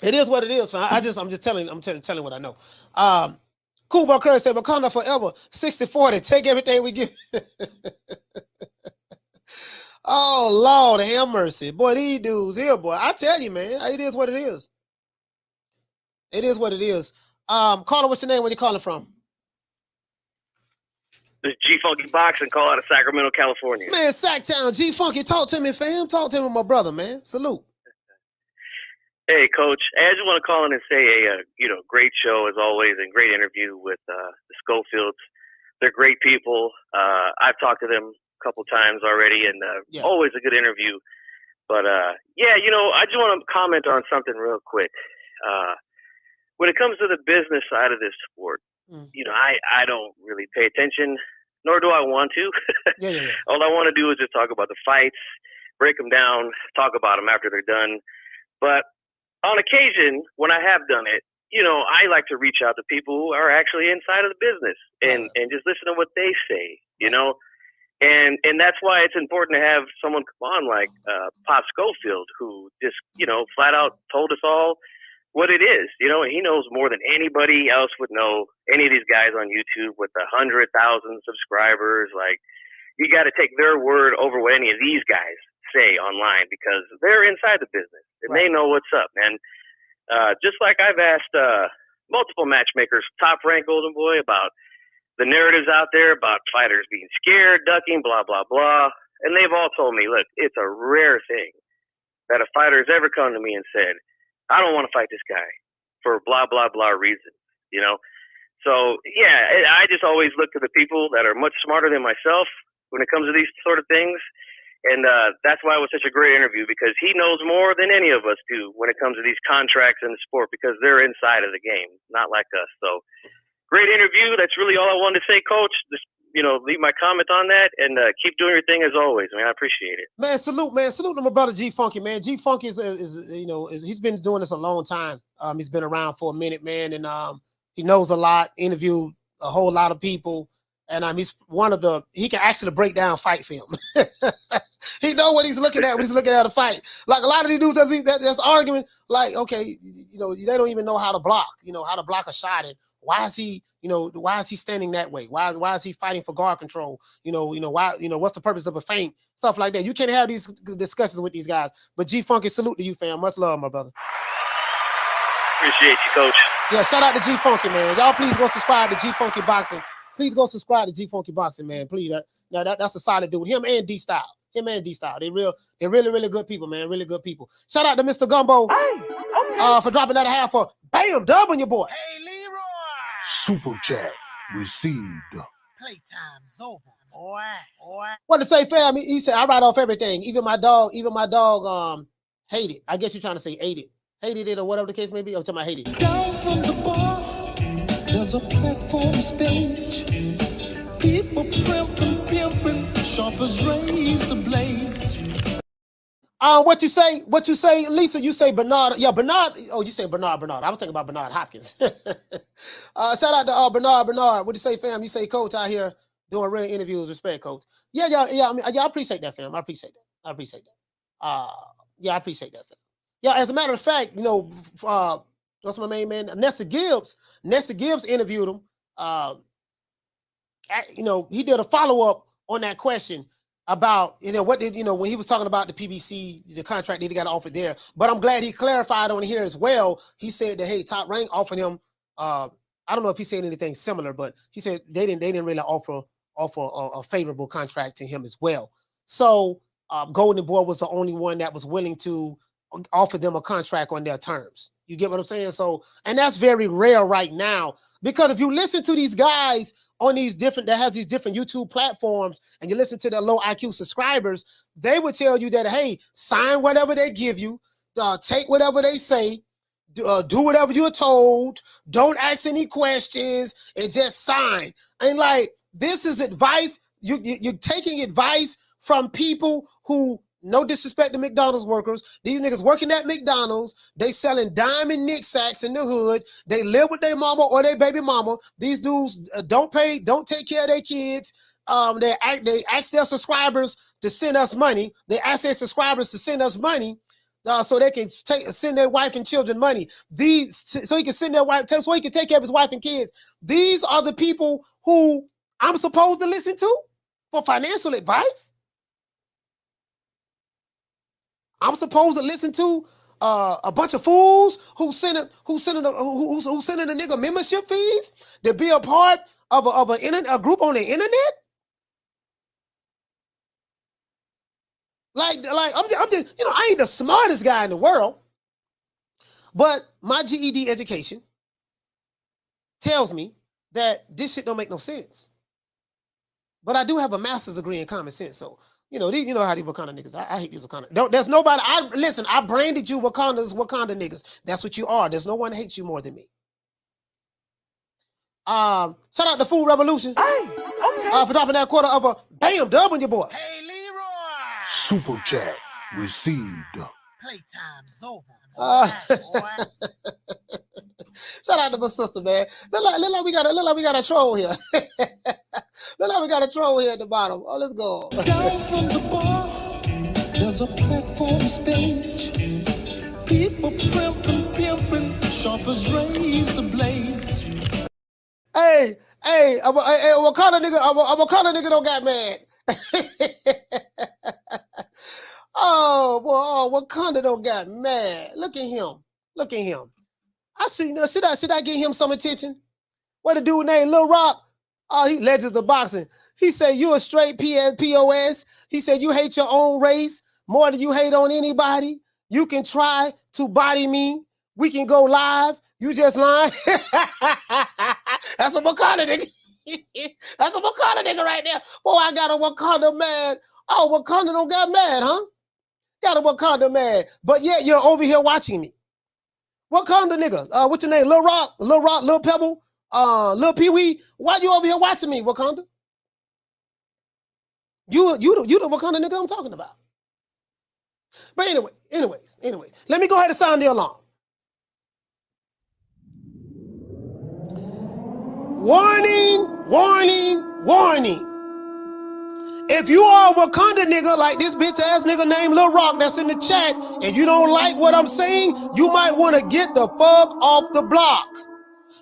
It is what it is, man. I'm just telling what I know. Cool Bro Curry said, Wakanda forever, 60-40, take everything we get. Oh, Lord, have mercy. Boy, these dudes here, boy. I tell you, man, it is what it is. It is what it is. Caller, what's your name? Where you calling from? This is G-Funky Boxing, call out of Sacramento, California. Man, Sacktown, G-Funky, talk to me, fam. Talk to me, my brother, man. Salute. Hey, Coach. I just want to call in and say great show as always and great interview with the Schofields. They're great people. I've talked to them a couple times already, and always a good interview. But, I just want to comment on something real quick. When it comes to the business side of this sport, I don't really pay attention, nor do I want to. All I want to do is just talk about the fights, break them down, talk about them after they're done. But on occasion, when I have done it, I like to reach out to people who are actually inside of the business and just listen to what they say, And that's why it's important to have someone come on like Pop Schofield, who just, flat out told us all what it is. He knows more than anybody else would know. Any of these guys on YouTube with 100,000 subscribers, like, you got to take their word over what any of these guys say online because they're inside the business and they know what's up, man. Just like I've asked multiple matchmakers, Top Rank Golden Boy, about the narratives out there about fighters being scared, ducking, blah, blah, blah. And they've all told me, look, it's a rare thing that a fighter has ever come to me and said, I don't want to fight this guy for blah, blah, blah reasons, So, I just always look to the people that are much smarter than myself when it comes to these sort of things. And that's why it was such a great interview, because he knows more than any of us do when it comes to these contracts in the sport, because they're inside of the game, not like us. So great interview. That's really all I wanted to say, Coach. Just, leave my comment on that and keep doing your thing as always, man. I appreciate it. Man, salute to my brother G-Funky, man. G-Funky is he's been doing this a long time. He's been around for a minute, man, and he knows a lot, interviewed a whole lot of people. And he's he can actually break down fight film. He know what he's looking at when he's looking at a fight. Like a lot of these dudes that's arguing, like, okay, they don't even know how to block, how to block a shot. And why is he standing that way? Why is he fighting for guard control? Why, what's the purpose of a feint? Stuff like that. You can't have these discussions with these guys. But G-Funky, salute to you, fam. Much love, my brother. Appreciate you, Coach. Yeah, shout out to G-Funky, man. Y'all please go subscribe to G-Funky Boxing. Please go subscribe to G-Funky Boxing, man. Please. That's a solid dude. Him and D-Style. They're really good people, man. Really good people. Shout out to Mr. Gumbo for dropping that half for bam, dub on your boy. Hey, Leroy. Super chat received. Playtime's over, boy. What to say, fam? He said, I write off everything. Even my dog, hate it. I guess you're trying to say hated it or whatever the case may be. I'm talking about hated it. Down from the bar, there's a platform stage. People pimping, sharp as razor blades. What you say? What you say, Lisa? You say Bernard? Yeah, Bernard. Oh, you say Bernard. I was thinking about Bernard Hopkins. Shout out to Bernard. What do you say, fam? You say Coach out here doing real interviews. Respect, Coach. Yeah. I mean, I appreciate that, fam. I appreciate that. Yeah, I appreciate that, fam. Yeah, as a matter of fact, you know, what's my main man? Nessa Gibbs interviewed him. You know, he did a follow-up on that question about, you know, what did, you know, when he was talking about the PBC, the contract that he got offered there. But I'm glad he clarified on here as well. He said that, hey, Top Rank offered him, I don't know if he said anything similar, but he said they didn't really offer a favorable contract to him as well. So Golden Boy was the only one that was willing to offer them a contract on their terms. You get what I'm saying? So, and that's very rare right now, because if you listen to these guys on these different, that has these different YouTube platforms, and you listen to their low IQ subscribers, they would tell you that, hey, sign whatever they give you, take whatever they say, do whatever you're told, don't ask any questions, and just sign. And like, this is advice. You're taking advice from people who, no disrespect to McDonald's workers, these niggas working at McDonald's, they selling diamond Nick sacks in the hood, they live with their mama or their baby mama. These dudes don't take care of their kids. They ask their subscribers to send us money. They ask their subscribers to send us money so they can send their wife and children money. So he can send their wife, so he can take care of his wife and kids. These are the people who I'm supposed to listen to for financial advice. I'm supposed to listen to a bunch of fools who sending a nigga membership fees to be a part of a group on the internet. Like I'm just, you know, I ain't the smartest guy in the world, but my GED education tells me that this shit don't make no sense. But I do have a master's degree in common sense, so. You know how these Wakanda niggas. I hate these Wakanda. There's nobody. Listen. I branded you Wakanda niggas. That's what you are. There's no one that hates you more than me. Shout out to Food Revolution. Hey, okay. For dropping that quarter of a bam dub on your boy. Hey, Leroy. Super chat received. Playtime's over. Shout out to my sister, man. Look like we got a troll here. Look like we got a troll here at the bottom. Oh, let's go. Down from the bar, there's a platform stage. People pimping, sharp as razor blades. Hey, a Wakanda nigga don't got mad. Wakanda don't got mad. Look at him. I see. Should I give him some attention? What a dude named Lil Rock? Oh, he legends of boxing. He said you a straight POS. He said you hate your own race more than you hate on anybody. You can try to body me. We can go live. You just lying. That's a Wakanda nigga. That's a Wakanda nigga right there. Boy, I got a Wakanda man. Oh, Wakanda don't got mad, huh? Got a Wakanda man. But yet you're over here watching me. Wakanda nigga. What's your name? Lil Rock, Lil Pebble, Lil Pee Wee. Why you over here watching me, Wakanda? You the Wakanda nigga I'm talking about. But anyways, let me go ahead and sound the alarm. Warning. If you are a Wakanda nigga like this bitch ass nigga named Lil Rock that's in the chat and you don't like what I'm saying, you might want to get the fuck off the block.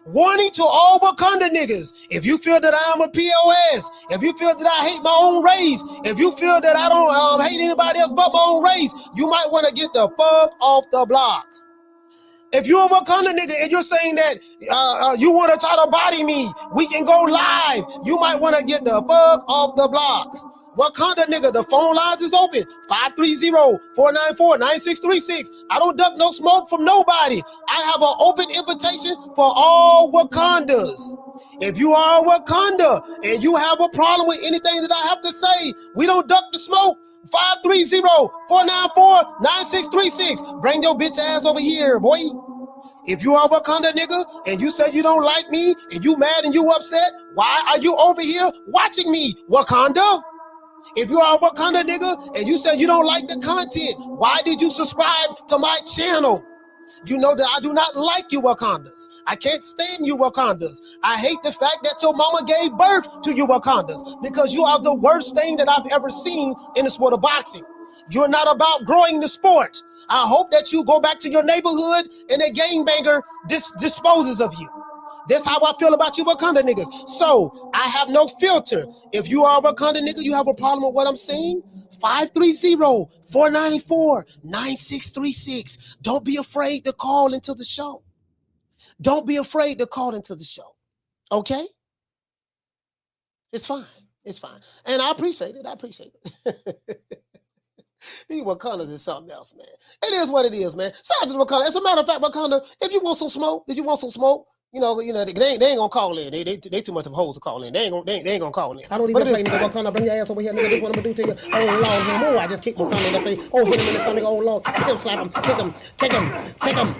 Warning to all Wakanda niggas. If you feel that I'm a POS, if you feel that I hate my own race, if you feel that I don't hate anybody else but my own race, you might want to get the fuck off the block. If you're a Wakanda nigga and you're saying that you want to try to body me, we can go live, you might want to get the fuck off the block. Wakanda nigga, the phone lines is open. 530-494-9636. I don't duck no smoke from nobody. I have an open invitation for all Wakandas. If you are a Wakanda and you have a problem with anything that I have to say, we don't duck the smoke. 530-494-9636. Bring your bitch ass over here, boy. If you are a Wakanda nigga and you say you don't like me and you mad and you upset, why are you over here watching me, Wakanda? If you are a Wakanda nigga and you say you don't like the content, why did you subscribe to my channel? You know that I do not like you Wakandas. I can't stand you Wakandas. I hate the fact that your mama gave birth to you Wakandas because you are the worst thing that I've ever seen in the sport of boxing. You're not about growing the sport. I hope that you go back to your neighborhood and a gangbanger disposes of you. That's how I feel about you Wakanda niggas. So I have no filter. If you are a Wakanda nigga, you have a problem with what I'm saying? 530-494-9636. Don't be afraid to call into the show. Don't be afraid to call into the show. Okay? It's fine. It's fine. And I appreciate it. I appreciate it. These Wakandas is something else, man. It is what it is, man. Shout out to the Wakanda. As a matter of fact, Wakanda, if you want some smoke, you know, they ain't gonna call in. They too much of hoes to call in. They ain't gonna call in. I don't even play nigga Wakanda. Bring your ass over here, nigga. This what I'm gonna do to you. Oh Lord, no more. I just kick Wakanda in the face. Oh, hit him in the stomach. Oh Lord, slap him, kick him again.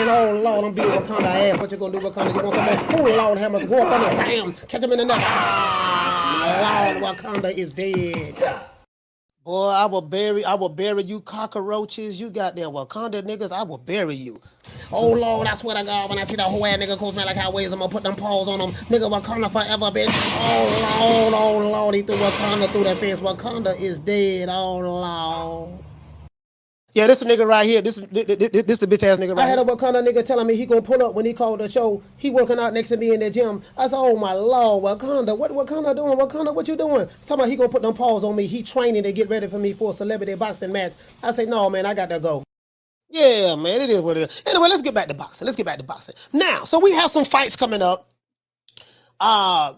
Oh Lord, I'm beating Wakanda ass. What you gonna do, Wakanda? You want some more? Oh Lord, hammers go up on him. Bam, catch him in the neck. Ah, Lord, Wakanda is dead. Boy, I will bury you cockroaches. You goddamn Wakanda niggas, I will bury you. Oh Lord, I swear to God, when I see that whole ass nigga goes man like highways, I'm gonna put them paws on them. Nigga, Wakanda forever, bitch. Oh Lord, he threw Wakanda through that fence. Wakanda is dead. Oh Lord. Yeah, this a nigga right here. This the bitch ass nigga right here. I had a Wakanda nigga telling me he gonna pull up when he called the show. He working out next to me in the gym. I said, oh my Lord, Wakanda, what Wakanda doing? Wakanda, what you doing? He's talking about he gonna put them paws on me. He training to get ready for me for a celebrity boxing match. I say, no, man, I got to go. Yeah, man, it is what it is. Anyway, let's get back to boxing. Now, so we have some fights coming up. And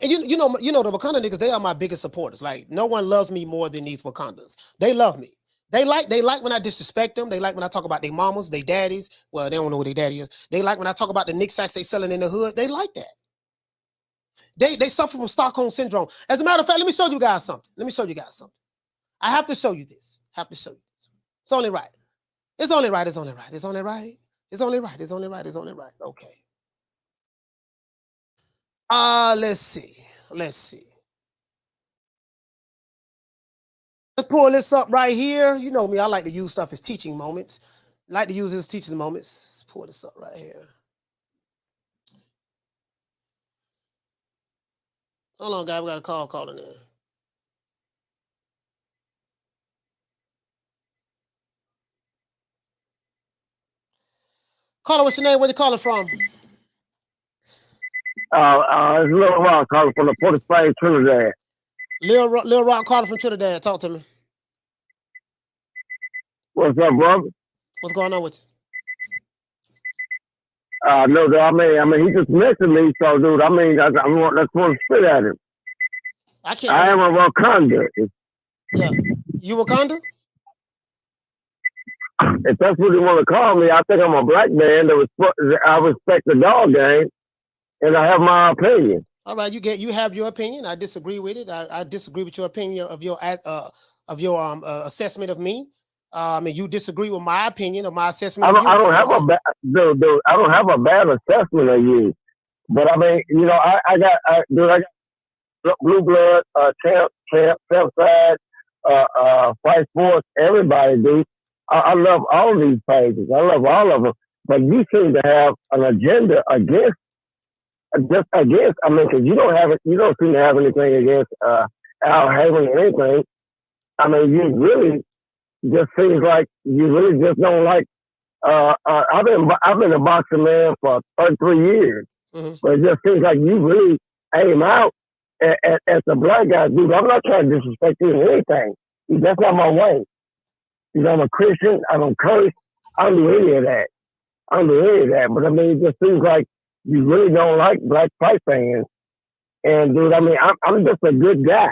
you know the Wakanda niggas, they are my biggest supporters. Like, no one loves me more than these Wakandas. They love me. They like when I disrespect them. They like when I talk about their mamas, their daddies. Well, they don't know who their daddy is. They like when I talk about the Nick sacks they selling in the hood. They like that. They suffer from Stockholm syndrome. As a matter of fact, let me show you guys something. I have to show you this. It's only right. It's only right. Okay. Let's see. Let's pull this up right here. You know me, I like to use stuff as teaching moments. Pull this up right here. Hold on, guys. We got a call calling in. Caller, what's your name? Where you calling from? It's Lil Rock calling from the Port of Spain, Trinidad. Lil Rock calling from Trinidad. Talk to me. What's up, brother? What's going on with you? No, dude, I mean, he just messaged me, so, dude, I mean, let's want to spit at him. I am a Wakanda. Yeah. You Wakanda? If that's what you want to call me, I think I'm a black man. I respect the dog game, and I have my opinion. All right, you have your opinion. I disagree with it. I disagree with your opinion of your assessment of me. And you disagree with my opinion of my assessment of you. I don't have a bad assessment of you, but I mean, you know, I got blue blood, champ side, fight sports, everybody, dude. I love all these pages. I love all of them, but you seem to have an agenda against. I mean, because you don't seem to have anything against Al Haven or anything. I mean, you really just seems like you really just don't like. I've been a boxing man for 33 years, but it just seems like you really aim out at the black guy, dude. I'm not trying to disrespect you or anything. That's not my way. You know, I'm a Christian. I don't curse. I don't do any of that. But I mean, it just seems like you really don't like black fight fans. And dude, I mean, I'm just a good guy.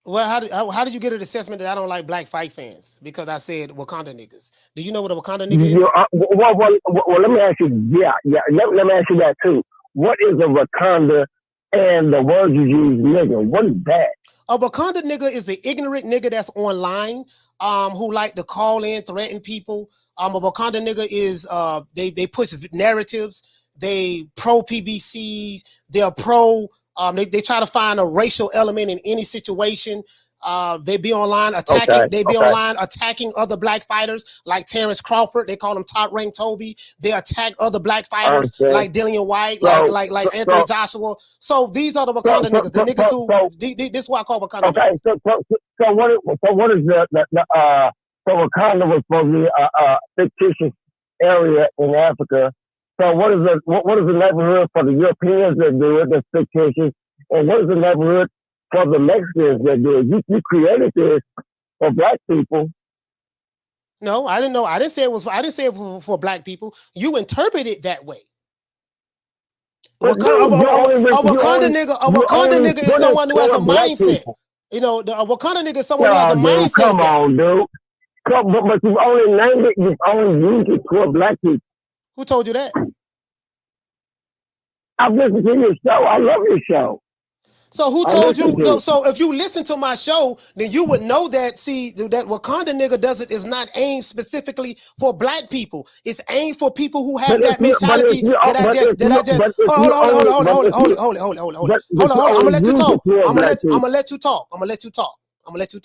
Well, how did you get an assessment that I don't like black fight fans? Because I said Wakanda niggas. Do you know what a Wakanda nigga is? Well, let me ask you. Yeah. Let me ask you that too. What is a Wakanda? And the word you use, nigga, what is that? A Wakanda nigga is the ignorant nigga that's online, who like to call in, threaten people. A Wakanda nigga is they push narratives. They pro PBCs. They're pro They try to find a racial element in any situation. They be online attacking. They be online attacking other black fighters like Terrence Crawford. They call him Top Rank Toby. They attack other black fighters like Dillian White, like Anthony Joshua. So these are the Wakanda niggas. The niggas who this is what I call Wakanda. Okay, niggas. So what is the so Wakanda was supposed to be a fictitious area in Africa. So what is the neighborhood for the Europeans that do it that's fictitious, and what is the neighborhood for the Mexicans that do it? You created this for black people. No, I didn't know. I didn't say it was for black people. You interpret it that way. A Wakanda nigga is someone who has a mindset. You know, a Wakanda nigga is someone who has a mindset. Come on, dude. But you've only named it. You've only used it for black people. Who told you that? I've listened to your show. I love your show. So who told you? So if you listen to my show, then you would know that. See, that Wakanda nigga is not aimed specifically for black people. It's aimed for people who have that mentality. Hold on. I'm gonna let you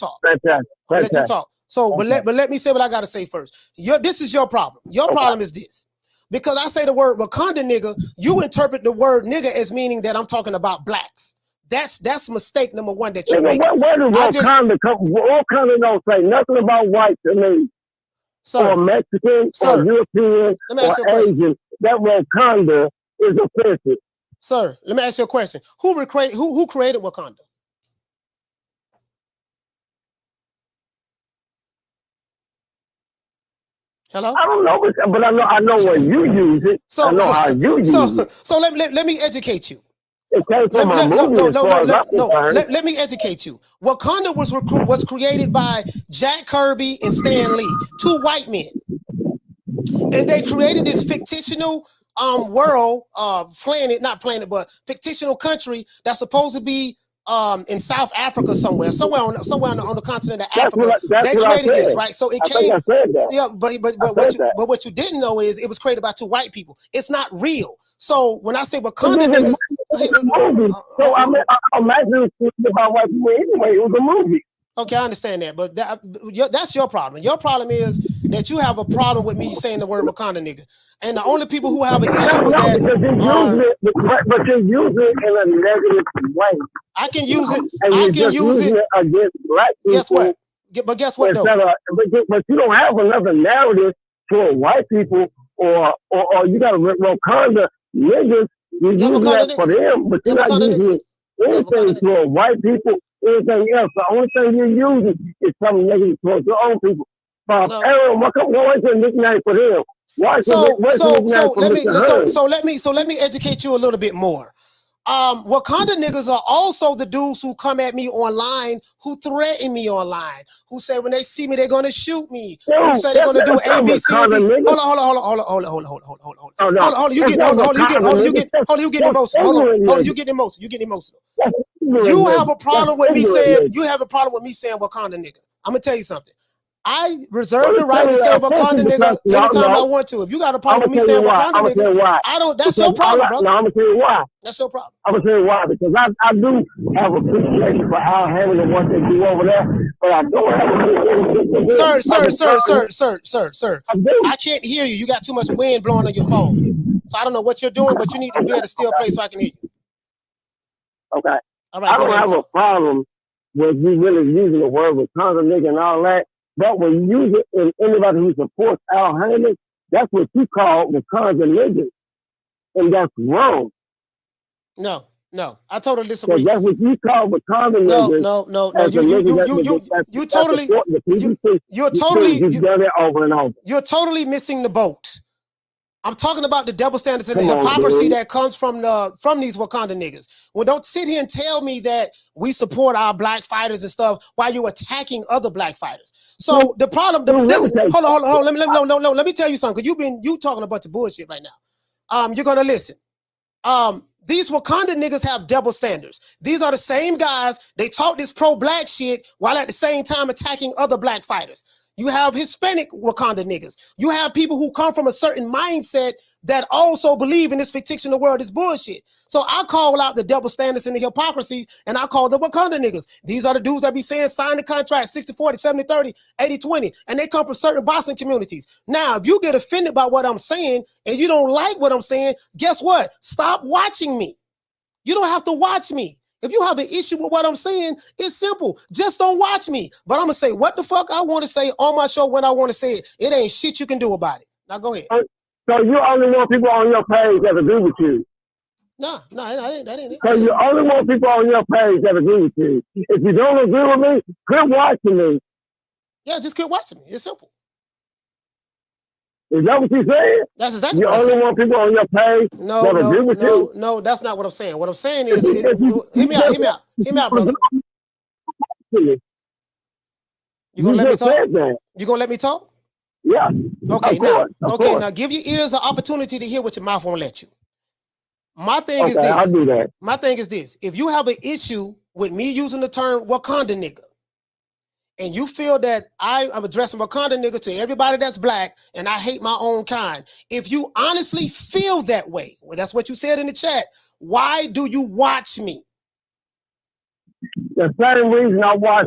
talk. So, but let me say what I gotta say first. This is your problem. Your problem is this. Because I say the word Wakanda nigga, you interpret the word nigga as meaning that I'm talking about blacks. That's mistake number one that you're making. Where does Wakanda come? Wakanda don't say nothing about white to me. Or Mexican, or European, or Asian. That Wakanda is offensive. Sir, let me ask you a question. Who created Wakanda? Hello? I don't know, but I know when you use it. I know how you use it. So let me educate you. It came from a movie. Let me educate you. Wakanda was created by Jack Kirby and Stan Lee, two white men, and they created this fictional world, but fictional country that's supposed to be in South Africa somewhere on the continent of Africa. They created this, right? So it came. Yeah, but what you didn't know is it was created by two white people. It's not real. So when I say Wakanda niggas, so I imagine it's about white people anyway. It was a movie. Okay, I understand that, but that's your problem. Your problem is that you have a problem with me saying the word Wakanda nigga, and the only people who have an issue with that but you use it in a negative way. I can use it. I can use it against black people. Guess what? But guess what? But you don't have another narrative for white people, or you got to Wakanda niggas. You use that for them, but you're not using anything for white people. Anything else, the only thing you're using is something negative towards your own people. Aaron, what is your nickname for them? So let me educate you a little bit more. Wakanda niggas are also the dudes who come at me online, who threaten me online, who say when they see me they're gonna shoot me, who say they're gonna do ABC. Hold on. You get emotional. You have a problem with me saying Wakanda nigga. I'm gonna tell you something. I reserve the right to say Wakanda nigga anytime I want to. If you got a problem with me saying Wakanda nigga, I don't. That's your problem, brother. No, I'm gonna tell you why. That's your problem. I'm gonna tell you why, because I do have appreciation for Al Hammond and what they do over there, but I don't have Sir. I can't hear you. You got too much wind blowing on your phone. So I don't know what you're doing, but you need to be at a still place so I can hear you. Okay. All right. I don't have a problem with you really using the word Wakanda nigga and all that. But when you use it in anybody who supports Al Hammond, that's what you call Wakanda niggas. And that's wrong. No. I totally disagree. That's what you call Wakanda niggas. No. You're totally missing the boat. I'm talking about the double standards and the hypocrisy that comes from these Wakanda niggas. Well, don't sit here and tell me that we support our black fighters and stuff while you're attacking other black fighters. So the problem, hold on. Let me tell you something. Because you talking a bunch of bullshit right now. You're gonna listen. These Wakanda niggas have double standards. These are the same guys. They talk this pro-black shit while at the same time attacking other black fighters. You have Hispanic Wakanda niggas. You have people who come from a certain mindset that also believe in this fictional world is bullshit. So I call out the double standards and the hypocrisies, and I call the Wakanda niggas. These are the dudes that be saying sign the contract 60-40, 70-30, 80-20, and they come from certain boxing communities. Now, if you get offended by what I'm saying and you don't like what I'm saying, guess what? Stop watching me. You don't have to watch me. If you have an issue with what I'm saying, it's simple. Just don't watch me. But I'm going to say what the fuck I want to say on my show when I want to say it. It ain't shit you can do about it. Now go ahead. So you only want people on your page that agree with you? No, that ain't it. So you only want people on your page that agree with you. If you don't agree with me, quit watching me. Yeah, just quit watching me. It's simple. Is that what you said? That's exactly you what I said. You only want people on your page that agree with you? No, that's not what I'm saying. What I'm saying is, hear me out, brother. You gonna let me talk? You gonna let me talk? Yeah. Okay, now give your ears an opportunity to hear what your mouth won't let you. My thing is this. I'll do that. My thing is this. If you have an issue with me using the term Wakanda nigga, and you feel that I'm addressing Wakanda nigga to everybody that's black, and I hate my own kind, if you honestly feel that way, well, that's what you said in the chat, why do you watch me? The same reason I watch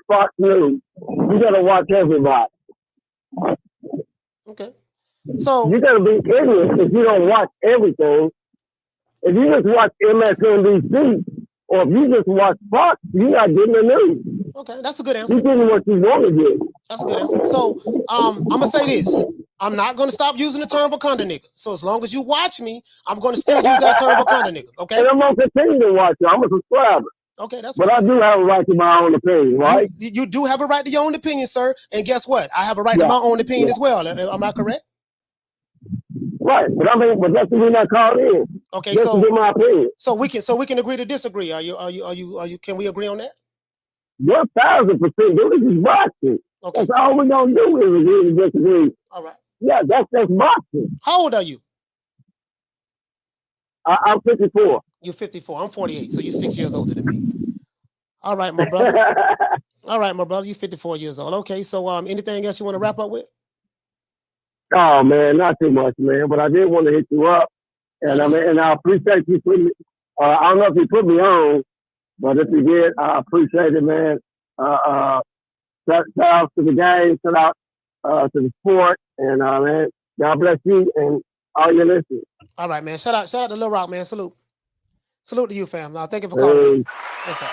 Fox News. You gotta watch everybody. Okay. So you gotta be ignorant if you don't watch everything. If you just watch MSNBC, or if you just watch Fox, you're not getting the news. Okay, that's a good answer. You're getting what you want to get. That's a good answer. So I'm gonna say this. I'm not gonna stop using the term Wakanda nigga. So as long as you watch me, I'm gonna still use that term Wakanda nigga. Okay. And I'm gonna continue to watch you. I'm a subscriber. Okay, that's but fine. I do have a right to my own opinion, right? You do have a right to your own opinion, sir. And guess what? I have a right to my own opinion as well. Am I correct? Right, but that's the reason I called in. Okay, just to get my opinion. So we can agree to disagree. Are you? Can we agree on that? 1,000%. This is boxing. Okay. That's all we're gonna do is agree to disagree. All right. Yeah, that's boxing. How old are you? I'm 54. You're 54. I'm 48. So you're 6 years older than me. All right, my brother. All right, my brother. You're 54 years old. Okay. So anything else you want to wrap up with? Oh man, not too much, man. But I did want to hit you up, and I appreciate you putting. I don't know if you put me on, but if you did, I appreciate it, man. Shout out to the game, shout out to the sport, and man, God bless you and all your listeners. All right, man. Shout out to Lil Rock, man. Salute to you, fam. Now, thank you for calling me. Yes, sir.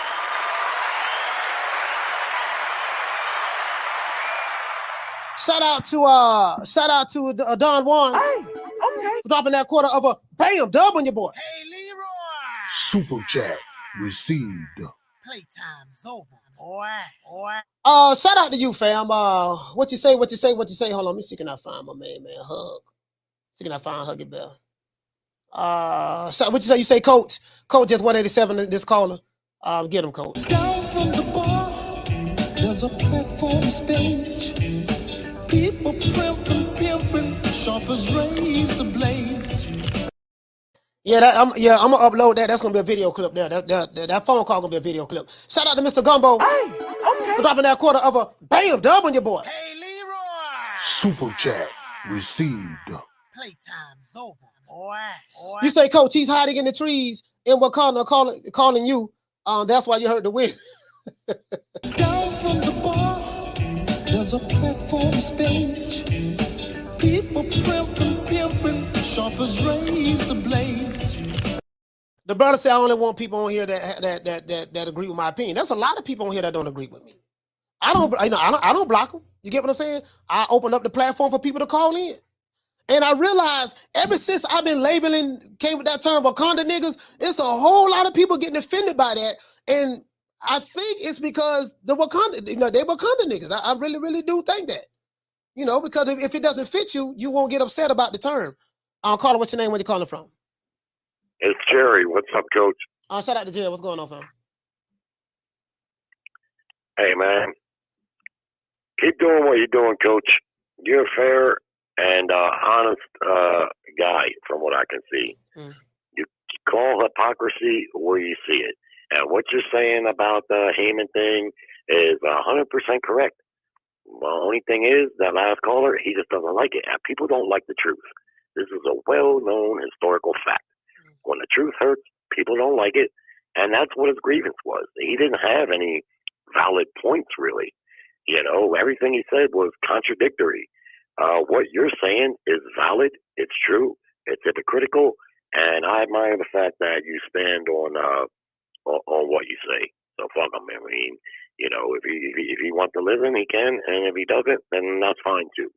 Shout out to Don Juan. Hey, okay. Dropping that quarter of a bam dub on your boy. Hey, Leroy. Super chat received. Playtime's over, boy. Shout out to you, fam. What you say? Hold on, let me see. Can I find my man? Hug. See, can I find Huggy Bell? What you say? You say, Coach just 187. This caller. Get him, Coach. Down from the bar, there's a platform stage. People pimping, sharp as razor blades. I'm gonna upload that. That's gonna be a video clip there. That phone call gonna be a video clip. Shout out to Mr. Gumbo. Hey, okay. For dropping that quarter of a bam dub on your boy. Hey, Leroy. Super chat received. Playtime's over, boy. You say, Coach, he's hiding in the trees in Wakanda calling you. That's why you heard the wind. Down from the bar, there's a platform stage. People pimping, sharp as razor blades. The brother said, I only want people on here that agree with my opinion. There's a lot of people on here that don't agree with me. I don't block them. You get what I'm saying? I open up the platform for people to call in. And I realized ever since I've been came with that term Wakanda niggas, it's a whole lot of people getting offended by that. And I think it's because they Wakanda niggas. I really, really do think that. Because if it doesn't fit you, you won't get upset about the term. Caller, what's your name? Where you calling from? It's Jerry. What's up, Coach? Shout out to Jerry. What's going on, fam? Hey, man. Keep doing what you're doing, Coach. You're a fair and honest guy, from what I can see. You call hypocrisy where you see it. And what you're saying about the Heyman thing is 100% correct. The only thing is, that last caller, he just doesn't like it. And people don't like the truth. This is a well-known historical fact. When the truth hurts, people don't like it. And that's what his grievance was. He didn't have any valid points, really. You know, everything he said was contradictory. What you're saying is valid. It's true. It's hypocritical. And I admire the fact that you stand on what you say. So fuck him. I mean, you know, if he wants to listen, he can, and if he doesn't, then that's fine too.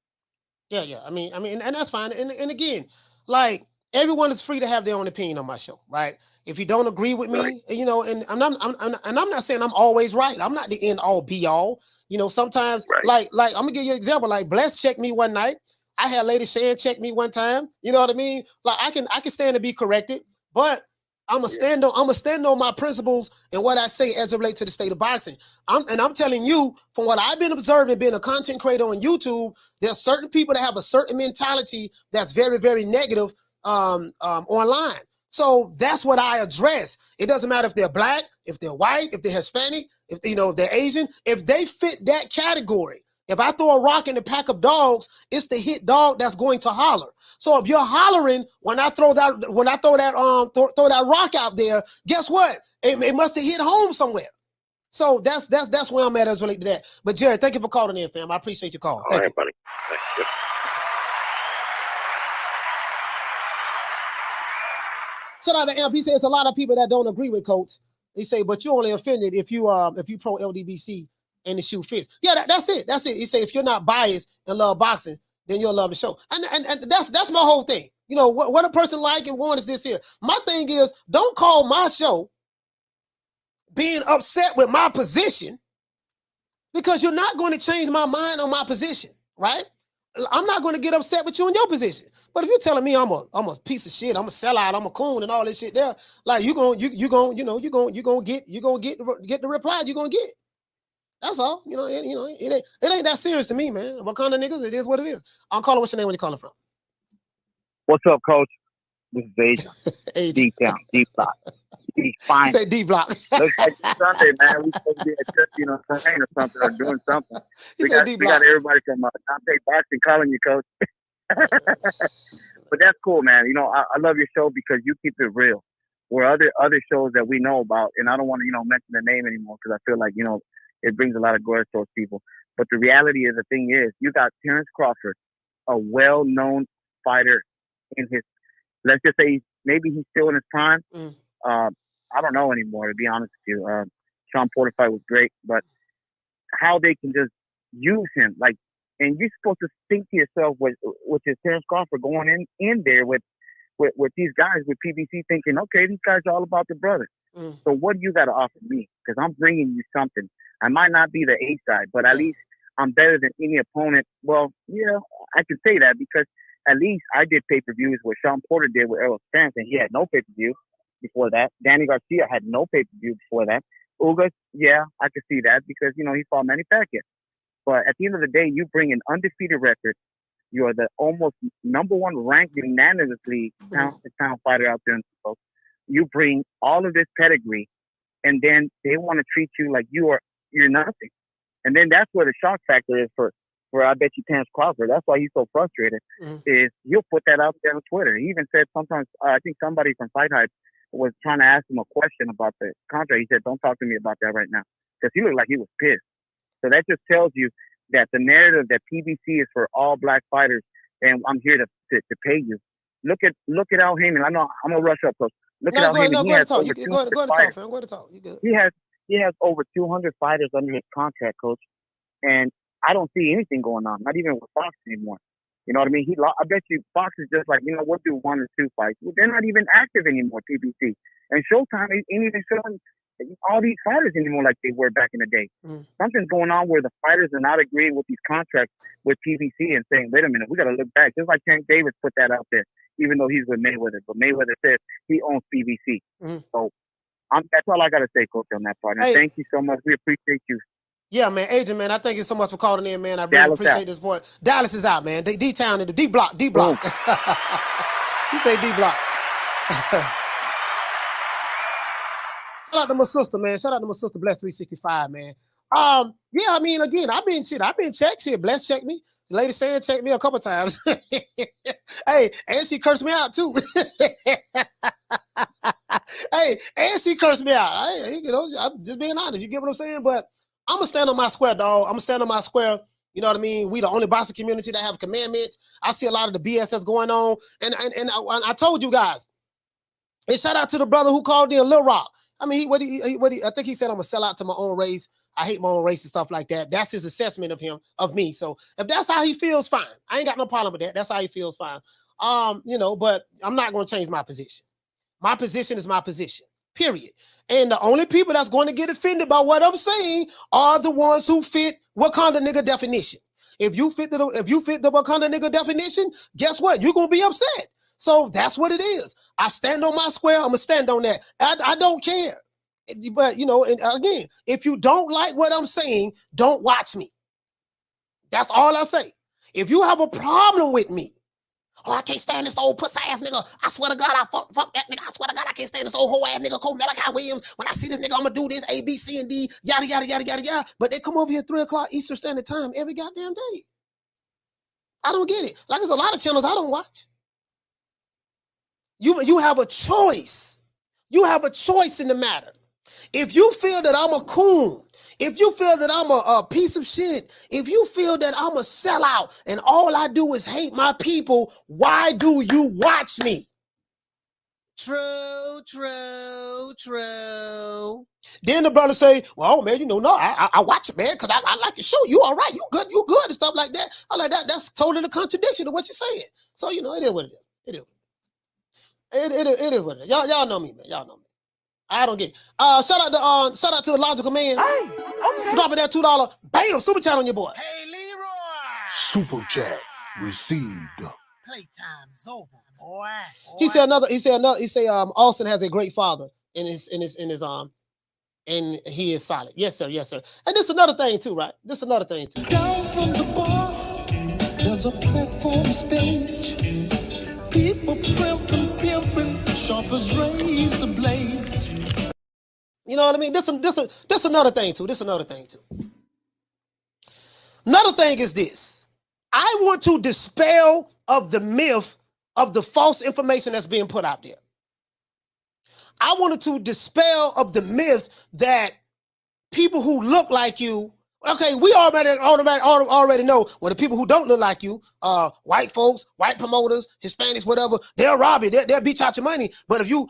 Yeah. I mean, and that's fine. And again, like, everyone is free to have their own opinion on my show, right? If you don't agree with me, right, you know, and I'm not saying I'm always right. I'm not the end all be all. You know, sometimes, right, like I'm gonna give you an example. Like, Bless checked me one night. I had Lady Shan check me one time. You know what I mean? Like, I can stand to be corrected, but I'm gonna stand on my principles and what I say as it relates to the state of boxing. I'm telling you, from what I've been observing, being a content creator on YouTube, there's certain people that have a certain mentality that's very, very negative online. So that's what I address. It doesn't matter if they're black, if they're white, if they're Hispanic, if they're Asian, if they fit that category. If I throw a rock in the pack of dogs, it's the hit dog that's going to holler. So if you're hollering when I throw that rock out there, guess what? It must have hit home somewhere. So that's where I'm at as related to that. But Jared, thank you for calling in, fam. I appreciate your call. All right, buddy. Thank you. Shout out to Amp. He says a lot of people that don't agree with Coach. He say, but you only offended if you pro LDBC and the shoe fits. Yeah, that's it. That's it. He say if you're not biased and love boxing, then you'll love the show. And that's my whole thing. You know, what a person like and want is this here. My thing is, don't call my show being upset with my position, because you're not going to change my mind on my position, right? I'm not going to get upset with you in your position. But if you're telling me I'm a piece of shit, I'm a sellout, I'm a coon, and all this shit there, like you're gonna get the reply you're gonna get. That's all. It ain't that serious to me, man. What kind of niggas? It is what it is. I'm calling. What's your name? Where you calling from? What's up, Coach? This is Agent. Deep down, deep block. Fine. Say D block. Looks like it's Sunday, man. We supposed to be at church, saying or something, or doing something. We got everybody from Dante Boxing calling you, Coach. But that's cool, man. You know, I love your show because you keep it real. Where other shows that we know about, and I don't want to, mention the name anymore because I feel like, it brings a lot of glory to those people. But the reality is, the thing is, you got Terrence Crawford, a well-known fighter in his, let's just say, maybe he's still in his prime. I don't know anymore, to be honest with you. Sean Porter fight was great, but how they can just use him, like, and you're supposed to think to yourself with your Terrence Crawford going in there with these guys with PBC, thinking, okay, these guys are all about the brother. So what do you got to offer me? Because I'm bringing you something. I might not be the A side, but at least I'm better than any opponent. Well, yeah, I can say that because at least I did pay-per-views where Sean Porter did with Errol Spence, and he had no pay-per-view before that. Danny Garcia had no pay-per-view before that. Ugas, yeah, I could see that because, he fought Manny Pacquiao. But at the end of the day, you bring an undefeated record. You are the almost number one ranked unanimously pound fighter out there in the world. You bring all of this pedigree, and then they want to treat you like you're nothing. And then that's where the shock factor is for I bet you Terrence Crawford. That's why he's so frustrated. Is he'll put that out there on Twitter. He even said sometimes, I think somebody from Fight Hype was trying to ask him a question about the contract. He said, "Don't talk to me about that right now," because he looked like he was pissed. So that just tells you that the narrative that PBC is for all black fighters, and I'm here to pay you. Look at Al Heyman. I know I'm gonna rush up, Coach. Look at Al Heyman. He has over 200 fighters. Go to talk. You good? He has over 200 fighters under his contract, Coach, and I don't see anything going on. Not even with Fox anymore. You know what I mean? I bet you Fox is just like, we'll do 1 or 2 fights. They're not even active anymore, PBC. And Showtime ain't even showing all these fighters anymore like they were back in the day. Something's going on where the fighters are not agreeing with these contracts with PBC and saying, wait a minute, we got to look back. Just like Tank Davis put that out there, even though he's with Mayweather. But Mayweather says he owns PBC. So that's all I got to say, Coach, on that part. And thank you so much. We appreciate you. Yeah, man. Agent, man, I thank you so much for calling in, man. I really appreciate this point. Dallas is out, man. D-Town in the D-Block. You say D-Block. out to my sister, man. Shout out to my sister, Bless 365, man. Yeah, I mean, again, I've been checked here. Bless checked me. The lady saying checked me a couple times. Hey, and she cursed me out too. Hey, and she cursed me out. You know, I'm just being honest. You get what I'm saying? But I'm gonna stand on my square, dog. I'm gonna stand on my square. You know what I mean? We the only boxing community that have commandments. I see a lot of the BS that's going on, and I told you guys. And shout out to the brother who called in Lil Rock. I mean, I think he said I'm gonna sell out to my own race. I hate my own race and stuff like that. That's his assessment of me. So if that's how he feels, fine. I ain't got no problem with that. That's how he feels, fine. You know, but I'm not gonna change my position. My position is my position. Period. And the only people that's going to get offended by what I'm saying are the ones who fit Wakanda nigga definition. If you fit the Wakanda nigga definition, guess what? You're gonna be upset. So that's what it is. I stand on my square. I'm gonna stand on that. I don't care. But you know, and again, if you don't like what I'm saying, don't watch me. That's all I say. If you have a problem with me, oh, I can't stand this old pussy ass nigga. I swear to God, I fuck that nigga. I swear to God, I can't stand this old hoe ass nigga called Malachi Williams. When I see this nigga, I'm gonna do this A, B, C, and D, yada, yada, yada, yada, yada. But they come over here 3 o'clock Eastern Standard Time every goddamn day. I don't get it. Like, there's a lot of channels I don't watch. You have a choice. You have a choice in the matter. If you feel that I'm a coon, if you feel that I'm a piece of shit, if you feel that I'm a sellout and all I do is hate my people, why do you watch me? True, true, true. Then the brother say, well, man, you know, no, I watch it, man, because I like your show. You all right, you good, and stuff like that. I like that. That's totally a contradiction to what you're saying. So, you know, it is what it is. It is. It is what it is. Y'all know me, man. Y'all know me. I don't get it. Shout out to the logical man. Hey, okay. Dropping that $2. Bam, super chat on your boy. Hey, Leroy. Super chat received. Playtime's over, boy. He said Austin has a great father in his and he is solid. Yes, sir. Yes, sir. And this is another thing too, right? This is another thing too. Down from the bar, there's a platform stage. People pimping, sharp as razor blades. You know what I mean? This another thing too. Another thing is this. I want to dispel of the myth of the false information that's being put out there. I wanted to dispel of the myth that people who look like you, okay, we already know, well, the people who don't look like you, white folks, white promoters, Hispanics, whatever, they'll rob you, they'll beat out your money. But if you,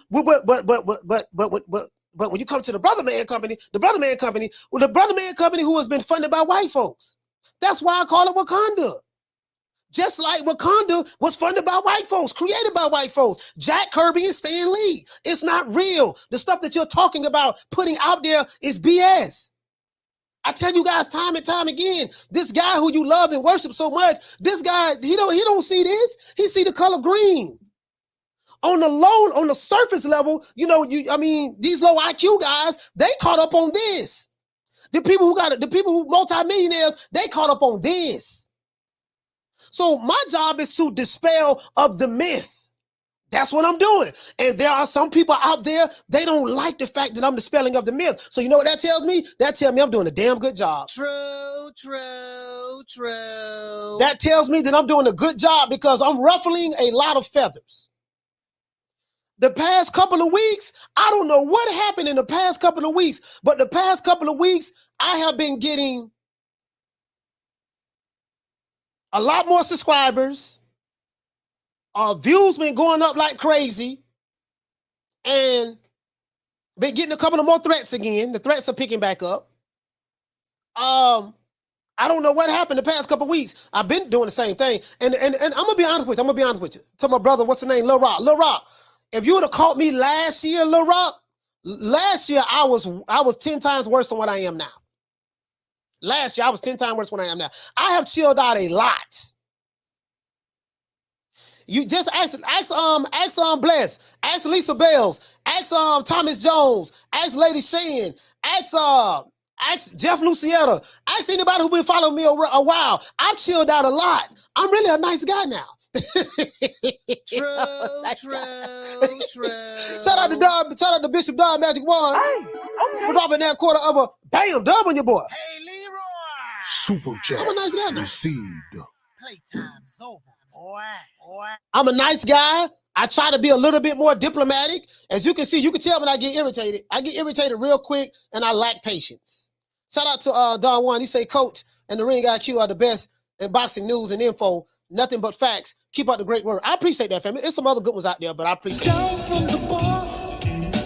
but when you come to the Brother Man Company who has been funded by white folks, that's why I call it Wakanda. Just like Wakanda was funded by white folks, created by white folks, Jack Kirby and Stan Lee. It's not real. The stuff that you're talking about, putting out there is BS. I tell you guys time and time again, this guy who you love and worship so much, this guy, he don't see this. He see the color green. On the surface level, you know, these low IQ guys, they caught up on this. The people who multimillionaires, they caught up on this. So my job is to dispel of the myth. That's what I'm doing. And there are some people out there, they don't like the fact that I'm dispelling of the myth. So you know what that tells me? That tells me I'm doing a damn good job. True, true, true. That tells me that I'm doing a good job because I'm ruffling a lot of feathers. The past couple of weeks, I don't know what happened in the past couple of weeks, but the past couple of weeks, I have been getting a lot more subscribers. Views been going up like crazy. And been getting a couple of more threats again. The threats are picking back up. I don't know what happened the past couple of weeks. I've been doing the same thing. And I'm gonna be honest with you. Tell my brother, what's the name? Lil Rock. If you would have caught me last year, Lil Rock, last year I was 10 times worse than what I am now. Last year I was 10 times worse than what I am now. I have chilled out a lot. You just ask Bless, ask Lisa Bells, ask Thomas Jones, ask Lady Shan, ask Jeff Lucietta, ask anybody who been following me a while. I've chilled out a lot. I'm really a nice guy now. True. Shout out to Don, shout out to Bishop Don Magic One. For dropping that quarter of a bam dub on your boy. Hey, Leroy. Super chat I'm a nice guy now. received. Playtime's over, boy. I'm a nice guy. I try to be a little bit more diplomatic. As you can see, you can tell when I get irritated. I get irritated real quick, and I lack patience. Shout out to Don Juan. He say, Coach and the Ring IQ are the best in boxing news and info. Nothing but facts. Keep up the great work. I appreciate that, family. There's some other good ones out there, but I appreciate Down from the bar,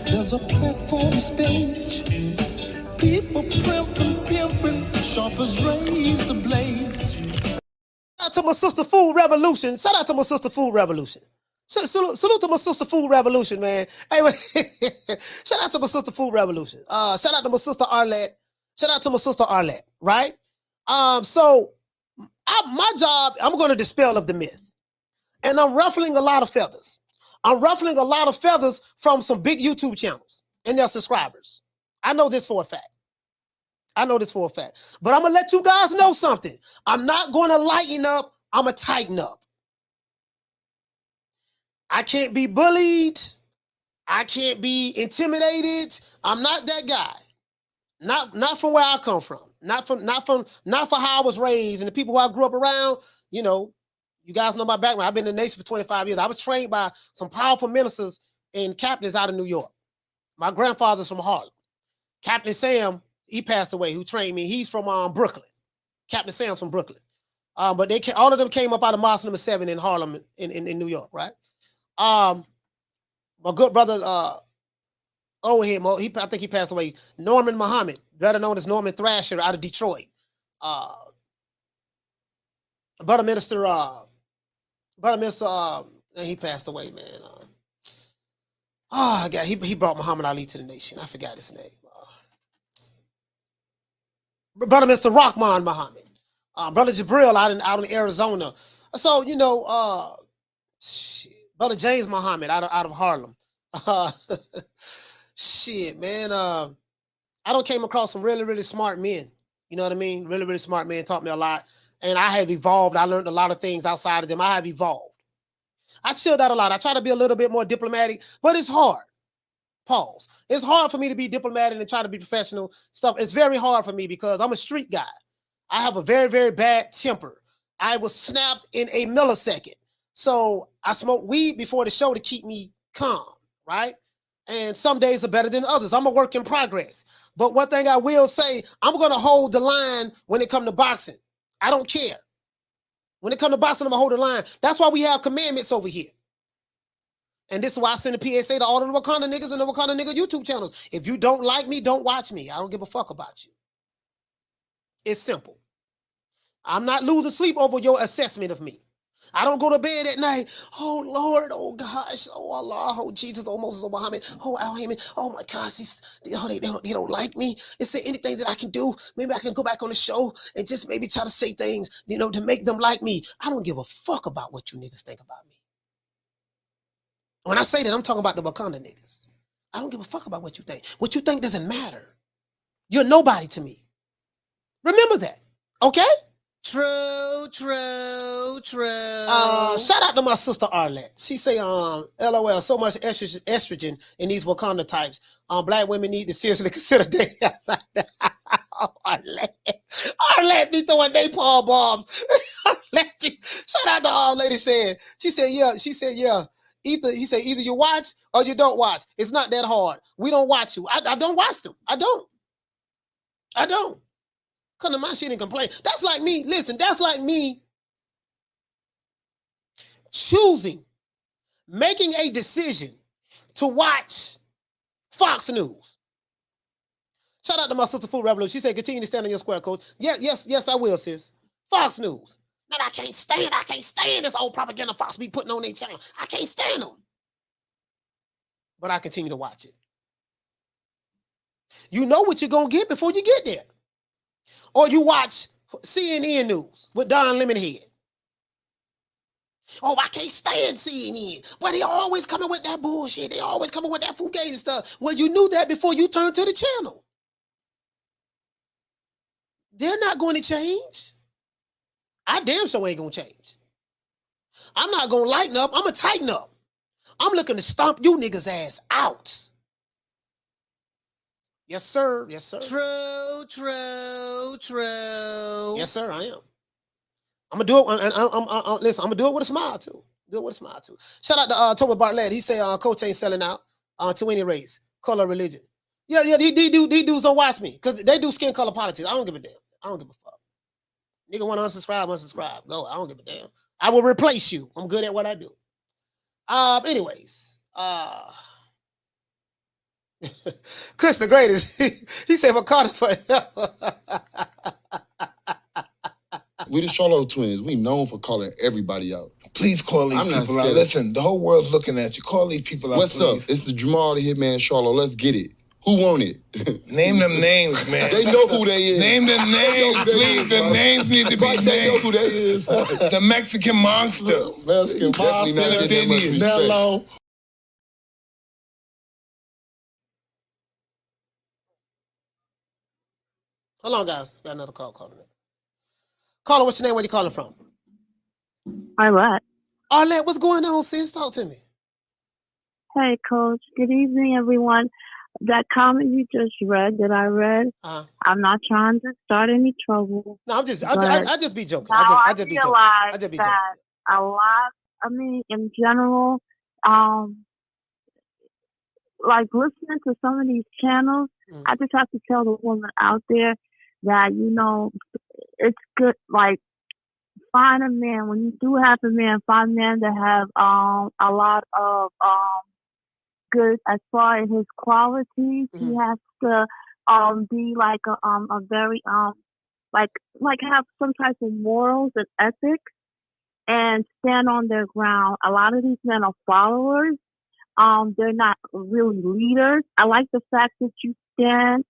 there's a platform stage. People pimping, sharp as razor blades. Shout out to my sister Food Revolution. Shout out to my sister Food Revolution. Salute to my sister Food Revolution, man. Hey, shout out to my sister Food Revolution. Shout out to my sister Arlette. Shout out to my sister Arlette, right? So my job, I'm going to dispel of the myth. And I'm ruffling a lot of feathers. I'm ruffling a lot of feathers from some big YouTube channels and their subscribers. I know this for a fact. But I'm going to let you guys know something. I'm not going to lighten up. I'm going to tighten up. I can't be bullied. I can't be intimidated. I'm not that guy. Not from where I come from. Not for how I was raised and the people who I grew up around. You know, you guys know my background. I've been in the nation for 25 years. I was trained by some powerful ministers and captains out of New York. My grandfather's from Harlem. Captain Sam, he passed away, who trained me. He's from Brooklyn. Captain Sam's from Brooklyn. But all of them came up out of Mosque number 7 in Harlem in New York, right? My good brother, I think he passed away. Norman Muhammad, better known as Norman Thrasher, out of Detroit. Brother Minister, he passed away, man. He brought Muhammad Ali to the nation. I forgot his name. Brother Mr. Rahman Muhammad. Brother Jabril out in Arizona. So, you know, Brother James Muhammad out of Harlem. Shit, man. I don't came across some really, really smart men. You know what I mean? Really, really smart men taught me a lot. And I have evolved. I learned a lot of things outside of them. I have evolved. I chilled out a lot. I try to be a little bit more diplomatic, but it's hard. Pause. It's hard for me to be diplomatic and try to be professional stuff. It's very hard for me because I'm a street guy. I have a very, very bad temper. I will snap in a millisecond. So I smoke weed before the show to keep me calm, right? And some days are better than others. I'm a work in progress. But one thing I will say, I'm going to hold the line when it comes to boxing. I don't care. When it comes to boxing, I'm going to hold the line. That's why we have commandments over here. And this is why I send a PSA to all the Wakanda niggas and the Wakanda nigga YouTube channels. If you don't like me, don't watch me. I don't give a fuck about you. It's simple. I'm not losing sleep over your assessment of me. I don't go to bed at night. Oh, Lord. Oh, gosh. Oh, Allah. Oh, Jesus. Oh, Moses. Oh, Muhammad. Oh, Al-Haman. Oh, my gosh. They don't like me. Is there anything that I can do? Maybe I can go back on the show and just maybe try to say things, you know, to make them like me. I don't give a fuck about what you niggas think about me. When I say that, I'm talking about the Wakanda niggas. I don't give a fuck about what you think. What you think doesn't matter. You're nobody to me. Remember that. Okay? True. Shout out to my sister Arlette. She say, LOL, so much estrogen in these Wakanda types. Black women need to seriously consider dating outside. Arlette be throwing napalm bombs. Shout out to all ladies saying. She said, yeah. Either you watch or you don't watch. It's not that hard. We don't watch you. I don't watch them. I don't. Come to my shit and complain. That's like me. Listen, that's like me making a decision to watch Fox News. Shout out to my sister Food Revolution. She said, continue to stand on your square, coach. Yes, I will, sis. Fox News. Man, I can't stand this old propaganda Fox be putting on their channel. I can't stand them. But I continue to watch it. You know what you're going to get before you get there. Or you watch CNN News with Don Lemonhead. Oh, I can't stand CNN. But they always coming with that bullshit. They always coming with that fugazi stuff. Well, you knew that before you turned to the channel. They're not going to change. I damn sure ain't going to change. I'm not gonna lighten up. I'm gonna tighten up. I'm looking to stomp you niggas ass out. Yes, sir. Yes, sir. True. Yes, sir. I am. I'm gonna do it. And listen. I'm gonna do it with a smile too. Do it with a smile too. Shout out to Toby Bartlett. He said, "Coach ain't selling out to any race, color, religion." Yeah. These dudes don't watch me because they do skin color politics. I don't give a damn. I don't give a fuck. Nigga want to unsubscribe. Go. I don't give a damn. I will replace you. I'm good at what I do. Anyways, Chris the greatest. He said for Carter forever. We the Charlo twins. We known for calling everybody out. Please call these people out. Listen, the whole world's looking at you. Call these people out, What's please. up? It's the Jamal the Hitman Charlo. Let's get it. Who want it? Name them names, man. They know who they is. Name them names, please. The names need to be named. They know who they is. The Mexican monster. Mexican monster. Nello. Hold on, guys. Got another call calling. Caller, what's your name? Where you calling from? Arlette. Arlette, what's going on, sis? Talk to me. Hey, Coach. Good evening, everyone. That comment you just read, that I read, I'm not trying to start any trouble. No, I just be joking. I just be joking. I just be joking. A lot, I mean, in general, like listening to some of these channels, I just have to tell the woman out there that, you know, it's good, like, find a man. When you do have a man, find a man that have a lot of good as far as his qualities. He has to be like a very like have some type of morals and ethics and stand on their ground. A lot of these men are followers. They're not really leaders. I like the fact that you stand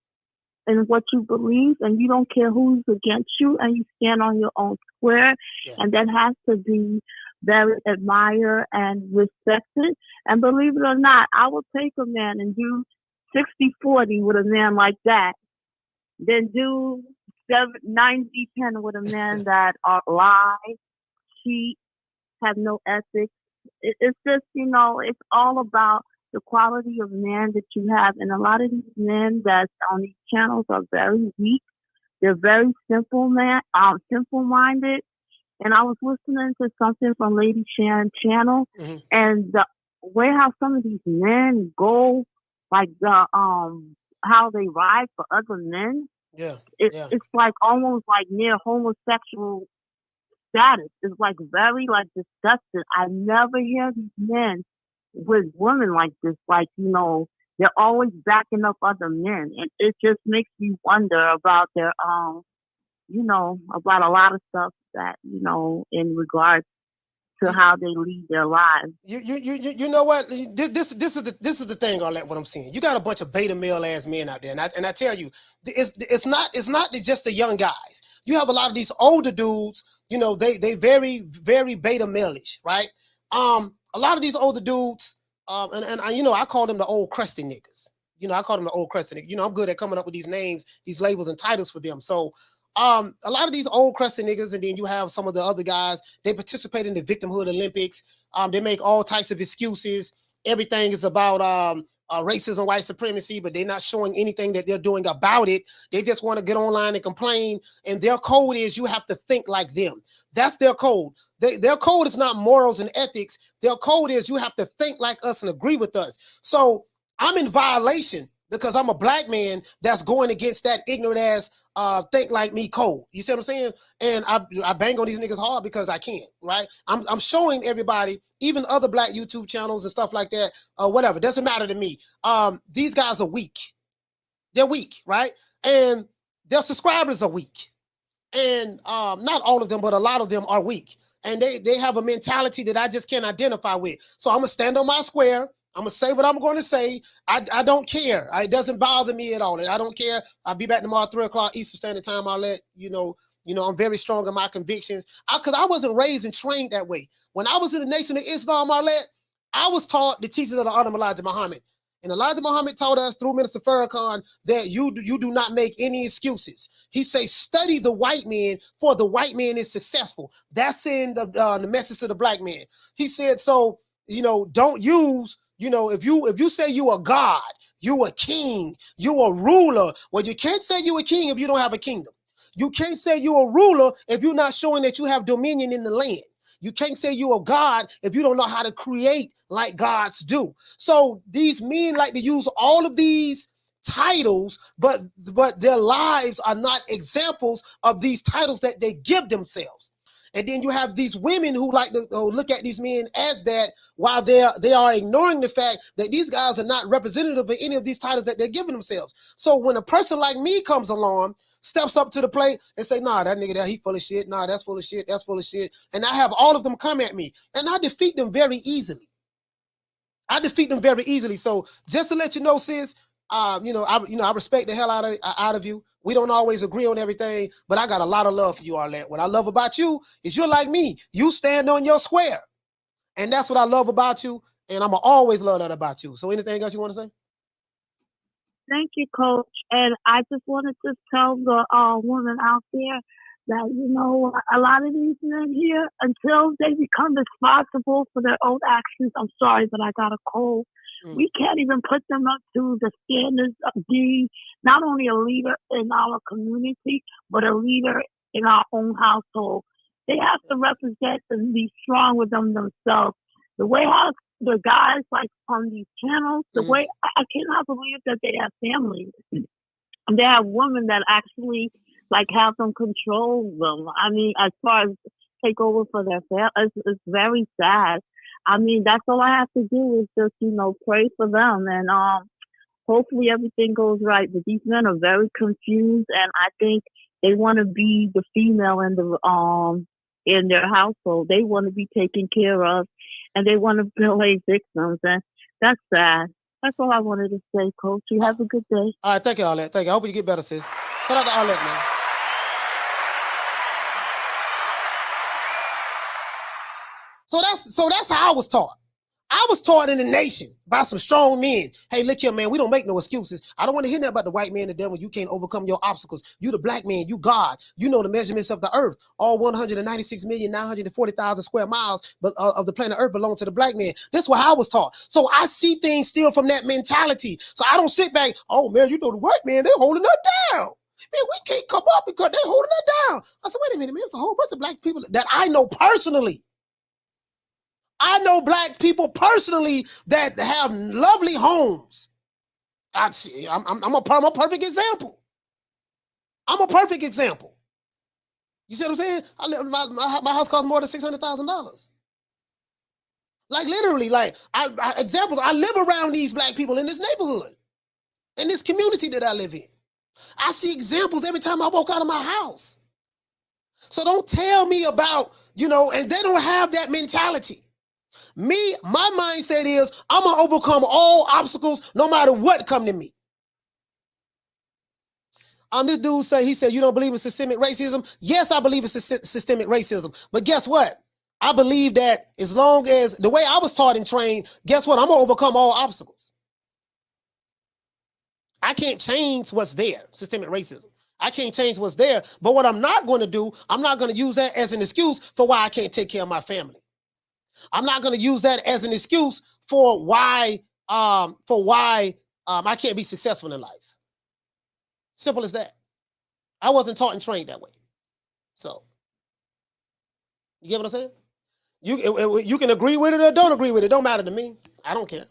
in what you believe and you don't care who's against you and you stand on your own square. Yeah. And that has to be very admired and respected. And believe it or not, I will take a man and do 60-40 with a man like that, then do 90-10 with a man that lie, cheat, have no ethics. It's just, you know, it's all about the quality of man that you have. And a lot of these men that's on these channels are very weak. They're very simple-minded. And I was listening to something from Lady Sharon's channel, and the way how some of these men go, like the how they ride for other men. It's like almost like near homosexual status. It's like very like disgusting. I never hear these men with women like this. Like, you know, they're always backing up other men, and it just makes me wonder about their you know, about a lot of stuff that, you know, in regards to how they lead their lives. You know what? This is the thing, Arlette, what I'm seeing. You got a bunch of beta male ass men out there, and I tell you, it's not just the young guys. You have a lot of these older dudes. You know, they very very beta male-ish, right? A lot of these older dudes, and you know, I call them the old crusty niggas. You know, I call them the old crusty niggas. You know, I'm good at coming up with these names, these labels and titles for them. So a lot of these old crusty niggas, and then you have some of the other guys, they participate in the victimhood Olympics. They make all types of excuses. Everything is about racism, white supremacy, but they're not showing anything that they're doing about it. They just want to get online and complain. And their code is you have to think like them. That's their code. Their code is not morals and ethics. Their code is you have to think like us and agree with us. So I'm in violation because I'm a black man that's going against that ignorant ass think like me code. You see what I'm saying? And I bang on these niggas hard because I can, right? I'm showing everybody, even other black YouTube channels and stuff like that, whatever. Doesn't matter to me. These guys are weak. They're weak, right? And their subscribers are weak. And not all of them, but a lot of them are weak. And they have a mentality that I just can't identify with. So I'm gonna stand on my square. I'm gonna say what I'm going to say. I don't care. It doesn't bother me at all. I don't care. I'll be back tomorrow 3:00 Eastern Standard Time. I'll let you know. I'm very strong in my convictions. Because I wasn't raised and trained that way. When I was in the Nation of Islam, I was taught the teachings of the Honorable Elijah Muhammad. And Elijah Muhammad told us through Minister Farrakhan that you do not make any excuses. He says, study the white man, for the white man is successful. That's in the message to the black man. He said, so, don't use, if you say you a God, you a king, you a ruler. Well, you can't say you a king if you don't have a kingdom. You can't say you a ruler if you're not showing that you have dominion in the land. You can't say you're a God if you don't know how to create like gods do. So these men like to use all of these titles, but their lives are not examples of these titles that they give themselves. And then you have these women who like to look at these men as that, while they are ignoring the fact that these guys are not representative of any of these titles that they're giving themselves. So when a person like me comes along, steps up to the plate and say, nah, that nigga there, he full of shit. Nah, that's full of shit. That's full of shit. And I have all of them come at me, and I defeat them very easily. So just to let you know, sis, I respect the hell out of you. We don't always agree on everything, but I got a lot of love for you, Arlette. What I love about you is you're like me. You stand on your square. And that's what I love about you. And I'm going to always love that about you. So anything else you want to say? Thank you, Coach. And I just wanted to tell the women out there that, a lot of these men here, until they become responsible for their own actions, I'm sorry, but I got a cold. We can't even put them up to the standards of being not only a leader in our community, but a leader in our own household. They have to represent and be strong with them themselves. The way how the guys like on these channels, the way I cannot believe that they have families. They have women that actually like have them control them. I mean, as far as take over for their family, it's very sad. I mean, that's all I have to do is just, pray for them, and hopefully everything goes right. But these men are very confused, and I think they want to be the female in their household. They want to be taken care of, and they want to play victims, and that's sad. That's all I wanted to say, Coach. You have a good day. All right, thank you, Arlette. Thank you. I hope you get better, sis. Shout out to Arlette, man. So that's how I was taught. I was taught in the nation by some strong men. Hey, look here, man, we don't make no excuses. I don't want to hear that about the white man, the devil. You can't overcome your obstacles. You the black man, you God. You know the measurements of the earth. All 196,940,000 square miles of the planet Earth belong to the black man. This is what I was taught. So I see things still from that mentality. So I don't sit back, oh man, the white man, they're holding us down. Man, we can't come up because they're holding us down. I said, wait a minute, man, it's a whole bunch of black people that I know personally. I know black people personally that have lovely homes. I'm a perfect example. I'm a perfect example. You see what I'm saying? My house costs more than $600,000. Like literally, examples. I live around these black people in this neighborhood, in this community that I live in. I see examples every time I walk out of my house. So don't tell me about, and they don't have that mentality. My mindset is I'm going to overcome all obstacles no matter what come to me. This dude he said, you don't believe in systemic racism? Yes, I believe in systemic racism. But guess what? I believe that as long as the way I was taught and trained, guess what? I'm going to overcome all obstacles. I can't change what's there, systemic racism. I can't change what's there. But what I'm not going to do, I'm not going to use that as an excuse for why I can't take care of my family. I'm not going to use that as an excuse for why I can't be successful in life. Simple as that. I wasn't taught and trained that way. So, you get what I'm saying? You can agree with it or don't agree with it. Don't matter to me. I don't care.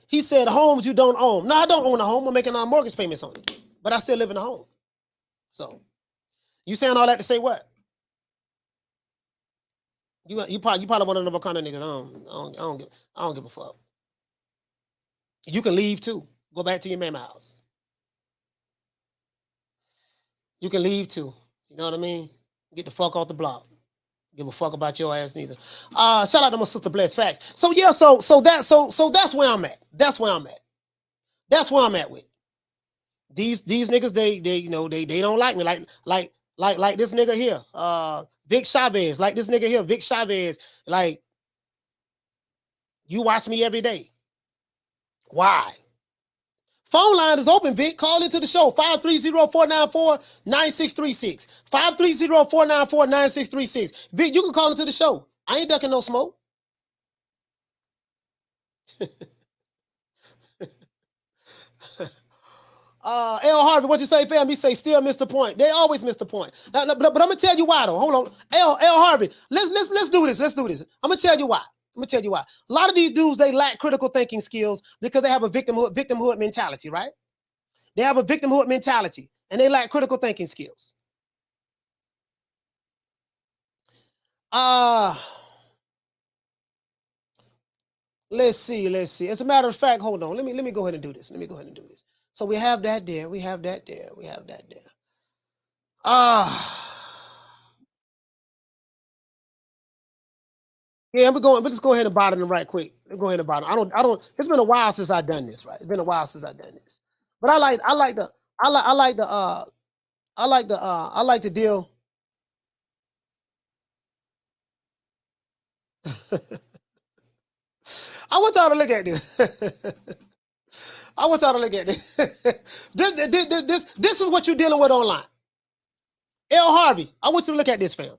He said, homes you don't own. No, I don't own a home. I'm making mortgage payments on it. But I still live in a home. So, you saying all that to say what? You probably one of them kind of niggas. I don't give a fuck. You can leave too. Go back to your mama house. You can leave too. You know what I mean? Get the fuck off the block. Give a fuck about your ass neither. Shout out to my sister Bless Facts. So yeah, so that's where I'm at. That's where I'm at. That's where I'm at with these niggas. They don't like me. Like this nigga here. Vic Chavez, like this nigga here, Vic Chavez, like You watch me every day. Why? Phone line is open, Vic. Call into the show, 530-494-9636. 530-494-9636. Vic, you can call into the show. I ain't ducking no smoke. L. Harvey, what you say, fam? He say, still miss the point. They always miss the point. But I'm gonna tell you why, though. Hold on. L. Harvey, let's do this. Let's do this. I'm gonna tell you why. A lot of these dudes, they lack critical thinking skills because they have a victimhood mentality, right? They have a victimhood mentality and they lack critical thinking skills. Let's see. As a matter of fact, hold on. Let me go ahead and do this. So we have that there. Yeah, we'll just go ahead and bottom them right quick. We'll go ahead and bottom. I don't. It's been a while since I've done this, right? It's been a while since I've done this. But I like to deal. I want y'all to look at this. This is what you're dealing with online. L. Harvey, I want you to look at this, fam.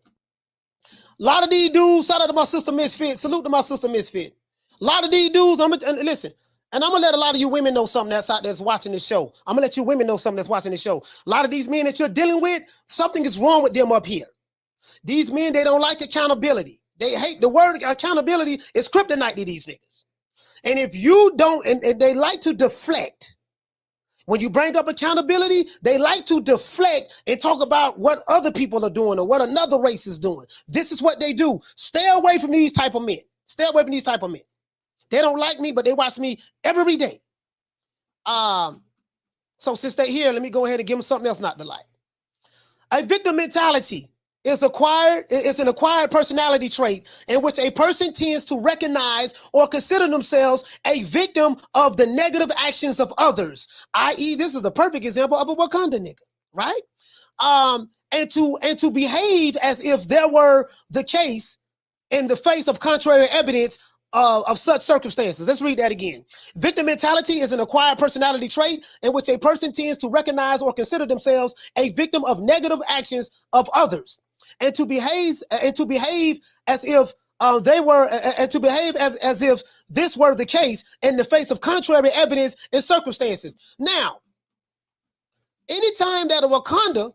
A lot of these dudes, shout out to my sister Misfit. Salute to my sister Misfit. A lot of these dudes, listen, and I'm going to let a lot of you women know something that's out there that's watching this show. A lot of these men that you're dealing with, something is wrong with them up here. These men, they don't like accountability. They hate the word accountability is kryptonite to these niggas. And if you don't, and they like to deflect. When you bring up accountability, they like to deflect and talk about what other people are doing or what another race is doing. This is what they do. Stay away from these type of men. They don't like me, but they watch me every day. So since they're here, let me go ahead and give them something else not to like. A victim mentality is an acquired personality trait in which a person tends to recognize or consider themselves a victim of the negative actions of others, i.e., this is the perfect example of a Wakanda nigga, right? And to behave as if there were the case in the face of contrary evidence of such circumstances. Let's read that again. Victim mentality is an acquired personality trait in which a person tends to recognize or consider themselves a victim of negative actions of others. And to behave as if as if this were the case in the face of contrary evidence and circumstances. Now, anytime that a Wakanda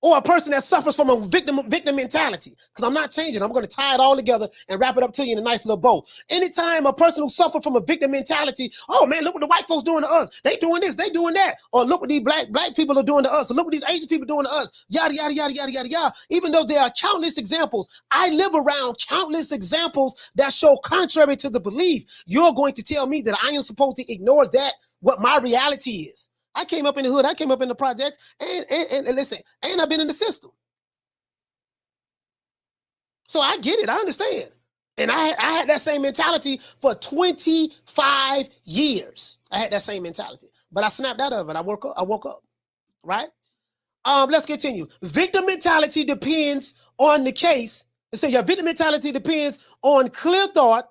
or a person that suffers from a victim mentality, because I'm not changing, I'm going to tie it all together and wrap it up to you in a nice little bow. Anytime a person who suffers from a victim mentality, oh man, look what the white folks doing to us. They doing this, they doing that. Or look what these black people are doing to us. Or look what these Asian people doing to us. Yada, yada, yada, yada, yada, yada. Even though there are countless examples, I live around countless examples that show contrary to the belief. You're going to tell me that I am supposed to ignore that, what my reality is. I came up in the hood, I came up in the projects, and listen, and I've been in the system. So I get it, I understand. And I had that same mentality for 25 years. I had that same mentality. But I snapped out of it. I woke up, right? Let's continue. Victim mentality depends on the case. So your victim mentality depends on clear thought,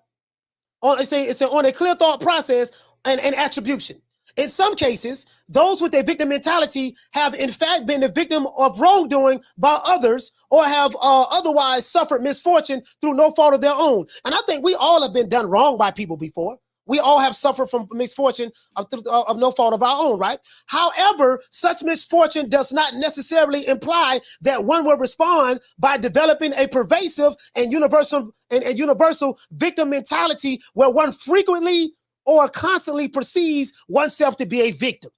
on a clear thought process and attribution. In some cases, those with a victim mentality have in fact been the victim of wrongdoing by others or have otherwise suffered misfortune through no fault of their own. And I think we all have been done wrong by people before. We all have suffered from misfortune of no fault of our own, right? However, such misfortune does not necessarily imply that one will respond by developing a pervasive and universal victim mentality where one frequently or constantly perceives oneself to be a victim.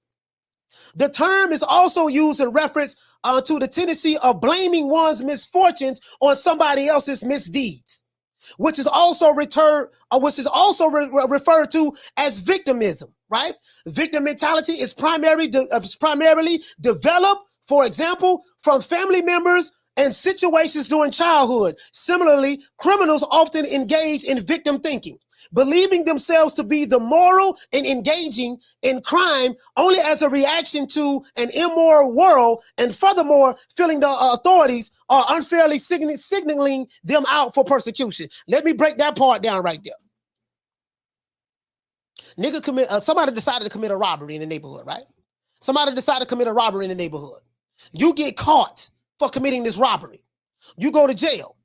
The term is also used in reference to the tendency of blaming one's misfortunes on somebody else's misdeeds, which is also referred to as victimism, right? Victim mentality is primarily developed, for example, from family members and situations during childhood. Similarly, criminals often engage in victim thinking, believing themselves to be the moral and engaging in crime only as a reaction to an immoral world, and furthermore, feeling the authorities are unfairly signaling them out for persecution. Let me break that part down right there. Somebody decided to commit a robbery in the neighborhood, right? Somebody decided to commit a robbery in the neighborhood. You get caught for committing this robbery. You go to jail.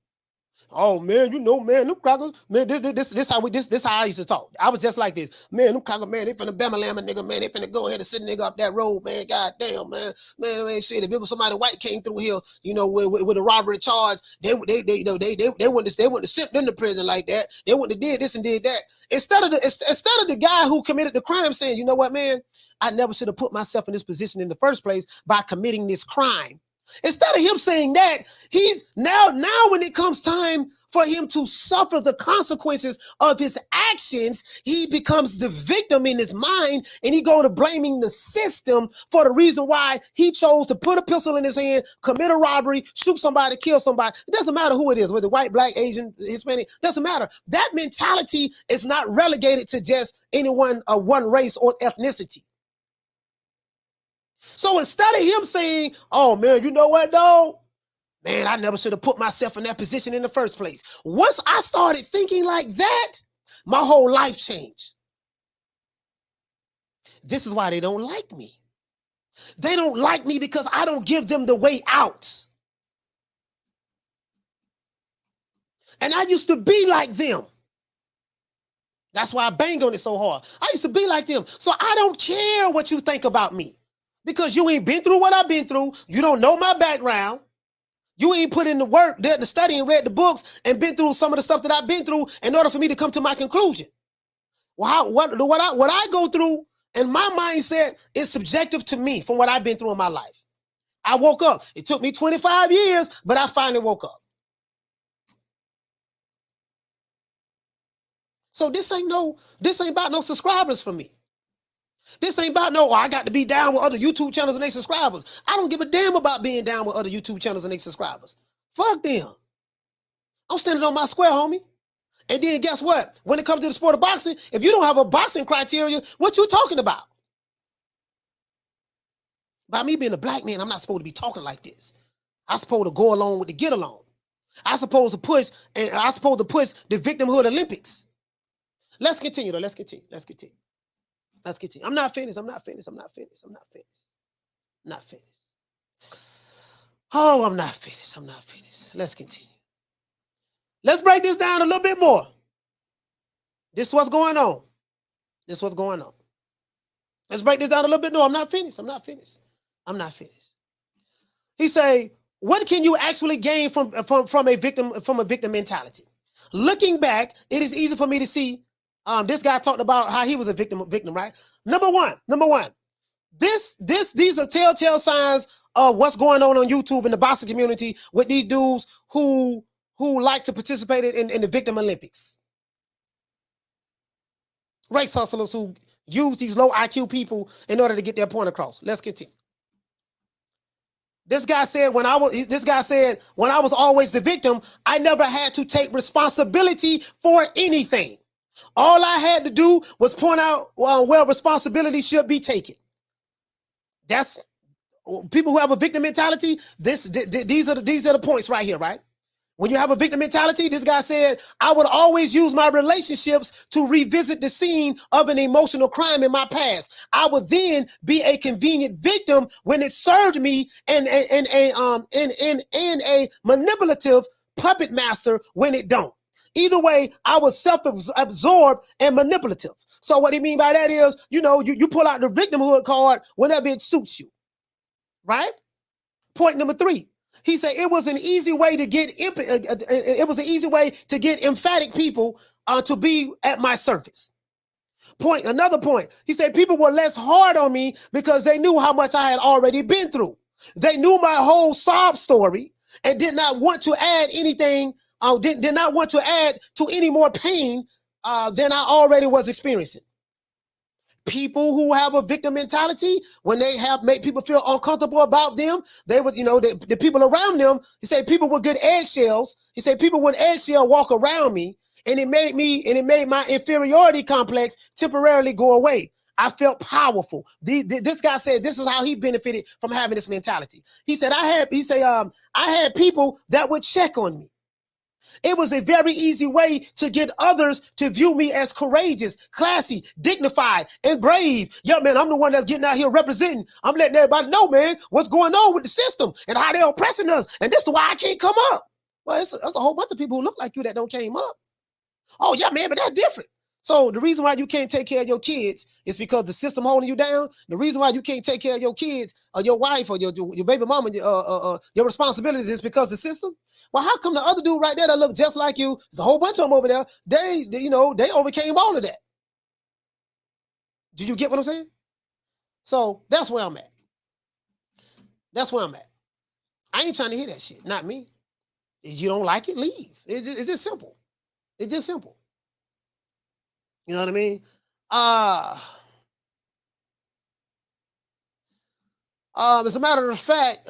Oh man, you know, man, them crackers, man, this how I used to talk. I was just like this. Man, them crackers, man, they finna bama lam a nigga, man, they finna go ahead and sit nigga up that road, man. God damn, man. Man, shit. If it was somebody white came through here, you know, with a robbery charge, they wouldn't have sent them to prison like that. They wouldn't have did this and did that. Instead of the guy who committed the crime saying, you know what, man, I never should have put myself in this position in the first place by committing this crime. Instead of him saying that, he's now when it comes time for him to suffer the consequences of his actions, he becomes the victim in his mind, and he go to blaming the system for the reason why he chose to put a pistol in his hand, commit a robbery, shoot somebody, kill somebody. It doesn't matter who it is, whether white, black, Asian, Hispanic, doesn't matter. That mentality is not relegated to just anyone, one race or ethnicity. So instead of him saying, oh man, you know what though? Man, I never should have put myself in that position in the first place. Once I started thinking like that, my whole life changed. This is why they don't like me. They don't like me because I don't give them the way out. And I used to be like them. That's why I bang on it so hard. I used to be like them. So I don't care what you think about me. Because you ain't been through what I've been through. You don't know my background. You ain't put in the work, did the study and read the books and been through some of the stuff that I've been through in order for me to come to my conclusion. Well, what I go through and my mindset is subjective to me from what I've been through in my life. I woke up. It took me 25 years, but I finally woke up. So this ain't about no subscribers for me. This ain't about I got to be down with other YouTube channels and their subscribers. I don't give a damn about being down with other YouTube channels and their subscribers. Fuck them. I'm standing on my square, homie. And then guess what? When it comes to the sport of boxing, if you don't have a boxing criteria, what you talking about? By me being a black man, I'm not supposed to be talking like this. I'm supposed to go along with the get along. I'm supposed to push the victimhood Olympics. Let's continue though. Let's continue. I'm not finished. Oh, I'm not finished. Let's continue. Let's break this down a little bit more. This is what's going on. Let's break this down a little bit more. I'm not finished. He say, what can you actually gain from a victim mentality? Looking back, it is easy for me to see. This guy talked about how he was a victim, right? Number one. These are telltale signs of what's going on YouTube in the boxing community with these dudes who like to participate in the victim Olympics. Race hustlers who use these low IQ people in order to get their point across. Let's continue. This guy said when I was always the victim, I never had to take responsibility for anything. All I had to do was point out where responsibility should be taken. That's people who have a victim mentality. These are the points right here, right? When you have a victim mentality, this guy said, I would always use my relationships to revisit the scene of an emotional crime in my past. I would then be a convenient victim when it served me and a manipulative puppet master when it don't. Either way, I was self-absorbed and manipulative. So what he mean by that is, you pull out the victimhood card whenever it suits you, right? Point number 3. He said it was an easy way to get emphatic people to be at my service. Another point. He said people were less hard on me because they knew how much I had already been through. They knew my whole sob story and did not want to add anything. Did not want to add to any more pain than I already was experiencing. People who have a victim mentality, when they make people feel uncomfortable about them, they would, the people around them, he said people with good eggshells. He said people with eggshell walk around me, and it made my inferiority complex temporarily go away. I felt powerful. This guy said this is how he benefited from having this mentality. He said I had people that would check on me. It was a very easy way to get others to view me as courageous, classy, dignified, and brave. Yeah, man, I'm the one that's getting out here representing. I'm letting everybody know, man, what's going on with the system and how they're oppressing us. And this is why I can't come up. Well, that's a whole bunch of people who look like you that don't came up. Oh, yeah, man, but that's different. So the reason why you can't take care of your kids is because the system holding you down. The reason why you can't take care of your kids or your wife or your baby mama, your responsibilities is because the system. Well, how come the other dude right there that look just like you, there's a whole bunch of them over there, they overcame all of that. Do you get what I'm saying? So that's where I'm at. That's where I'm at. I ain't trying to hear that shit. Not me. If you don't like it, leave. It's just simple. It's just simple. You know what I mean? As a matter of fact,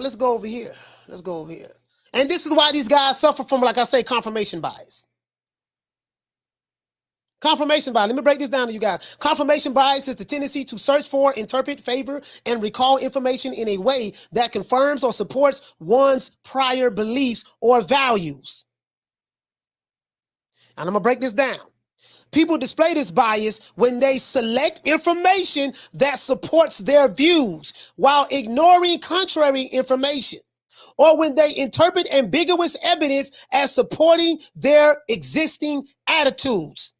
let's go over here. Let's go over here. And this is why these guys suffer from, like I say, confirmation bias. Confirmation bias. Let me break this down to you guys. Confirmation bias is the tendency to search for, interpret, favor, and recall information in a way that confirms or supports one's prior beliefs or values. And I'm going to break this down. People display this bias when they select information that supports their views while ignoring contrary information, or when they interpret ambiguous evidence as supporting their existing attitudes.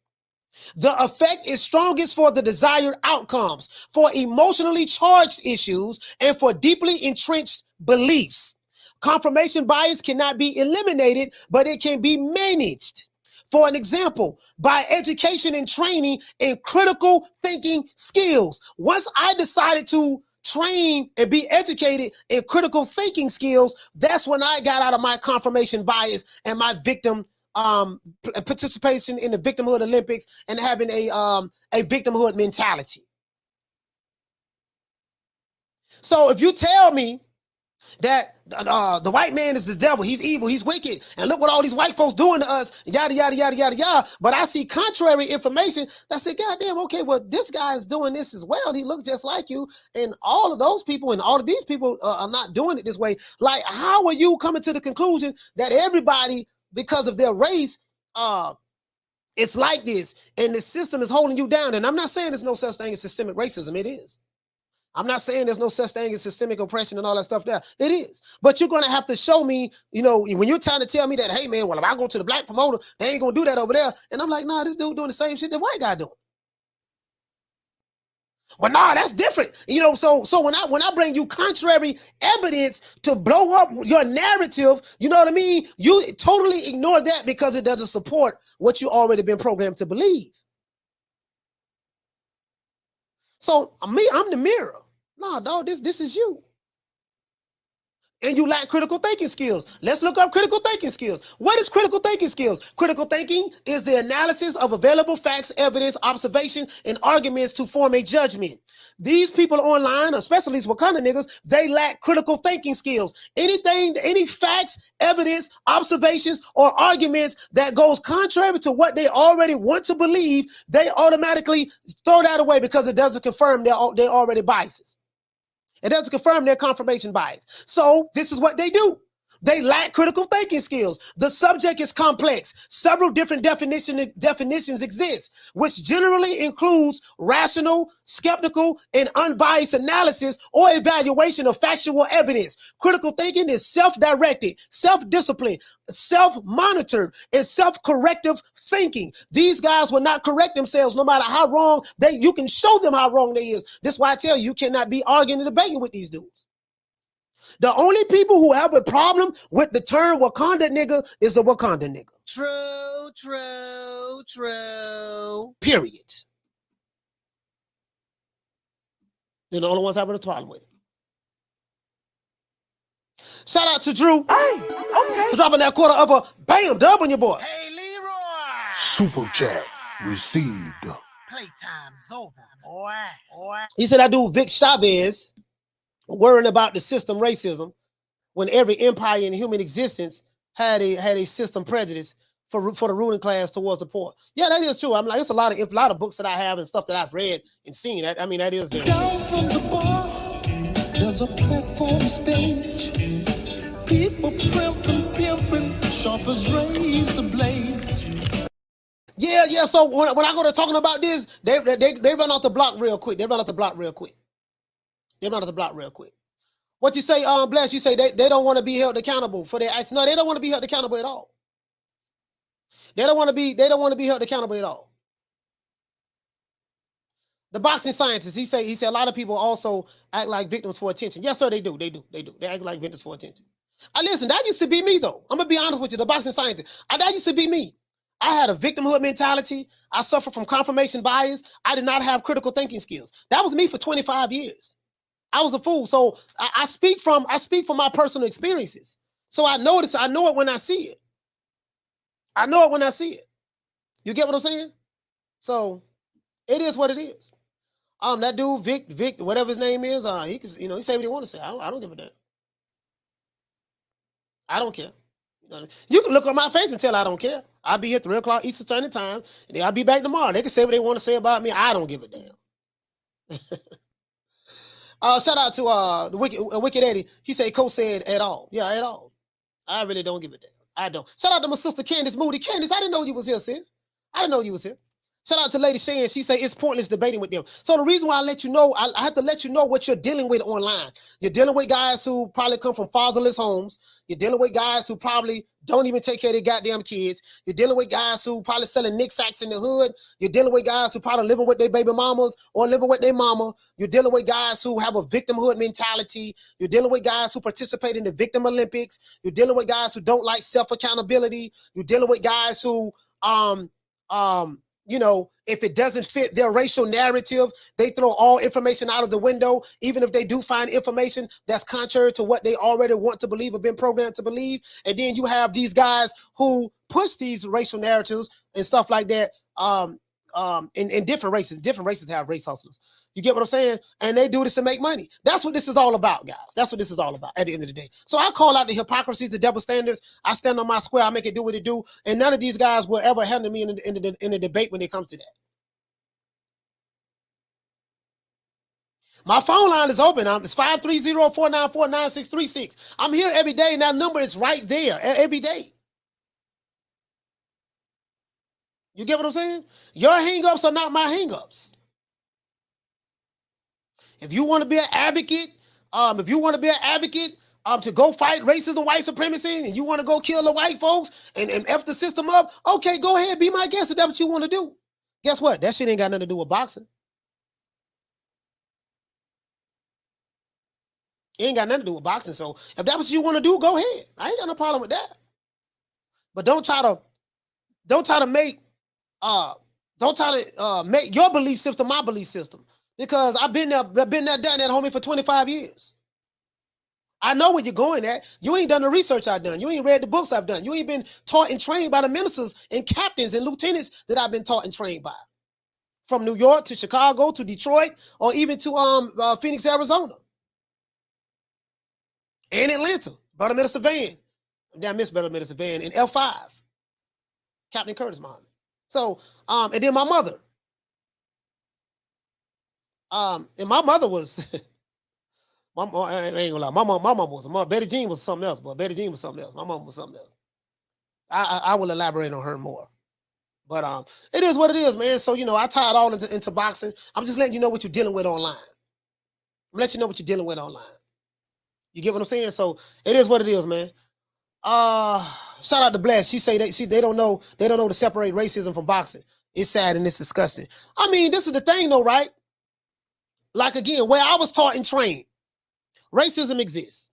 The effect is strongest for the desired outcomes, for emotionally charged issues, and for deeply entrenched beliefs. Confirmation bias cannot be eliminated, but it can be managed. For an example, by education and training in critical thinking skills. Once I decided to train and be educated in critical thinking skills, that's when I got out of my confirmation bias and my victim participation in the victimhood Olympics and having a victimhood mentality. So if you tell me that the white man is the devil, he's evil, he's wicked, and look what all these white folks doing to us, yada, yada, yada, yada, yada. But I see contrary information that say, God damn, okay, well, this guy is doing this as well. He looks just like you. And all of those people and all of these people are not doing it this way. Like, how are you coming to the conclusion that everybody, because of their race, it's like this, and the system is holding you down? And I'm not saying there's no such thing as systemic racism. It is. I'm not saying there's no such thing as systemic oppression and all that stuff there. It is. But you're going to have to show me, you know, when you're trying to tell me that, hey, man, well, if I go to the black promoter, they ain't going to do that over there. And I'm like, nah, this dude doing the same shit that white guy doing. But nah, that's different. You know, so when I bring you contrary evidence to blow up your narrative, you know what I mean? You totally ignore that because it doesn't support what you already been programmed to believe. So me, I'm the mirror. Nah, dog, this is you. And you lack critical thinking skills. Let's look up critical thinking skills. What is critical thinking skills? Critical thinking is the analysis of available facts, evidence, observation, and arguments to form a judgment. These people online, especially these Wakanda niggas, they lack critical thinking skills. Any facts, evidence, observations, or arguments that goes contrary to what they already want to believe, they automatically throw that away because it doesn't confirm their already biases. It doesn't confirm their confirmation bias. So this is what they do. They lack critical thinking skills. The subject is complex. Several different definitions exist, which generally includes rational, skeptical, and unbiased analysis or evaluation of factual evidence. Critical thinking is self-directed, self-disciplined, self-monitored, and self-corrective thinking. These guys will not correct themselves no matter how wrong you can show them how wrong they is. That's why I tell you cannot be arguing and debating with these dudes. The only people who have a problem with the term Wakanda nigga is a Wakanda nigga. True. Period. They're the only ones having a problem with it. Shout out to Drew. Hey, okay. For dropping that quarter of a bam dub on your boy. Hey, Leroy. Super chat received. Playtime's over, boy. He said, I do Vic Chavez worrying about the system racism when every empire in human existence had a system prejudice for the ruling class towards the poor. Yeah, that is true. I'm like, it's a lot of books that I have and stuff that I've read and seen. That is very down from the bar. There's a platform stage. People pimping, sharp as razor blades. Yeah. So when I go to talking about this, they run off the block real quick. What you say, Bless? You say they don't want to be held accountable for their actions. No, they don't want to be held accountable at all. They don't want to be held accountable at all. The boxing scientist, he said a lot of people also act like victims for attention. Yes, sir, they do. They act like victims for attention. Listen, that used to be me though. I'm gonna be honest with you. The boxing scientist, that used to be me. I had a victimhood mentality. I suffered from confirmation bias. I did not have critical thinking skills. That was me for 25 years. I was a fool. So I speak from my personal experiences. So I know it when I see it. You get what I'm saying? So it is what it is. That dude, Vic, whatever his name is, he can, he say what he want to say. I don't give a damn. I don't care. You can look on my face and tell I don't care. I'll be here 3 o'clock Eastern Standard Time, and then I'll be back tomorrow. They can say what they want to say about me. I don't give a damn. Shout out to the Wicked Eddie. He said, Coach said at all. Yeah, at all. I really don't give a damn. I don't. Shout out to my sister Candace Moody. Candace, I didn't know you was here, sis. I didn't know you was here. Shout out to Lady Shan. She say it's pointless debating with them. So the reason why I let you know, I have to let you know what you're dealing with online. You're dealing with guys who probably come from fatherless homes. You're dealing with guys who probably don't even take care of their goddamn kids. You're dealing with guys who probably selling Nick sacks in the hood. You're dealing with guys who probably living with their baby mamas or living with their mama. You're dealing with guys who have a victimhood mentality. You're dealing with guys who participate in the Victim Olympics. You're dealing with guys who don't like self-accountability. You're dealing with guys who if it doesn't fit their racial narrative, they throw all information out of the window, even if they do find information that's contrary to what they already want to believe or been programmed to believe. And then you have these guys who push these racial narratives and stuff like that in different races. Different races have race hustlers. You get what I'm saying? And they do this to make money. That's what this is all about, guys. That's what this is all about at the end of the day. So I call out the hypocrisy, the double standards. I stand on my square. I make it do what it do. And none of these guys will ever handle me in the debate when it comes to that. My phone line is open. It's 530-494-9636. I'm here every day, and that number is right there every day. You get what I'm saying? Your hang-ups are not my hang-ups. If you want to be an advocate, to go fight racism, white supremacy, and you want to go kill the white folks and F the system up, okay, go ahead, be my guest if that's what you want to do. Guess what? That shit ain't got nothing to do with boxing. It ain't got nothing to do with boxing. So if that's what you want to do, go ahead. I ain't got no problem with that. But don't try to make your belief system my belief system. Because I've been there, done that, homie, for 25 years. I know where you're going at. You ain't done the research I've done. You ain't read the books I've done. You ain't been taught and trained by the ministers and captains and lieutenants that I've been taught and trained by. From New York to Chicago to Detroit or even to Phoenix, Arizona. And Atlanta. Brother Minister Van. I miss Brother Minister Van in L5. Captain Curtis Muhammad. So, and then my mother. And my mother was, I ain't gonna lie, my mom was, Betty Jean was something else, but Betty Jean was something else. My mom was something else. I will elaborate on her more. But it is what it is, man. So, I tie it all into boxing. I'm just letting you know what you're dealing with online. I'm letting you know what you're dealing with online. You get what I'm saying? So it is what it is, man. Shout out to Bless. She say they don't know to separate racism from boxing. It's sad and it's disgusting. I mean, this is the thing though, right? Like again, where I was taught and trained, racism exists.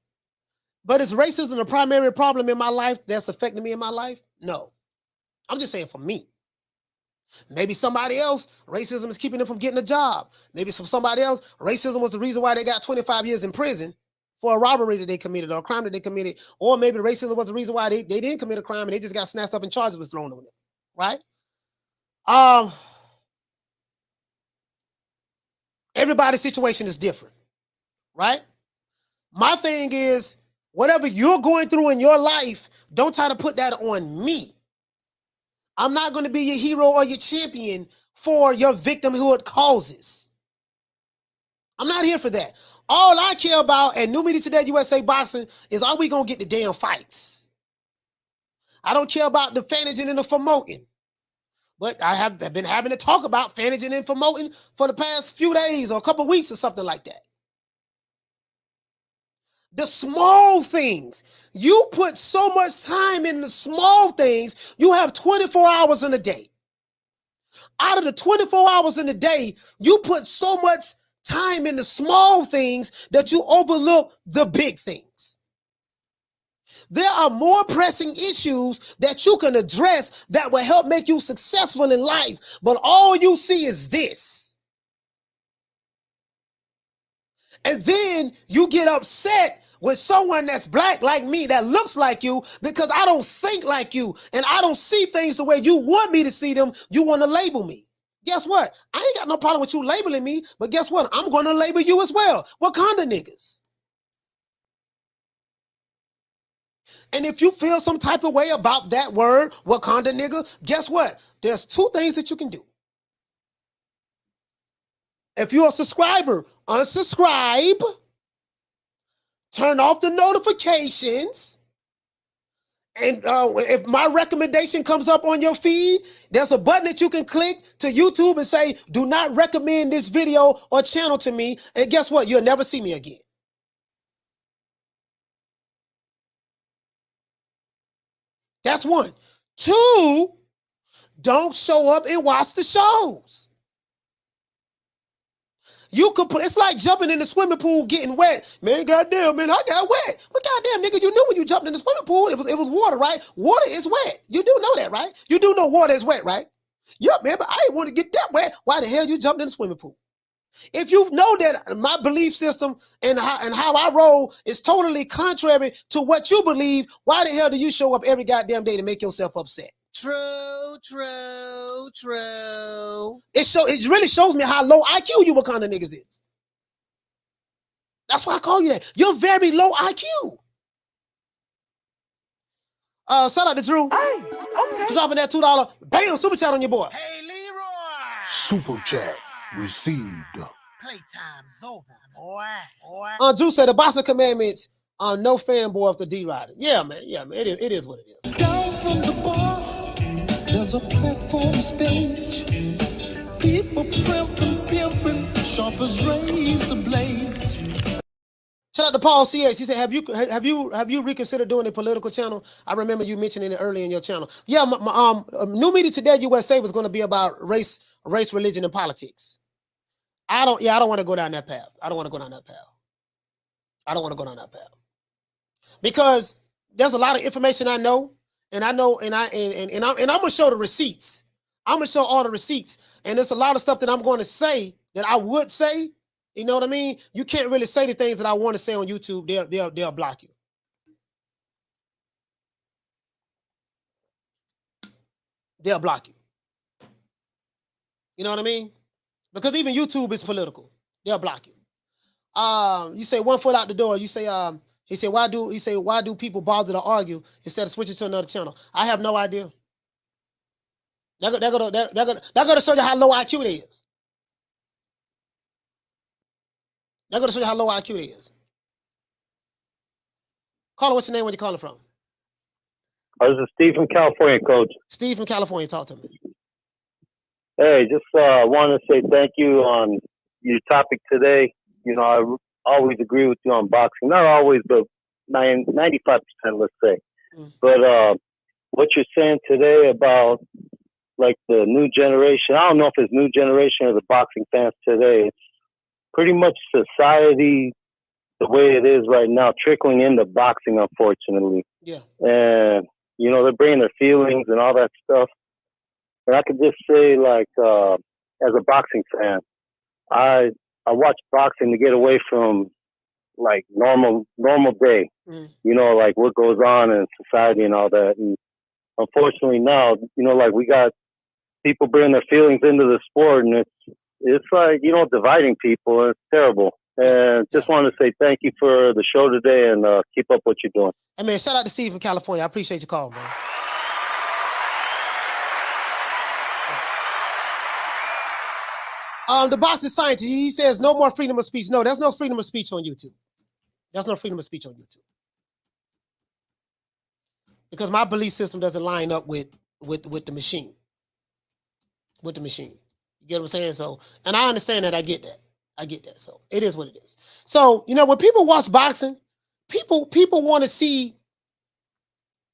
But is racism the primary problem in my life that's affecting me in my life? No. I'm just saying for me. Maybe somebody else, racism is keeping them from getting a job. Maybe for somebody else, racism was the reason why they got 25 years in prison for a robbery that they committed or a crime that they committed. Or maybe racism was the reason why they didn't commit a crime and they just got snatched up and charges was thrown on them. Right? Everybody's situation is different. Right? My thing is, whatever you're going through in your life, don't try to put that on me. I'm not going to be your hero or your champion for your victimhood causes. I'm not here for that. All I care about at New Media Today USA Boxing is, are we going to get the damn fights? I don't care about the fanaging and the promoting. But I have been having to talk about fanaging and promoting for the past few days or a couple weeks or something like that. The small things. You put so much time in the small things, you have 24 hours in a day. Out of the 24 hours in a day, you put so much time in the small things that you overlook the big things. There are more pressing issues that you can address that will help make you successful in life, but all you see is this. And then you get upset with someone that's black like me that looks like you because I don't think like you and I don't see things the way you want me to see them. You want to label me. Guess what? I ain't got no problem with you labeling me, but guess what? I'm going to label you as well. Wakanda niggas. And if you feel some type of way about that word, Wakanda nigga, guess what? There's two things that you can do. If you're a subscriber, unsubscribe, turn off the notifications, and if my recommendation comes up on your feed, there's a button that you can click to YouTube and say, do not recommend this video or channel to me, and guess what? You'll never see me again. That's one. Two, don't show up and watch the shows. You could put, it's like jumping in the swimming pool getting wet. Man, goddamn, man, I got wet. But goddamn, nigga, you knew when you jumped in the swimming pool, it was water, right? Water is wet. You do know that, right? You do know water is wet, right? Yep, man, but I didn't want to get that wet. Why the hell you jumped in the swimming pool? If you know that my belief system and how I roll is totally contrary to what you believe, why the hell do you show up every goddamn day to make yourself upset? True, true, true. It really shows me how low IQ you Wakanda niggas is. That's why I call you that. You're very low IQ. Shout out to Drew. Hey, okay. Dropping that $2. Bam, super chat on your boy. Hey, Leroy. Super chat received. Playtime's over, boy. Drew said the boxing commandments are no fanboy of the D-Rider. Yeah, man. Yeah, man. It is what it is. Down from the bar, there's a platform stage. People pimping, sharp as razor blades. Shout out to Paul CS. He said, have you reconsidered doing a political channel? I remember you mentioning it earlier in your channel. Yeah, New Media Today USA was going to be about race, religion, and politics. I don't want to go down that path. I don't want to go down that path. Because there's a lot of information I know, and I'm gonna show the receipts. I'm gonna show all the receipts, and there's a lot of stuff that I'm going to say that I would say. You know what I mean? You can't really say the things that I want to say on YouTube. They'll block you. They'll block you. You know what I mean? Because even YouTube is political. They'll block you. You say 1 foot out the door. You say, he said, why do people bother to argue instead of switching to another channel? I have no idea. They're gonna show you how low IQ it is. They're gonna show you how low IQ it is. Caller, what's your name? Where you calling from? This is Steve from California, Coach. Steve from California, talk to me. Hey, just want to say thank you on your topic today. You know, I always agree with you on boxing. Not always, but 95%, let's say. But what you're saying today about like the new generation, I don't know if it's new generation or the boxing fans today. It's pretty much society, the way it is right now, trickling into boxing, unfortunately. Yeah. And, you know, they're bringing their feelings and all that stuff. And I could just say, like, as a boxing fan, I watch boxing to get away from, like, normal day. You know, like what goes on in society and all that. And unfortunately now, you know, like we got people bringing their feelings into the sport, and it's like, you know, dividing people. It's terrible. And just want to say thank you for the show today, and keep up what you're doing. Hey, man, shout out to Steve from California. I appreciate your call, man. The boxing scientist, he says no more freedom of speech. No, there's no freedom of speech on YouTube. There's no freedom of speech on YouTube. because my belief system doesn't line up with the machine. With the machine. You get what I'm saying? So, and I understand that. I get that. So it is what it is. So, you know, when people watch boxing, people want to see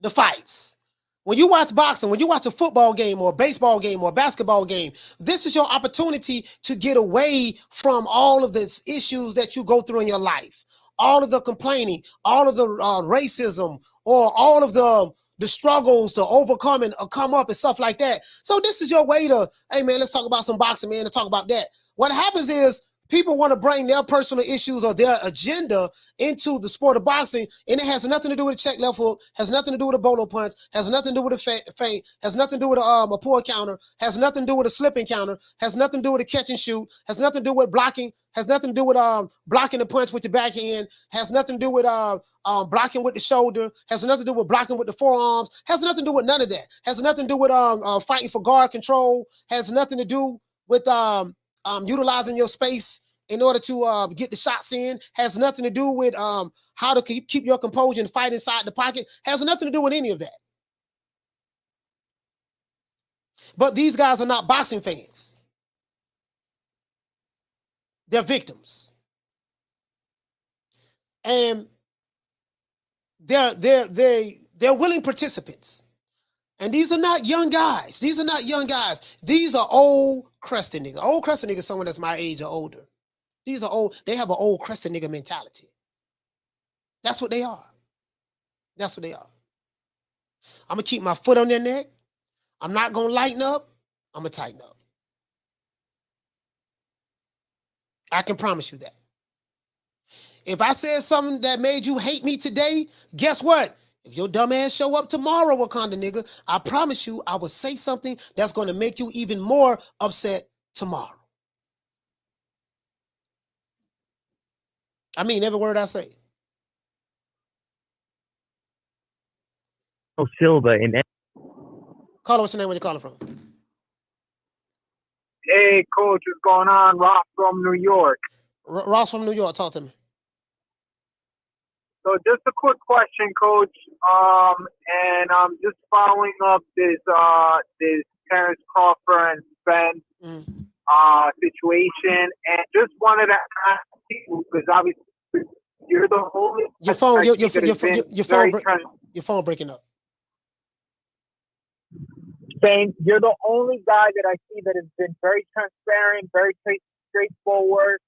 the fights. When you watch boxing, when you watch a football game or a baseball game or a basketball game, this is your opportunity to get away from all of the issues that you go through in your life. All of the complaining, all of the racism, or all of the struggles to overcome and come up and stuff like that. So this is your way to, hey man, let's talk about some boxing, man, and talk about that. What happens is people want to bring their personal issues or their agenda into the sport of boxing, and it has nothing to do with a check left hook, has nothing to do with a bolo punch, has nothing to do with a feint, has nothing to do with a pull counter, has nothing to do with a slipping counter, has nothing to do with a catch and shoot, has nothing to do with blocking, has nothing to do with blocking the punch with the backhand, has nothing to do with blocking with the shoulder, has nothing to do with blocking with the forearms, has nothing to do with none of that, has nothing to do with fighting for guard control, has nothing to do with utilizing your space in order to get the shots in, has nothing to do with how to keep your composure and fight inside the pocket, has nothing to do with any of that. But these guys are not boxing fans. They're victims. And they're willing participants. And these are not young guys. These are not young guys. These are old crested niggas. Old crested niggas, someone that's my age or older. These are old. They have an old crested nigga mentality. That's what they are. That's what they are. I'm going to keep my foot on their neck. I'm not going to lighten up. I'm going to tighten up. I can promise you that. If I said something that made you hate me today, guess what? If your dumb ass show up tomorrow, Wakanda nigga, I promise you I will say something that's going to make you even more upset tomorrow. I mean every word I say. Oh, Silva and Caller, what's your name? Where you calling from? Hey, Coach, what's going on? Ross from New York. Ross from New York, talk to me. So just a quick question, Coach, and I'm just following up this Terrence Crawford and Spence situation, and just wanted to ask you, because obviously you're the only your phone breaking up. Saying you're the only guy that I see that has been very transparent, very straightforward,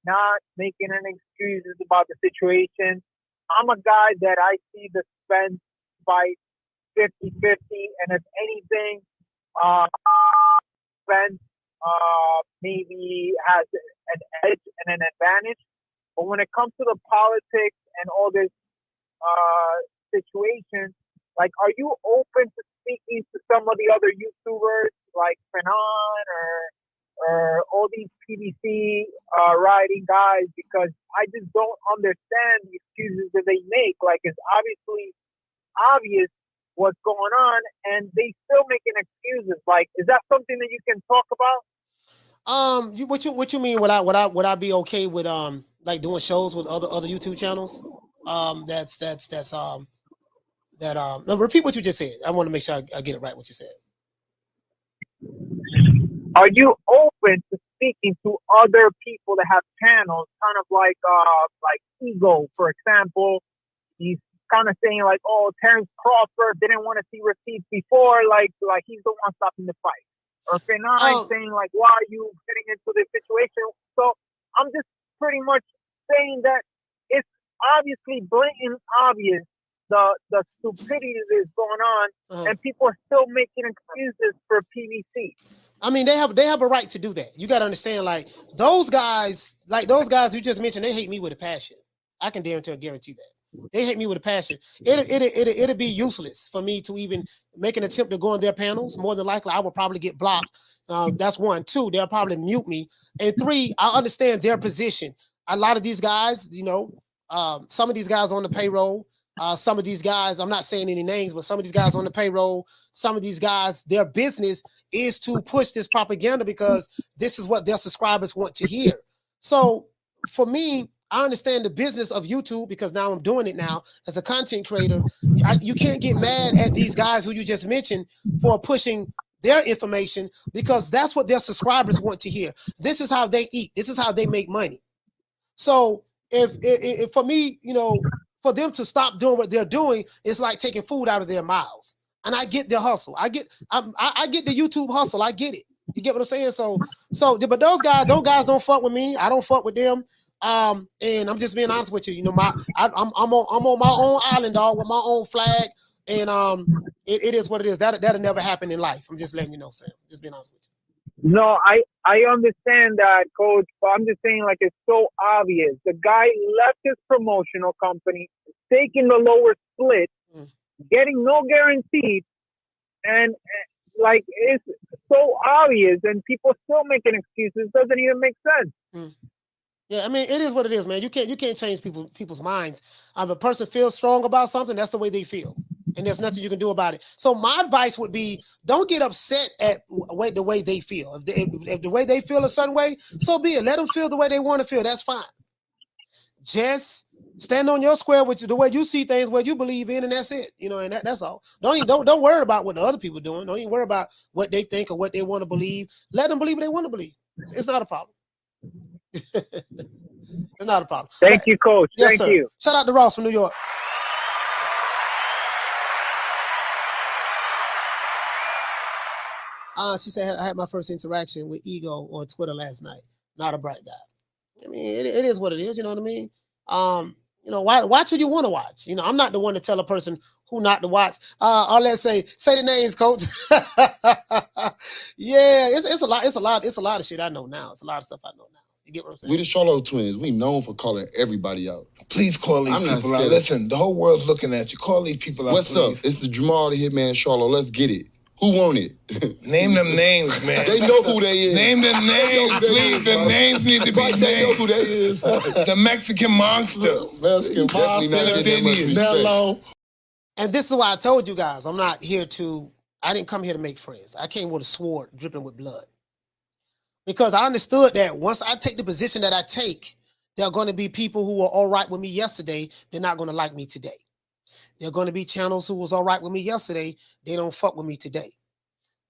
not making any excuses about the situation. I'm a guy that I see the Spence fight 50-50, and if anything, Spence maybe has an edge and an advantage. But when it comes to the politics and all this situation, like, are you open to speaking to some of the other YouTubers like Fanon or all these PBC riding guys? Because I just don't understand the excuses that they make. Like, it's obviously obvious what's going on, and they still making excuses. Like, is that something that you can talk about? What you mean? Would I be okay with like doing shows with other YouTube channels? No, repeat what you just said. I want to make sure I get it right. What you said. Are you open to speaking to other people that have channels, kind of like Ego, for example? He's kind of saying like, oh, Terrence Crawford didn't want to see receipts before, like he's the one stopping the fight. Or Fanon saying like, why are you getting into this situation? So I'm just pretty much saying that it's obviously blatant obvious the stupidity that is going on, and people are still making excuses for PBC. I mean, they have a right to do that. You got to understand, like those guys you just mentioned, they hate me with a passion. I can guarantee that. They hate me with a passion. It'll be useless for me to even make an attempt to go on their panels. More than likely, I will probably get blocked. That's one. Two, they'll probably mute me. And three, I understand their position. A lot of these guys, some of these guys on the payroll, some of these guys, I'm not saying any names, but some of these guys on the payroll, some of these guys, their business is to push this propaganda because this is what their subscribers want to hear. So for me, I understand the business of YouTube because now I'm doing it now as a content creator. You can't get mad at these guys who you just mentioned for pushing their information because that's what their subscribers want to hear. This is how they eat. This is how they make money. So if for me, you know, for them to stop doing what they're doing, it's like taking food out of their mouths. And I get their hustle. I get the YouTube hustle. I get it. You get what I'm saying? So, but those guys don't fuck with me. I don't fuck with them. And I'm just being honest with you. You know, I'm on my own island, dog, with my own flag. And it is what it is. That'll never happen in life. I'm just letting you know, Sam. Just being honest with you. No, I understand that, Coach, but I'm just saying, like, it's so obvious. The guy left his promotional company, taking the lower split, getting no guaranteed, and like, it's so obvious, and people still making excuses. It doesn't even make sense. Yeah, I mean, it is what it is, man. You can't change people's minds. If a person feels strong about something, that's the way they feel. And there's nothing you can do about it. So my advice would be, don't get upset at the way they feel. If the way they feel a certain way, so be it. Let them feel the way they want to feel. That's fine. Just stand on your square with the way you see things, what you believe in, and that's it. You know, and that's all. Don't worry about what the other people are doing. Don't even worry about what they think or what they want to believe. Let them believe what they want to believe. It's not a problem. It's not a problem. Thank you, Coach. Yes, Thank sir. you. Shout out to Ross from New York. She said, I had my first interaction with Ego on Twitter last night. Not a bright guy. I mean, it is what it is. You know what I mean? You know, watch who you want to watch. You know, I'm not the one to tell a person who not to watch. Or let's say the names, Coach. Yeah, it's a lot of shit I know now. It's a lot of stuff I know now. You get what I'm saying? We the Charlo twins. We known for calling everybody out. Please call these people out. Listen, the whole world's looking at you. Call these people out, What's up? It's the Jamal the Hitman Charlo. Let's get it. Who want it? Name them names, man. They know who they is. Name them names, please. The names need to be named. They know who they is. The Mexican monster. Mexican monster. Nello. And this is why I told you guys, I didn't come here to make friends. I came with a sword dripping with blood. Because I understood that once I take the position that I take, there are going to be people who were all right with me yesterday. They're not going to like me today. There are going to be channels who was all right with me yesterday. They don't fuck with me today.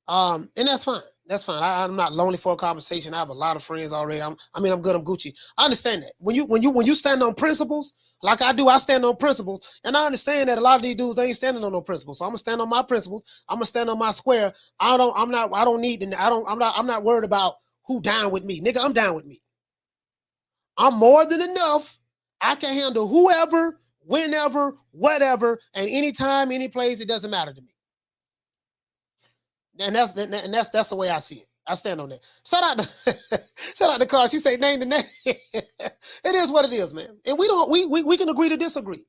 And that's fine. That's fine. I'm not lonely for a conversation. I have a lot of friends already. I'm good. I'm Gucci. I understand that. When you stand on principles, like I do, I stand on principles. And I understand that a lot of these dudes, they ain't standing on no principles. So I'm gonna stand on my principles. I'm gonna stand on my square. I'm not worried about who down with me. Nigga, I'm down with me. I'm more than enough. I can handle whoever, whenever, whatever, and anytime, any place, it doesn't matter to me. And that's the way I see it. I stand on that. Shout out to Carl. She say name the name. It is what it is, man. And we can agree to disagree.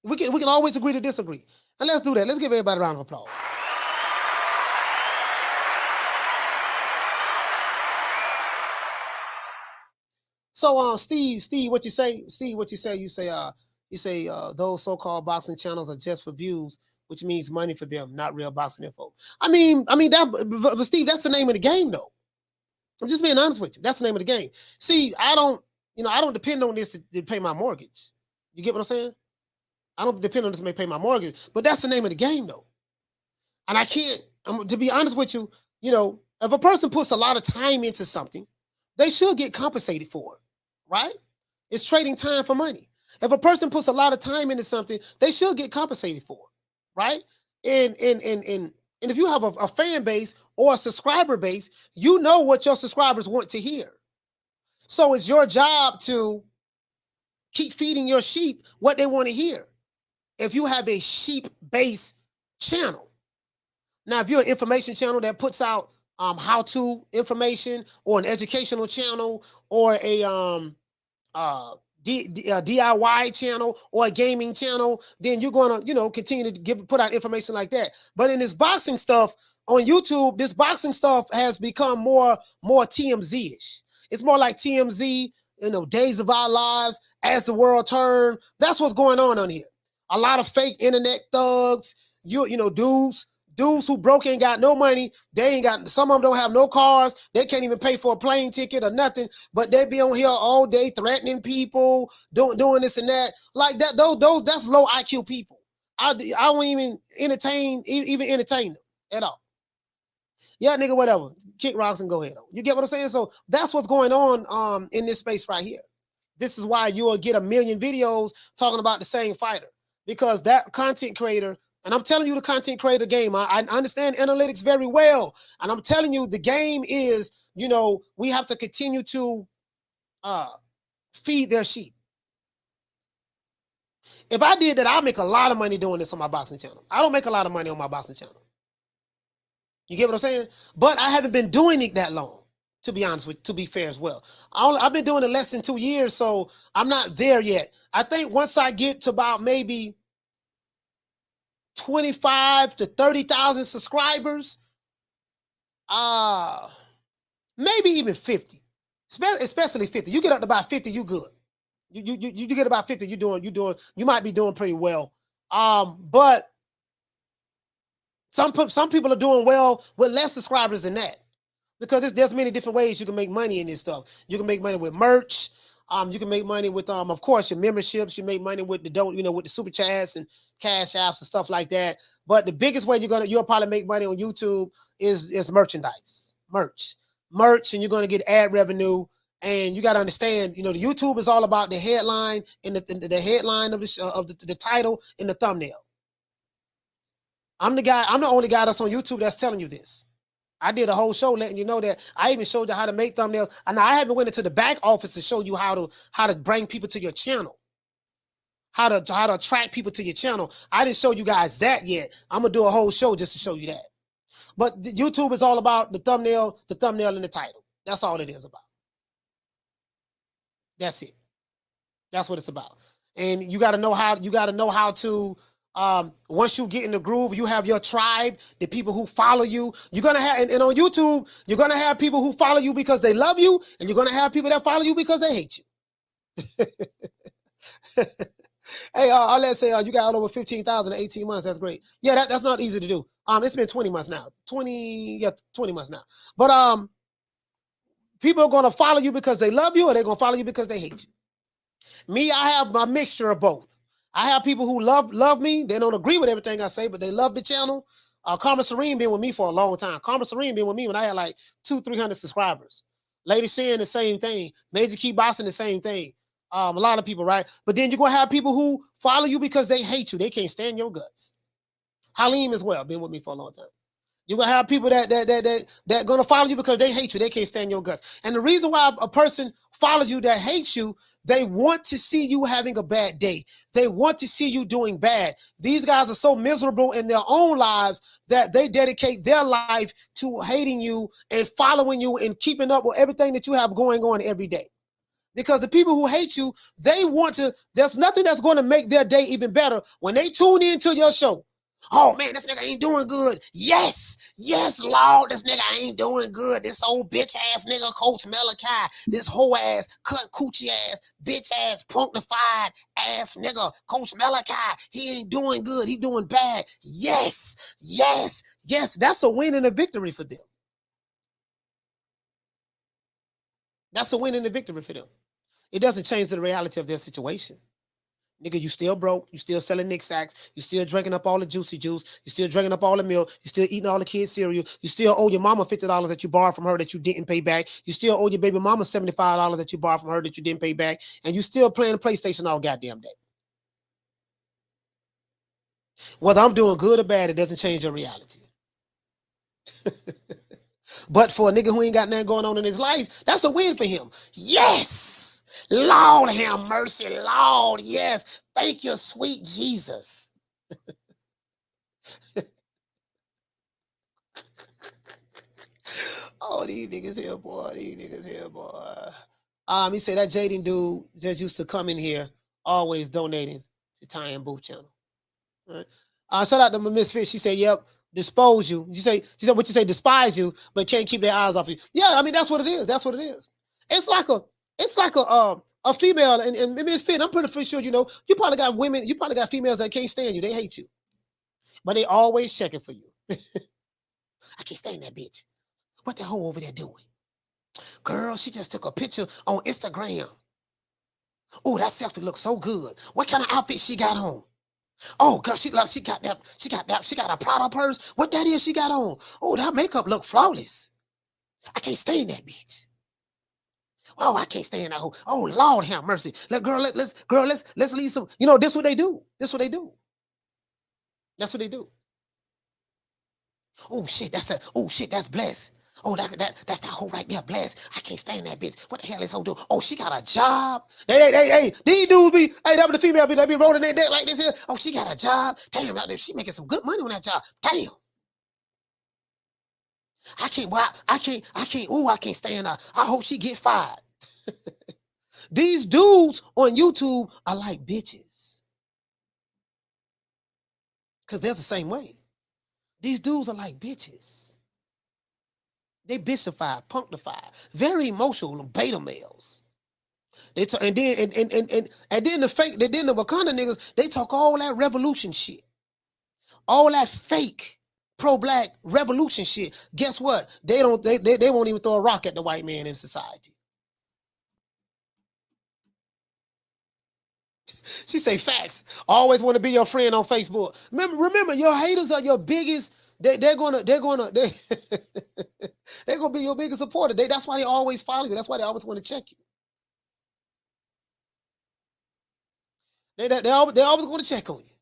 We can always agree to disagree. And let's do that. Let's give everybody a round of applause. So Steve, what you say? Steve, what you say? You say those so-called boxing channels are just for views, which means money for them, not real boxing info. I mean but Steve, that's the name of the game, though. I'm just being honest with you. That's the name of the game. See, I don't depend on this to pay my mortgage. You get what I'm saying? I don't depend on this to pay my mortgage, but that's the name of the game, though. And I can't, to be honest with you, you know, if a person puts a lot of time into something, they should get compensated for it, right? It's trading time for money. If a person puts a lot of time into something, they should get compensated for it, right? And if you have a fan base or a subscriber base, you know what your subscribers want to hear. So it's your job to keep feeding your sheep what they want to hear. If you have a sheep-based channel. Now, if you're an information channel that puts out how-to information, or an educational channel, or a DIY channel, or a gaming channel, then you're going to, continue to put out information like that. But in this boxing stuff on YouTube, this boxing stuff has become more TMZ-ish. It's more like TMZ, Days of Our Lives, As the World Turned. That's what's going on here. A lot of fake internet thugs, dudes dudes who broke ain't got no money. They ain't got, some of them don't have no cars. They can't even pay for a plane ticket or nothing, but they be on here all day threatening people, doing this and that. Like that, that's low IQ people. I don't even entertain them at all. Yeah, nigga, whatever. Kick rocks and go ahead. You get what I'm saying? So that's what's going on in this space right here. This is why you will get a million videos talking about the same fighter, because that content creator, and I'm telling you the content creator game, I understand analytics very well. And I'm telling you the game is, you know, we have to continue to feed their sheep. If I did that, I'd make a lot of money doing this on my boxing channel. I don't make a lot of money on my boxing channel. You get what I'm saying? But I haven't been doing it that long, to be honest with, to be fair as well. I've been doing it less than 2 years, so I'm not there yet. I think once I get to about maybe 25 to 30,000 subscribers, maybe even 50, especially 50. You get up to about 50, you good. You get about 50, you might be doing pretty well. But some people are doing well with less subscribers than that, because there's many different ways you can make money in this stuff. You can make money with merch. You can make money with of course your memberships. You make money with with the super chats and cash apps and stuff like that. But the biggest way you'll probably make money on YouTube is merchandise, merch, and you're gonna get ad revenue. And you got to understand, the YouTube is all about the headline and the headline of the title and the thumbnail. I'm the only guy that's on YouTube that's telling you this. I did a whole show letting you know that. I even showed you how to make thumbnails. And I haven't went into the back office to show you how to bring people to your channel, how to attract people to your channel. I didn't show you guys that yet. I'm gonna do a whole show just to show you that. But YouTube is all about the thumbnail and the title. That's all it is about. That's it. That's what it's about. And you got to know how to, once you get in the groove, you have your tribe, the people who follow you. You're going to have, and on YouTube, you're going to have people who follow you because they love you, and you're going to have people that follow you because they hate you. Hey, let's say you got over 15,000 in 18 months. That's great. Yeah, that's not easy to do. It's been 20 months now. 20 months now. But people are going to follow you because they love you, or they're going to follow you because they hate you. Me, I have my mixture of both. I have people who love me. They don't agree with everything I say, but they love the channel. Karma Serene been with me for a long time. Karma Serene been with me when I had like 200-300 subscribers. Lady Shan, the same thing. Major Key Boxing, the same thing. A lot of people, right? But then you're going to have people who follow you because they hate you. They can't stand your guts. Halim as well, been with me for a long time. You're going to have people that going to follow you because they hate you. They can't stand your guts. And the reason why a person follows you that hates you, they want to see you having a bad day. They want to see you doing bad. These guys are so miserable in their own lives that they dedicate their life to hating you and following you and keeping up with everything that you have going on every day. Because the people who hate you, there's nothing that's going to make their day even better when they tune into your show. Oh man, this nigga ain't doing good. Yes, Lord, this nigga ain't doing good. This old bitch ass nigga, Coach Malachi, this whole ass, cut coochie ass, bitch ass, punktified ass nigga, Coach Malachi, he ain't doing good. He doing bad. Yes. That's a win and a victory for them. That's a win and a victory for them. It doesn't change the reality of their situation. Nigga, you still broke. You still selling Nick Sacks. You still drinking up all the juicy juice. You still drinking up all the milk. You still eating all the kids' cereal. You still owe your mama $50 that you borrowed from her that you didn't pay back. You still owe your baby mama $75 that you borrowed from her that you didn't pay back. And you still playing the PlayStation all goddamn day. Whether I'm doing good or bad, it doesn't change your reality. But for a nigga who ain't got nothing going on in his life, that's a win for him. Yes. Lord have mercy, Lord, yes. Thank you, sweet Jesus. Oh, these niggas here, boy. He said that Jaden dude just used to come in here, always donating to Ty and Booth channel. All right. Shout out to Miss Fish. She said, yep, dispose you. She said, what you say, despise you, but can't keep their eyes off you. Yeah, I mean, that's what it is. That's what it is. It's like a female, and Miss Fit, I'm pretty sure, you probably got women, you probably got females that can't stand you. They hate you. But they always checking for you. I can't stand that bitch. What the hoe over there doing? Girl, she just took a picture on Instagram. Oh, that selfie looks so good. What kind of outfit she got on? Oh, girl, she got a Prada purse. What that is she got on? Oh, that makeup look flawless. I can't stand that bitch. Oh, I can't stand that hoe. Oh, Lord have mercy. Let's leave some. You know, this what they do. This what they do. That's what they do. Oh shit, that's Bless. Oh, that's that hoe right there, Bless. I can't stand that bitch. What the hell is hoe do? Oh, she got a job. Hey, these dudes be, hey, that was the female be, they be rolling their neck like this here. Oh, she got a job. Damn, she making some good money on that job. Damn. I can't stand her. I hope she get fired. These dudes on YouTube are like bitches. Because they're the same way. These dudes are like bitches. They bitchified, punktified, very emotional beta males. And then the Wakanda niggas, they talk all that revolution shit. All that fake pro-black revolution shit. Guess what? They won't even throw a rock at the white man in society. She say facts. Always want to be your friend on Facebook. Remember, your haters are your biggest. They're gonna be your biggest supporter. That's why they always follow you. That's why they always want to check you. They always going to check on you.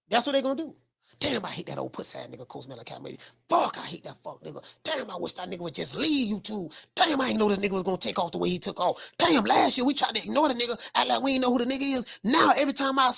That's what they're gonna do. Damn, I hate that old pussy ass nigga, Coach Malachi. Fuck, I hate that fuck nigga. Damn, I wish that nigga would just leave YouTube. Damn, I ain't know this nigga was gonna take off the way he took off. Damn, last year we tried to ignore the nigga, act like we ain't know who the nigga is. Now, every time I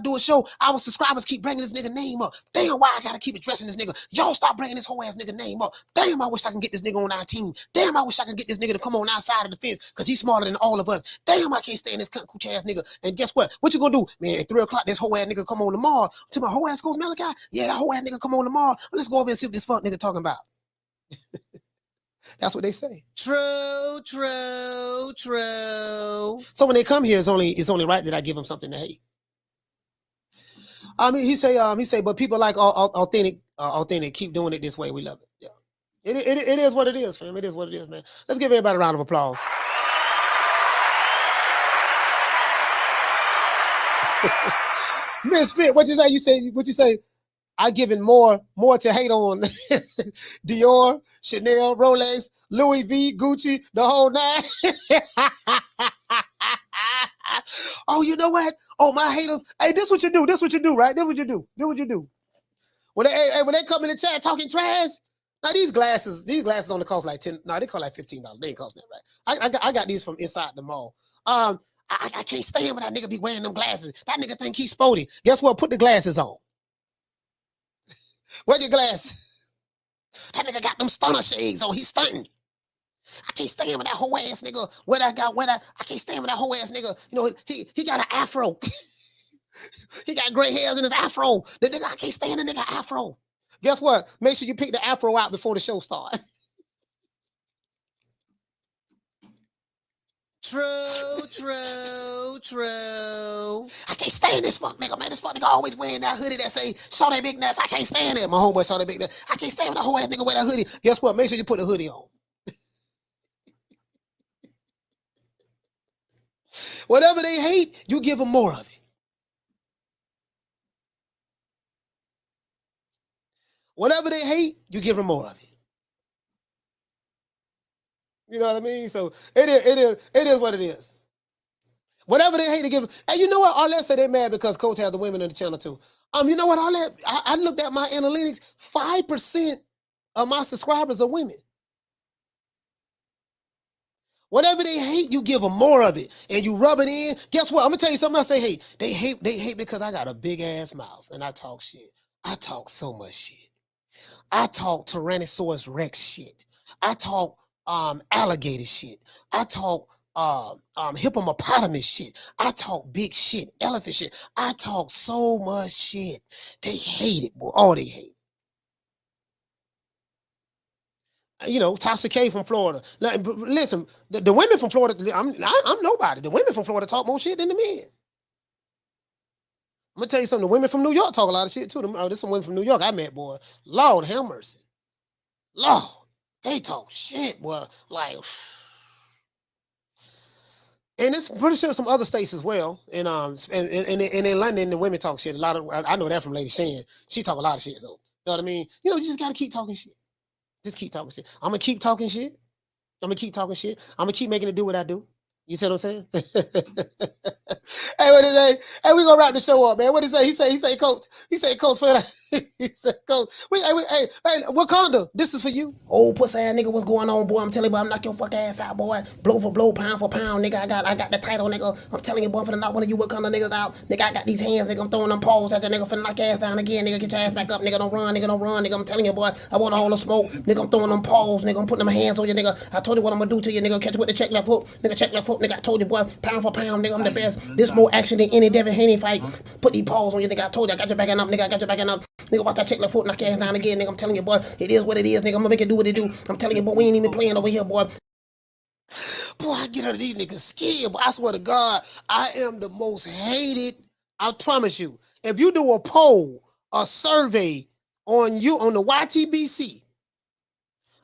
do a show, our subscribers keep bringing this nigga name up. Damn, why I gotta keep addressing this nigga? Y'all stop bringing this whole ass nigga name up. Damn, I wish I can get this nigga on our team. Damn, I wish I can get this nigga to come on our side of the fence, because he's smarter than all of us. Damn, I can't stand this cunt cooch ass nigga. And guess what? What you gonna do? Man, at 3 o'clock, this whole ass nigga come on tomorrow. To my whole ass Coach Malachi? Yeah, that whole ass nigga come on tomorrow. Let's go over and see what this fuck nigga talking about. That's what they say. True. So when they come here, it's only right that I give them something to hate. I mean, he say, but people like authentic, keep doing it this way. We love it. Yeah, it is what it is, fam. It is what it is, man. Let's give everybody a round of applause. Misfit, what you say? I given more to hate on Dior, Chanel, Rolex, Louis V, Gucci, the whole nine. Oh, you know what? Oh, my haters. Hey, this what you do, right? This what you do. When they come in the chat talking trash, now these glasses only cost like $10. No, they cost like $15. They ain't cost that, right? I got these from inside the mall. I can't stand when that nigga be wearing them glasses. That nigga think he's sporty. Guess what? Put the glasses on. Wear your glasses. That nigga got them stunner shades on. He's stunting. I can't stand with that whole ass nigga. I can't stand with that whole ass nigga. You know, he got an afro. He got gray hairs in his afro. The nigga, I can't stand the nigga afro. Guess what? Make sure you pick the afro out before the show starts. True. I can't stand this fuck nigga, man. This fuck nigga always wearing that hoodie that say, show that big nuts. I can't stand it. My homeboy saw that big nuts. I can't stand when the whole ass nigga wear that hoodie. Guess what? Make sure you put the hoodie on. Whatever they hate, you give them more of it. Whatever they hate, you give them more of it. You know what I mean? So it is what it is. Whatever they hate to give. And you know what? All that say they mad because Coach has the women on the channel too. You know what? All that I looked at my analytics. 5% of my subscribers are women. Whatever they hate, you give them more of it, and you rub it in. Guess what? I'm gonna tell you something else. They hate. They hate because I got a big ass mouth and I talk shit. I talk so much shit. I talk Tyrannosaurus Rex shit. I talk alligator shit. I talk hippopotamus shit. I talk big shit, elephant shit. I talk so much shit. They hate it, boy. Oh, they hate it. You know, Tasha K from Florida. Listen, the women from Florida, I'm nobody. The women from Florida talk more shit than the men. I'm gonna tell you something. The women from New York talk a lot of shit too. There's some women from New York I met, boy. Lord have mercy. Lord, they talk shit, boy. Like, and it's pretty sure some other states as well. And in London, the women talk shit. A lot of I know that from Lady Shan. She talk a lot of shit though. You know what I mean? You just gotta keep talking shit. Just keep talking shit. I'm gonna keep talking shit. I'm gonna keep talking shit. I'm gonna keep making it do what I do. You see what I'm saying? Hey, what is that? Hey, we gonna wrap the show up, man. What is that? He say, Coach. He said, Coach. He said, Coach. Hey, Wakanda, this is for you. Oh, pussy ass nigga, what's going on, boy? I'm telling you, boy, I'm knock your fuck ass out, boy. Blow for blow, pound for pound, nigga. I got the title, nigga. I'm telling you, boy, I'm finna knock one of you Wakanda niggas out. Nigga, I got these hands, nigga. I'm throwing them paws at that nigga, finna knock your ass down again, nigga. Get your ass back up, nigga. Don't run, nigga. I'm telling you, boy, I want all the smoke, nigga. I'm throwing them paws, nigga. I'm putting them hands on you, nigga. I told you what I'm gonna do to you, nigga. Catch you with the check left hook, nigga. Check left hook, nigga. I told you, boy, pound for pound, nigga. I'm the best. This more action than any Devin Haney fight. Put these paws on you, nigga. I told you, I got your back up, nigga. I got your back up. Nigga, watch that check left foot, knock your ass down again, nigga. I'm telling you, boy, it is what it is, nigga. I'm gonna make it do what it do. I'm telling you, boy, we ain't even playing over here, boy. Boy, I get out of these niggas scared, but I swear to God, I am the most hated. I promise you. If you do a poll, a survey on the YTBC,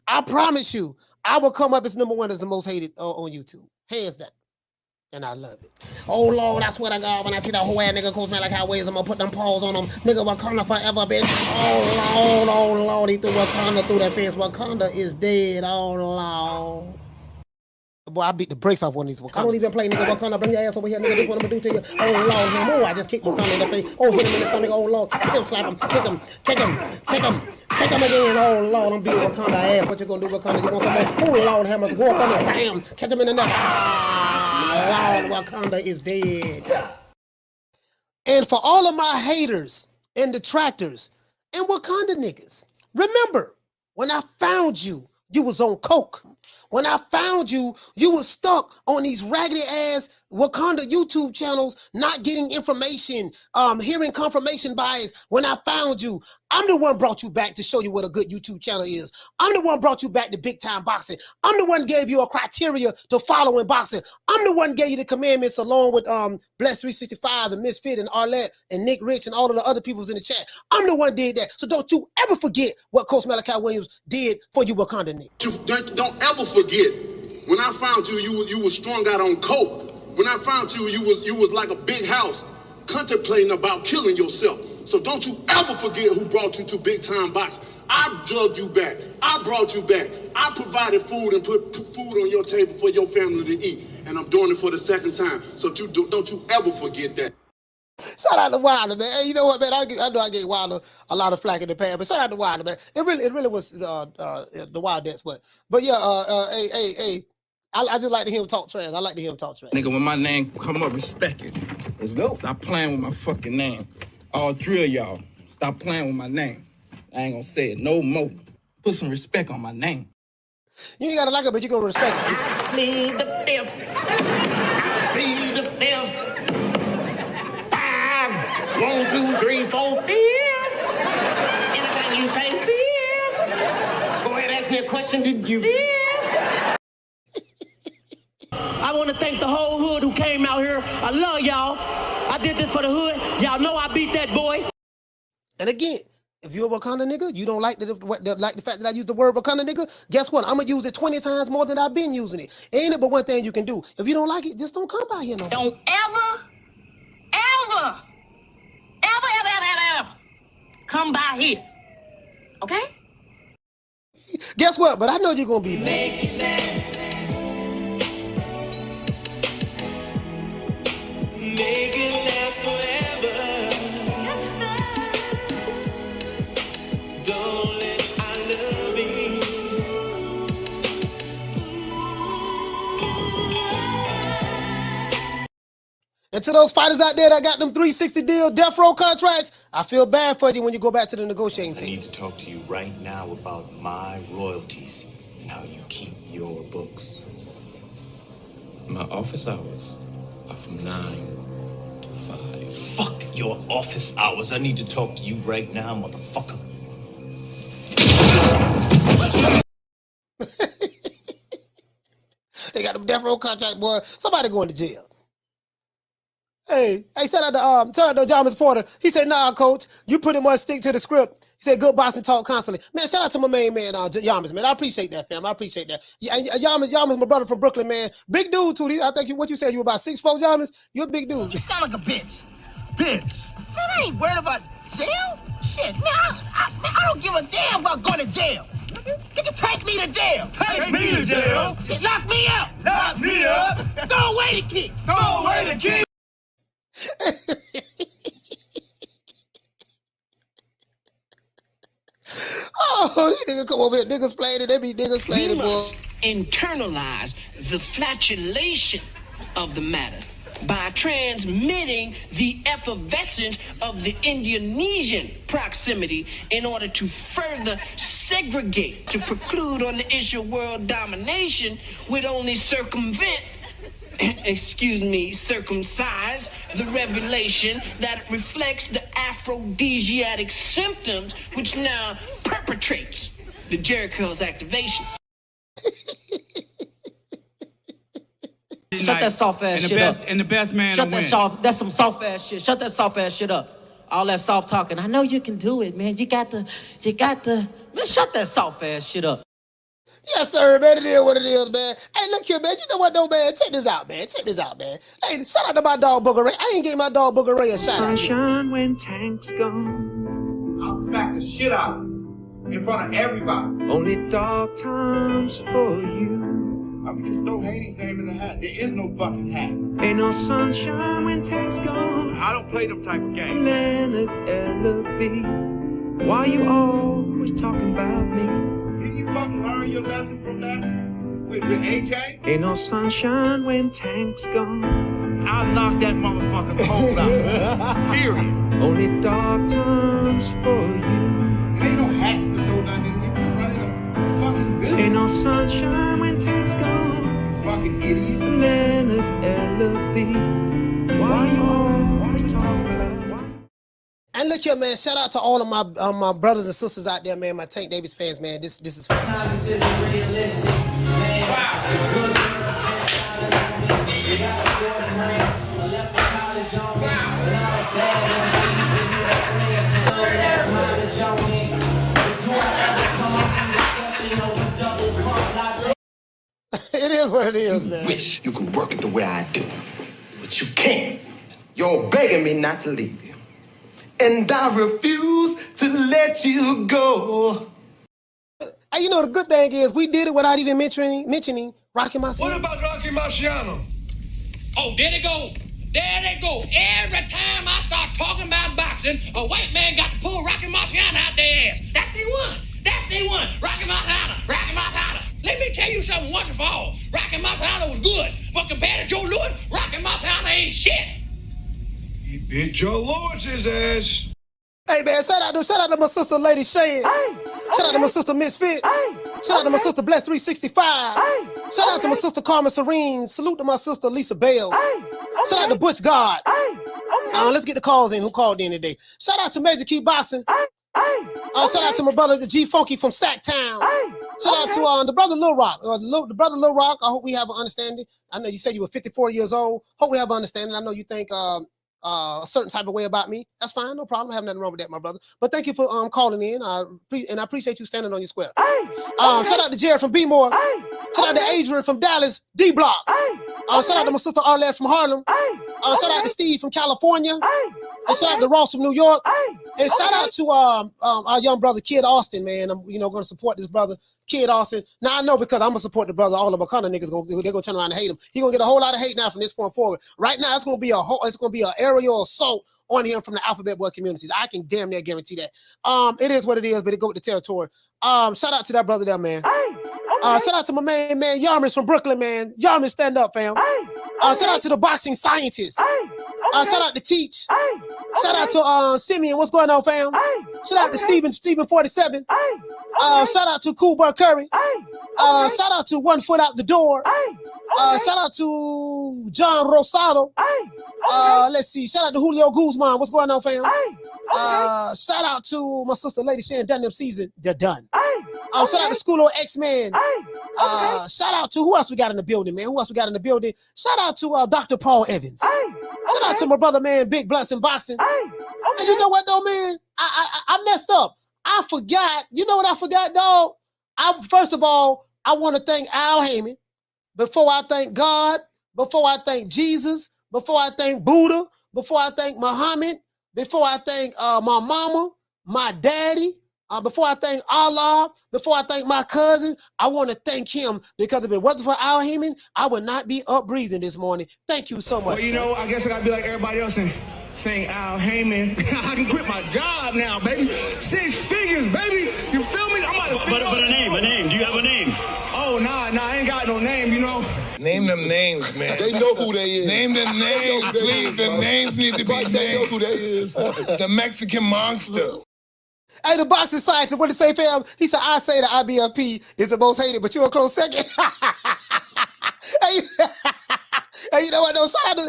I promise you, I will come up as #1 as the most hated on YouTube. Hands down. And I love it. Oh, Lord, I swear to God, when I see that whole ass nigga goes man like how ways, I'm gonna put them paws on them. Nigga, Wakanda forever, bitch. Oh, Lord, he threw Wakanda through that fence. Wakanda is dead. Oh, Lord. Boy, I beat the brakes off one of these Wakanda. I don't even play, nigga. Wakanda, bring your ass over here, nigga. This what I'm gonna do to you. Oh, Lord, him. Oh, I just kicked Wakanda in the face. Oh, hit him in the stomach. Oh, Lord. Kick him, slap him. Kick him again. Oh, Lord, I'm beating Wakanda ass. What you gonna do, Wakanda? You want some more? Oh, Lord, hammers. Go up on him. Bam. Catch him in the neck. Lord, Wakanda is dead. And for all of my haters and detractors and Wakanda niggas, remember, when I found you, you was on coke. When I found you, you was stuck on these raggedy ass Wakanda YouTube channels, not getting information, hearing confirmation bias. When I found you, I'm the one brought you back to show you what a good YouTube channel is. I'm the one brought you back to big time boxing. I'm the one gave you a criteria to follow in boxing. I'm the one gave you the commandments along with Bless 365 and Misfit and Arlette and Nick Rich and all of the other peoples in the chat. I'm the one did that. So don't you ever forget what Coach Malachi Williams did for you Wakanda niggas. Don't ever forget, when I found you, you was strung out on coke. When I found you, you was like a big house, contemplating about killing yourself. So don't you ever forget who brought you to big time boxing. I drugged you back. I brought you back. I provided food and put food on your table for your family to eat. And I'm doing it for the second time. So don't you ever forget that. Shout out to Wilder, man. Hey, you know what, man? I know I gave Wilder a lot of flack in the past, but shout out to Wilder, man. It really was the Wildets, but yeah, hey. I just like to hear him talk trash. I like to hear him talk trash. Nigga, when my name come up, respect it. Let's go. Stop playing with my fucking name. All three of y'all, stop playing with my name. I ain't gonna say it no more. Put some respect on my name. You ain't gotta like it, but you gonna respect it. Plead the fifth. Plead the fifth. 5, 1, 2, 3, 4, 5. Anything you say, 5. Go ahead, ask me a question. Did you? 5. I want to thank the whole hood who came out here. I love y'all. I did this for the hood. Y'all know I beat that boy. And again, if you're a Wakanda nigga, you don't like the fact that I use the word Wakanda nigga, guess what? I'm going to use it 20 times more than I've been using it. Ain't it but one thing you can do. If you don't like it, just don't come by here no more. Don't ever come by here. Okay? Guess what? But I know you're going to be mad. Make it last forever. Don't let I love you. And to those fighters out there that got them 360 deal death row contracts, I feel bad for you when you go back to the negotiating table. I need to talk to you right now about my royalties and how you keep your books. My office hours are from 9 to 5. Fuck your office hours. I need to talk to you right now, motherfucker. They got them death row contract, boy. Somebody going to jail. Hey, shout out to Thomas Porter. He said, nah, coach, you pretty much stick to the script. He said, good boxing talk constantly. Man, shout out to my main man, Yamas, man. I appreciate that, fam. I appreciate that. Yamas, my brother from Brooklyn, man. Big dude, too. I think what you said, you were about 6'4", Yamas. You're a big dude. You sound like a bitch. Bitch. Man, I ain't worried about jail. Shit, man, I don't give a damn about going to jail. Nigga, take me to jail. Take me to jail? Shit, lock me up. Lock me up. Throw away the key. Throw away the key. Oh, these niggas come over here, niggas playing it, they be niggas playing it, boy. Internalize the flatulation of the matter by transmitting the effervescence of the Indonesian proximity in order to further segregate, to preclude on the issue of world domination would only circumvent, circumcise the revelation that reflects the aphrodisiac symptoms which now perpetrates the Jericho's activation. Shut that soft ass shit up. And the best man Shut will that win. soft. That's some soft ass shit. Shut that soft ass shit up. All that soft talking. I know you can do it, man. You got the. Man, shut that soft ass shit up. Yes, sir, man. It is what it is, man. Hey, look here, man. You know what, though, man? Check this out, man. Hey, shout out to my dog Booger Ray. I ain't gave my dog Booger Ray a shout out. Sunshine when tanks gone. I'll smack the shit out in front of everybody. Only dark times for you. I mean, just throw Haney's name in the hat. There is no fucking hat. Ain't no sunshine when tanks gone. I don't play them type of games. Leonard L.B. Why you always talking about me? Did you fucking learn your lesson from that? With AJ? Ain't no sunshine when tanks gone. I'll knock that motherfucker's hole out. Period. Only dark times for you. There ain't no hats to throw nothing in here. We're running a fucking business. Ain't no sunshine when tanks gone. You fucking idiot. Leonard L.B. Why you always talking about? And look here, man. Shout out to all of my brothers and sisters out there, man. My Tank Davis fans, man. This is. This isn't realistic, man. It is what it is, man. Wish you could work it the way I do, but you can't. You're begging me not to leave you, and I refuse to let you go. Hey, you know the good thing is we did it without even mentioning Rocky Marciano. What about Rocky Marciano? Oh, there they go. There they go. Every time I start talking about boxing, a white man got to pull Rocky Marciano out their ass. That's the one. That's the one. Rocky Marciano. Rocky Marciano. Let me tell you something wonderful. Rocky Marciano was good, but compared to Joe Louis, Rocky Marciano ain't shit. He beat Joe Louis's ass. Hey, man, shout out to my sister, Lady Shane. Shout out to my sister, Misfit. Shout out to my sister, Bless 365. Shout out to my sister, Carmen Serene. Salute to my sister, Lisa Bales. Shout out to Butch God. Let's get the calls in. Who called in today? Shout out to Major Key Boxing. Shout out to my brother, the G Funky from Sacktown. Shout out to the brother Lil Rock. The brother Lil Rock. I hope we have an understanding. I know you said you were 54 years old. Hope we have an understanding. I know you think a certain type of way about me. That's fine, no problem. I have nothing wrong with that, my brother. But thank you for calling in. And I appreciate you standing on your square. Shout out to Jared from B-More. Shout out to Adrian from Dallas, D-Block. Shout out to my sister Arlette from Harlem. Shout out to Steve from California. And shout out to Ross from New York. And shout out to our young brother Kid Austin, man. I'm going to support this brother Kid Austin. Now I know because I'm gonna support the brother. All the McConnell niggas they're gonna turn around and hate him. He's gonna get a whole lot of hate now from this point forward. Right now, it's gonna be an aerial assault on him from the Alphabet Boy communities. I can damn near guarantee that. It is what it is, but it go with the territory. Shout out to that brother there, man. Shout out to my man Yarmis from Brooklyn, man. Yarmis, stand up, fam. Shout out to the boxing scientists. Shout out to Teach. Shout out to Simeon. What's going on, fam? Shout out to Steven 47. Shout out to Cool Bird Curry. Shout out to One Foot Out the Door. Shout out to John Rosado. Let's see. Shout out to Julio Guzman. What's going on, fam? Shout out to my sister, Lady Shan. Done them season. They're done. Shout out to School of X-Men. Shout out to who else we got in the building, man? Who else we got in the building? Shout out to Dr. Paul Evans. Shout out to my brother, man, Big Blessing Boxing. And you know what, though, man? I messed up. I forgot. You know what I forgot, dog? First of all, I want to thank Al Heyman before I thank God, before I thank Jesus, before I thank Buddha, before I thank Muhammad, before I thank my mama, my daddy, before I thank Allah, before I thank my cousin. I want to thank him, because if it wasn't for Al Heyman, I would not be up breathing this morning. Thank you so much. Well, you know, I guess I got to be like everybody else and thank Al Heyman. I can quit my job now, baby. 6 figures, baby. You feel me? But a name. Do you have a name? Oh, nah, I ain't got no name, you know. Name them names, man. They know who they is. Name them names, please. The names need to be named. They know who they is. The Mexican monster. Hey, the boxing scientist, what did he say, fam? He said, I say the IBFP is the most hated, but you're a close second. Hey, you know what, though? Shout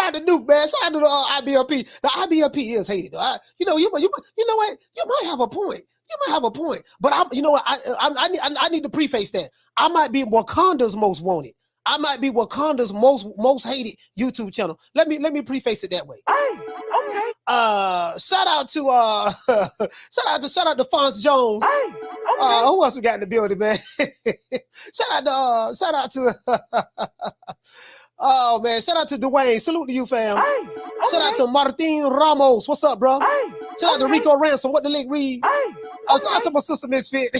out to Nuke, man. Shout out to the IBFP. The IBFP is hated. You know what? You might have a point. But you know what? I need to preface that. I might be Wakanda's most wanted. I might be Wakanda's most hated YouTube channel. Let me preface it that way. Okay. Shout out to Fonz Jones. Who else we got in the building, man? shout out to oh man, shout out to Dwayne. Salute to you, fam. Shout out to Martin Ramos. What's up, bro? Shout out to Rico Ransom. What the link read? Shout out to my sister Misfit.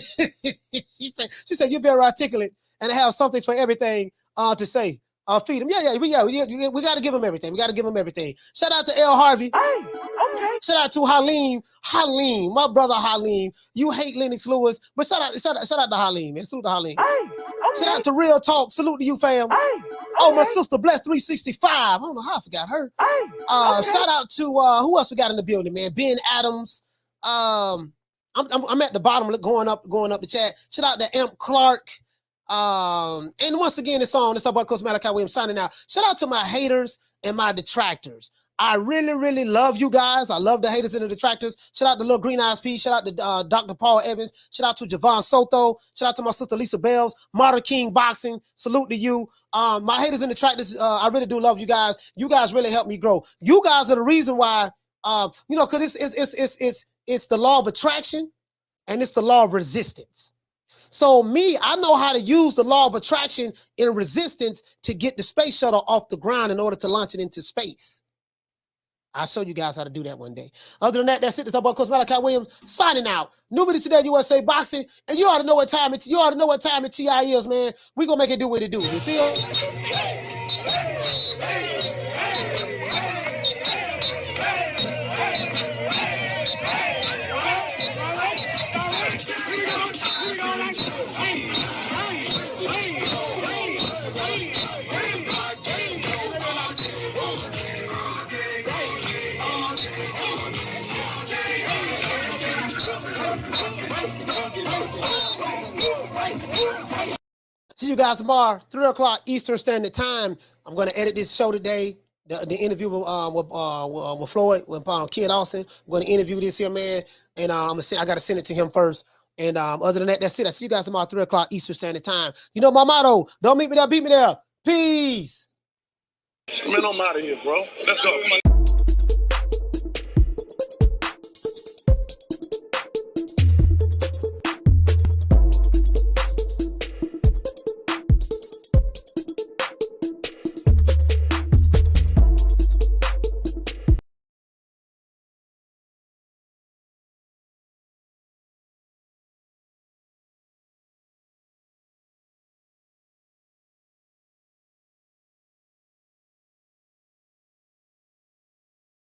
she said you're very articulate and have something for everything to say. Feed him. We got to give him everything. Shout out to L. Harvey. Shout out to Halim, my brother Halim. You hate Lennox Lewis, but shout out to Halim, man. Salute to Halim. Shout out to Real Talk. Salute to you, fam. My sister Bless 365. I don't know how I forgot her. Shout out to who else we got in the building, man? Ben Adams. I'm at the bottom going up the chat. Shout out to Amp Clark. And once again, it's on. It's about Coach Malachi Williams signing out. Shout out to my haters and my detractors. I really, really love you guys. I love the haters and the detractors. Shout out to Little Green Eyes P. Shout out to Dr. Paul Evans. Shout out to Javon Soto. Shout out to my sister Lisa Bells. Marta King Boxing. Salute to you. My haters and detractors, I really do love you guys. You guys really help me grow. You guys are the reason why, because it's the law of attraction and it's the law of resistance. So I know how to use the law of attraction and resistance to get the space shuttle off the ground in order to launch it into space. I'll show you guys how to do that one day. Other than that, that's it. It's about Coach Malachi Williams signing out. NewMediaTodayUSA Boxing, and you ought to know what time it TI is, man. We gonna make it do what it do. You feel? See you guys tomorrow, 3 o'clock Eastern Standard Time. I'm going to edit this show today, the interview with Floyd, with Kid Austin. I'm going to interview this here, man, and I got to send it to him first. And other than that, that's it. I see you guys tomorrow, 3 o'clock Eastern Standard Time. You know my motto, don't meet me there, beat me there. Peace. Man, I'm out of here, bro. Let's go. Come on.